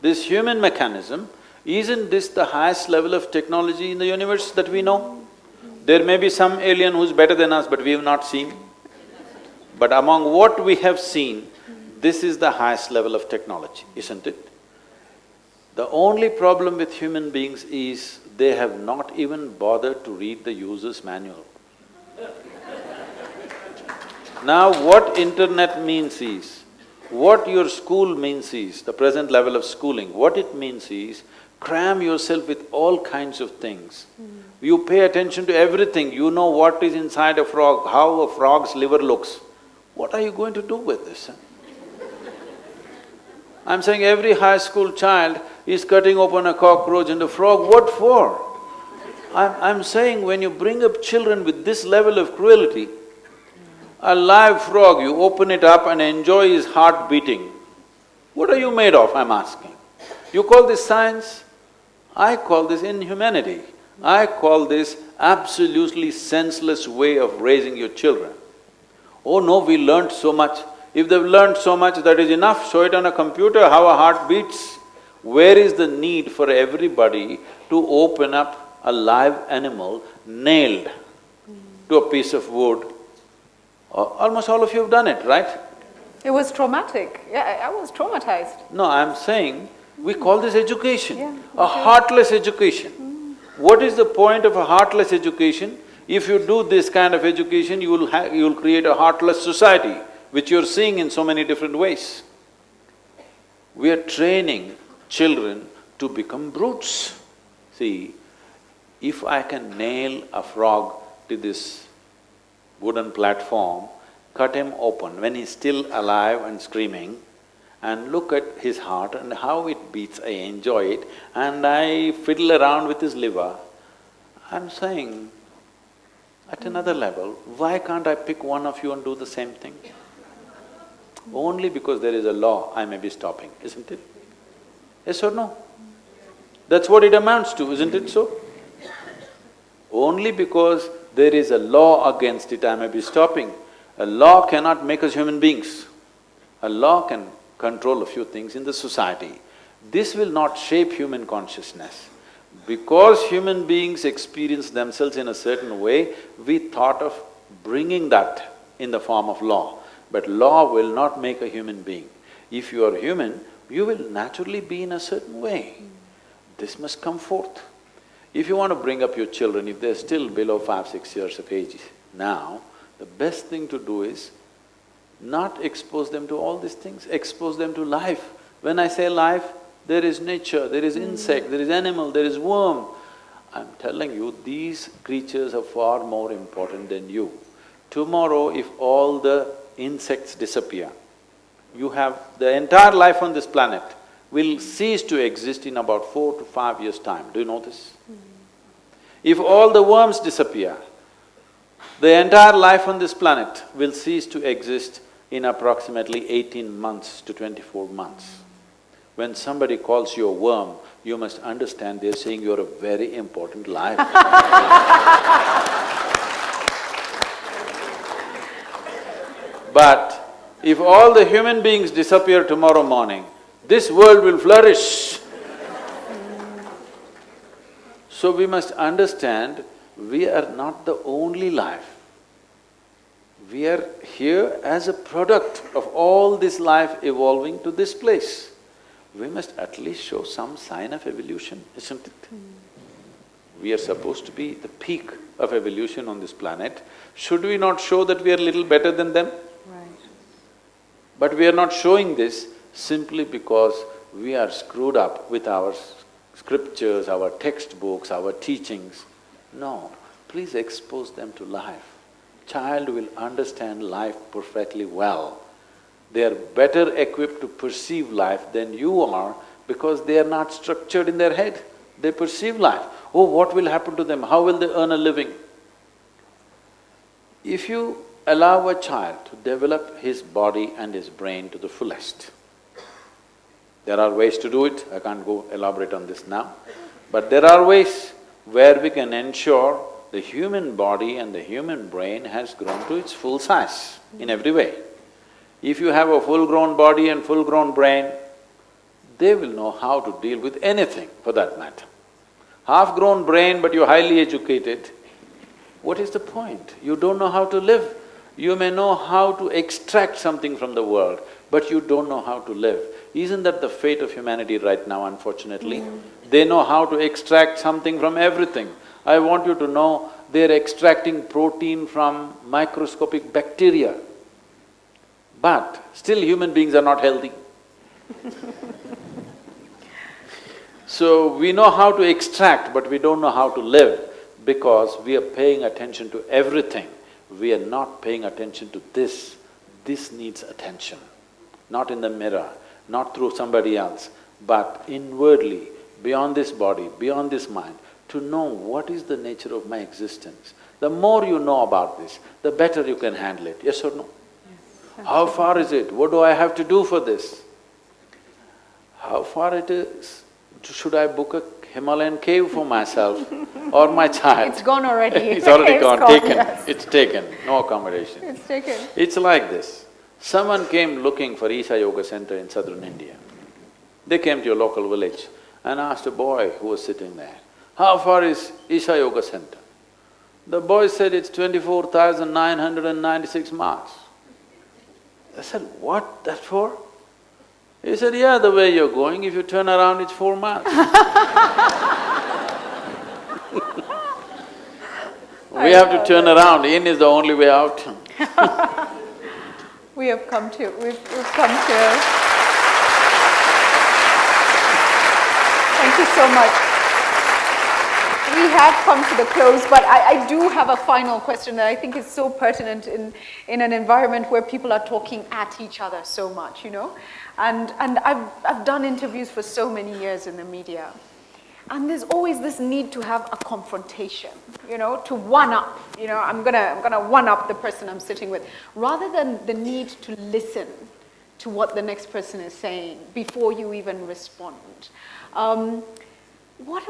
This human mechanism, isn't this the highest level of technology in the universe that we know? There may be some alien who's better than us, but we have not seen. But among what we have seen, this is the highest level of technology, isn't it? The only problem with human beings is they have not even bothered to read the user's manual. Now what internet means is, what your school means is, the present level of schooling, what it means is, cram yourself with all kinds of things. You pay attention to everything, you know what is inside a frog, how a frog's liver looks. What are you going to do with this? I'm saying every high school child is cutting open a cockroach and a frog, what for? I'm saying when you bring up children with this level of cruelty, a live frog, you open it up and enjoy his heart beating. What are you made of, I'm asking? You call this science? I call this inhumanity. I call this absolutely senseless way of raising your children. Oh no, we learnt so much. If they've learnt so much, that is enough. Show it on a computer how a heart beats. Where is the need for everybody to open up a live animal nailed to a piece of wood? Almost all of you have done it, right? It was traumatic. Yeah, I was traumatized. No, I'm saying, we call this education, a heartless education. What is the point of a heartless education? If you do this kind of education, you'll create a heartless society, which you're seeing in so many different ways. We are training children to become brutes. See, if I can nail a frog to this wooden platform, cut him open when he's still alive and screaming, and look at his heart and how it beats, I enjoy it, and I fiddle around with his liver, I'm saying, at another level, why can't I pick one of you and do the same thing? Only because there is a law, I may be stopping, isn't it? Yes or no? That's what it amounts to, isn't it so? Only because there is a law against it, I may be stopping. A law cannot make us human beings. A law can control a few things in the society. This will not shape human consciousness. Because human beings experience themselves in a certain way, we thought of bringing that in the form of law. But law will not make a human being. If you are human, you will naturally be in a certain way. This must come forth. If you want to bring up your children, if they're still below 5–6 years of age now, the best thing to do is not expose them to all these things, expose them to life. When I say life, there is nature, there is insect, there is animal, there is worm. I'm telling you, these creatures are far more important than you. Tomorrow, if all the insects disappear, you have… the entire life on this planet will cease to exist in about 4 to 5 years' time. Do you know this? If all the worms disappear, the entire life on this planet will cease to exist in approximately 18 months to 24 months. When somebody calls you a worm, you must understand they're saying you're a very important life. But if all the human beings disappear tomorrow morning, this world will flourish. So we must understand, we are not the only life. We are here as a product of all this life evolving to this place. We must at least show some sign of evolution, isn't it? We are supposed to be the peak of evolution on this planet. Should we not show that we are little better than them? Right. But we are not showing this simply because we are screwed up with our scriptures, our textbooks, our teachings. No, please expose them to life. Child will understand life perfectly well. They are better equipped to perceive life than you are because they are not structured in their head. They perceive life. Oh, what will happen to them? How will they earn a living? If you allow a child to develop his body and his brain to the fullest, there are ways to do it, I can't go elaborate on this now, but there are ways where we can ensure the human body and the human brain has grown to its full size in every way. If you have a full-grown body and full-grown brain, they will know how to deal with anything for that matter. Half-grown brain but you're highly educated, what is the point? You don't know how to live. You may know how to extract something from the world, but you don't know how to live. Isn't that the fate of humanity right now, unfortunately? They know how to extract something from everything. I want you to know, they're extracting protein from microscopic bacteria. But still human beings are not healthy. So we know how to extract, but we don't know how to live because we are paying attention to everything. We are not paying attention to this. This needs attention, not in the mirror, not through somebody else, but inwardly, beyond this body, beyond this mind, to know what is the nature of my existence. The more you know about this, the better you can handle it, yes or no? Yes. How far is it? What do I have to do for this? How far it is? Should I book a Himalayan cave for myself or my child? It's gone already. It's already gone, taken. Yes. It's taken, no accommodation. It's taken. It's like this. Someone came looking for Isha Yoga Center in southern India. They came to a local village and asked a boy who was sitting there, "How far is Isha Yoga Center?" The boy said, "It's 24,996 miles." I said, "What, that for?" He said, "Yeah, the way you're going, if you turn around, it's 4 miles." We have to turn around, in is the only way out. We've come to. Thank you so much. We have come to the close, but I do have a final question that I think is so pertinent in an environment where people are talking at each other so much, you know? And I've done interviews for so many years in the media. And there's always this need to have a confrontation, you know, to one-up. You know, I'm gonna one-up the person I'm sitting with, rather than the need to listen to what the next person is saying before you even respond. What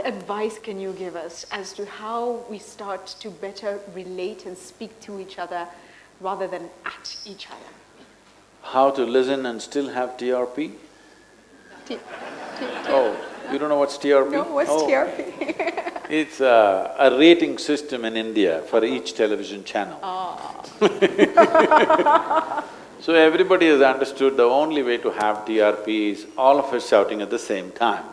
advice can you give us as to how we start to better relate and speak to each other rather than at each other? How to listen and still have TRP? Oh, you don't know what's TRP? No, what's TRP? It's a rating system in India for each television channel. So everybody has understood the only way to have TRP is all of us shouting at the same time.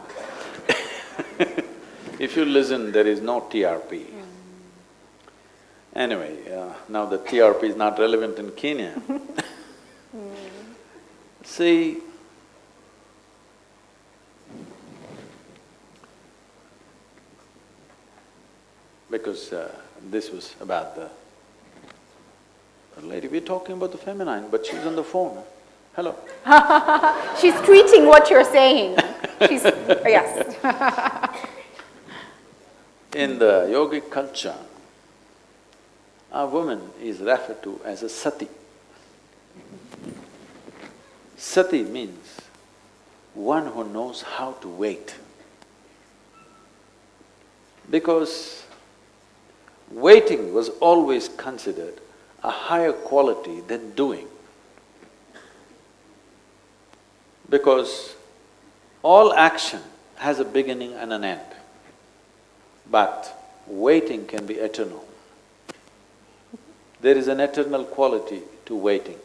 If you listen, there is no TRP. Anyway, now the TRP is not relevant in Kenya. See, because this was about the lady, we're talking about the feminine, but she's on the phone. Hello. She's tweeting what you're saying. She's… yes. In the yogic culture, a woman is referred to as a sati. Sati means one who knows how to wait. Because waiting was always considered a higher quality than doing. Because all action has a beginning and an end, but waiting can be eternal. There is an eternal quality to waiting.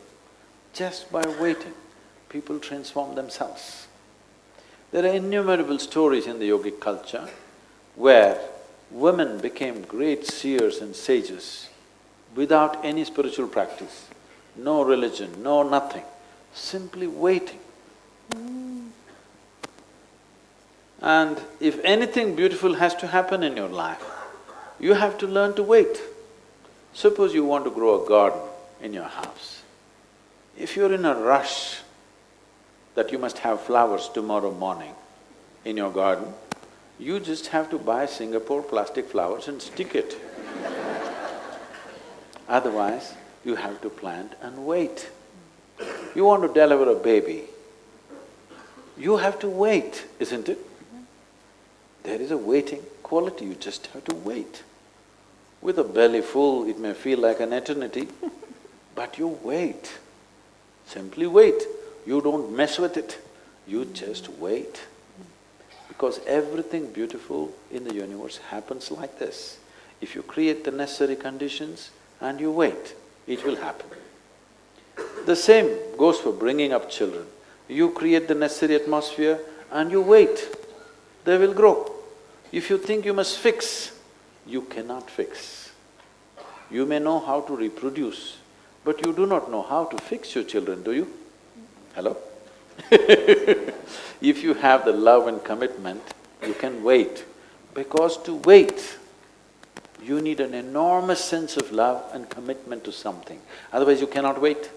Just by waiting, people transform themselves. There are innumerable stories in the yogic culture where women became great seers and sages without any spiritual practice, no religion, no nothing, simply waiting. And if anything beautiful has to happen in your life, you have to learn to wait. Suppose you want to grow a garden in your house. If you're in a rush that you must have flowers tomorrow morning in your garden, you just have to buy Singapore plastic flowers and stick it. Otherwise, you have to plant and wait. You want to deliver a baby, you have to wait, isn't it? There is a waiting quality, you just have to wait. With a belly full, it may feel like an eternity, but you wait. Simply wait. You don't mess with it, you just wait. Because everything beautiful in the universe happens like this. If you create the necessary conditions and you wait, it will happen. The same goes for bringing up children. You create the necessary atmosphere and you wait, they will grow. If you think you must fix, you cannot fix. You may know how to reproduce, but you do not know how to fix your children, do you? Hello? If you have the love and commitment, you can wait. Because to wait, you need an enormous sense of love and commitment to something, otherwise you cannot wait.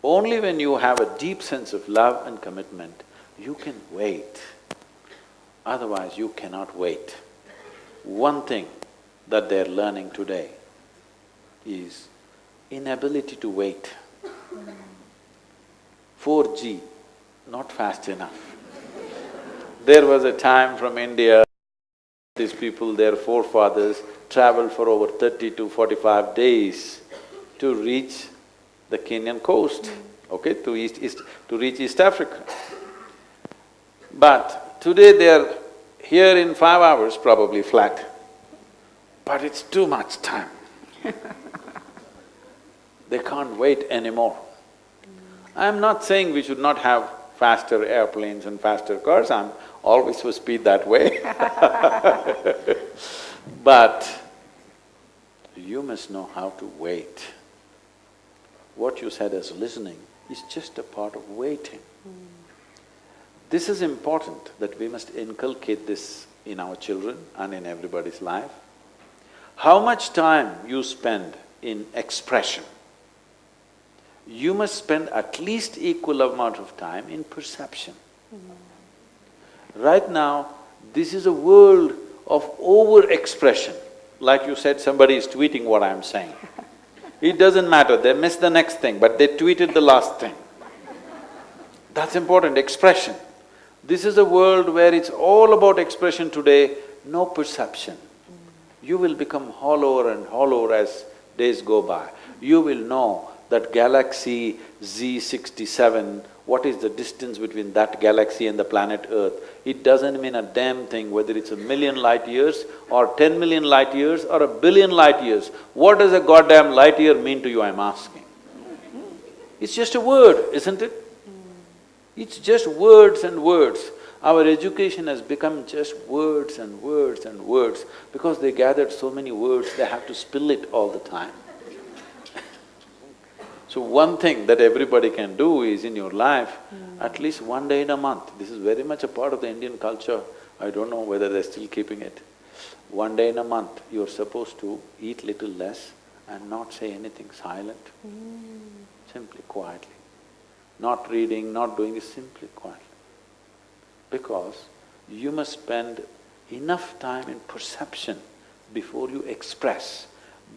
Only when you have a deep sense of love and commitment, you can wait. Otherwise, you cannot wait. One thing that they're learning today is inability to wait. 4G, not fast enough. There was a time from India, these people, their forefathers, traveled for over 30 to 45 days to reach the Kenyan coast, okay, to reach East Africa. But today they are here in 5 hours, probably flat, but it's too much time. They can't wait anymore. I'm not saying we should not have faster airplanes and faster cars, I'm always for speed that way. But you must know how to wait. What you said as listening is just a part of waiting. This is important, that we must inculcate this in our children and in everybody's life. How much time you spend in expression, you must spend at least equal amount of time in perception. Right now, this is a world of over-expression. Like you said, somebody is tweeting what I'm saying. It doesn't matter, they miss the next thing, but they tweeted the last thing. That's important, expression. This is a world where it's all about expression today, no perception. You will become hollower and hollower as days go by. You will know that galaxy Z67, what is the distance between that galaxy and the planet Earth? It doesn't mean a damn thing whether it's 1,000,000 light years or 10,000,000 light years or 1,000,000,000 light years. What does a goddamn light year mean to you, I'm asking? It's just a word, isn't it? It's just words and words. Our education has become just words and words and words. Because they gathered so many words, they have to spill it all the time. So one thing that everybody can do is in your life, at least one day in a month, this is very much a part of the Indian culture, I don't know whether they're still keeping it. One day in a month, you're supposed to eat little less and not say anything, silent, simply quietly. Not reading, not doing this, simply quietly. Because you must spend enough time in perception before you express,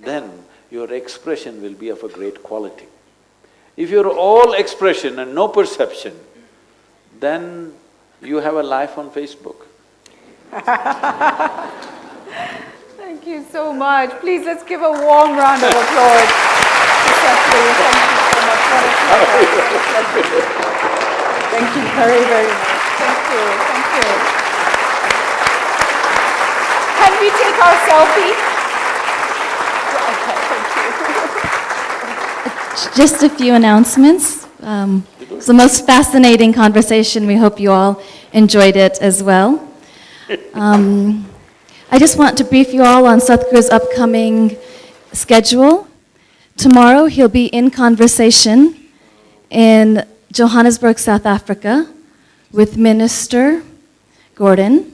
then your expression will be of a great quality. If you're all expression and no perception, then you have a life on Facebook. Thank you so much. Please, let's give a warm round of applause to Sadhguru. Thank you so much. Thank you very, very much. Thank you, thank you. Can we take our selfie? Okay, thank you. Just a few announcements. It's the most fascinating conversation. We hope you all enjoyed it as well. I just want to brief you all on Sadhguru's upcoming schedule. Tomorrow he'll be in conversation in Johannesburg, South Africa, with Minister Gordon.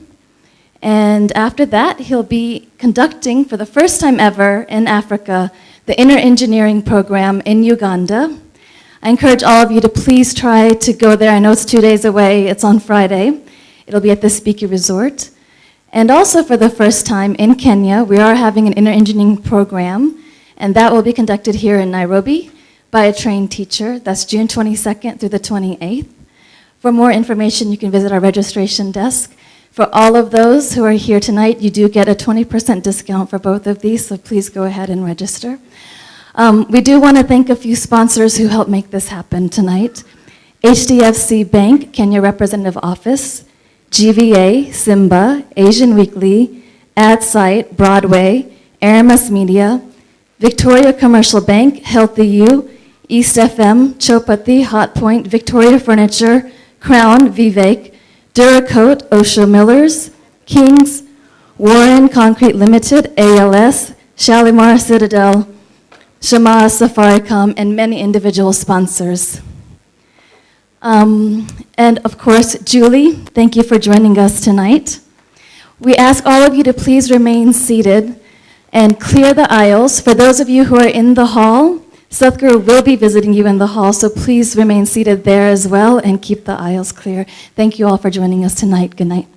And after that, he'll be conducting, for the first time ever in Africa, the Inner Engineering Program in Uganda. I encourage all of you to please try to go there. I know it's 2 days away, it's on Friday. It'll be at the Speaker Resort. And also for the first time in Kenya, we are having an Inner Engineering Program, and that will be conducted here in Nairobi by a trained teacher. That's June 22nd through the 28th. For more information, you can visit our registration desk. For all of those who are here tonight, you do get a 20% discount for both of these, so please go ahead and register. We do want to thank a few sponsors who helped make this happen tonight. HDFC Bank, Kenya Representative Office, GVA, Simba, Asian Weekly, AdSite, Broadway, Aramis Media, Victoria Commercial Bank, Healthy You, East FM, Chopati, Hot Point, Victoria Furniture, Crown, Vivek, Duracoat, Osho Millers, Kings, Warren Concrete Limited, ALS, Shalimar Citadel, Shama Safaricom, and many individual sponsors. And of course, Julie, thank you for joining us tonight. We ask all of you to please remain seated and clear the aisles. For those of you who are in the hall, Sadhguru will be visiting you in the hall, so please remain seated there as well and keep the aisles clear. Thank you all for joining us tonight. Good night.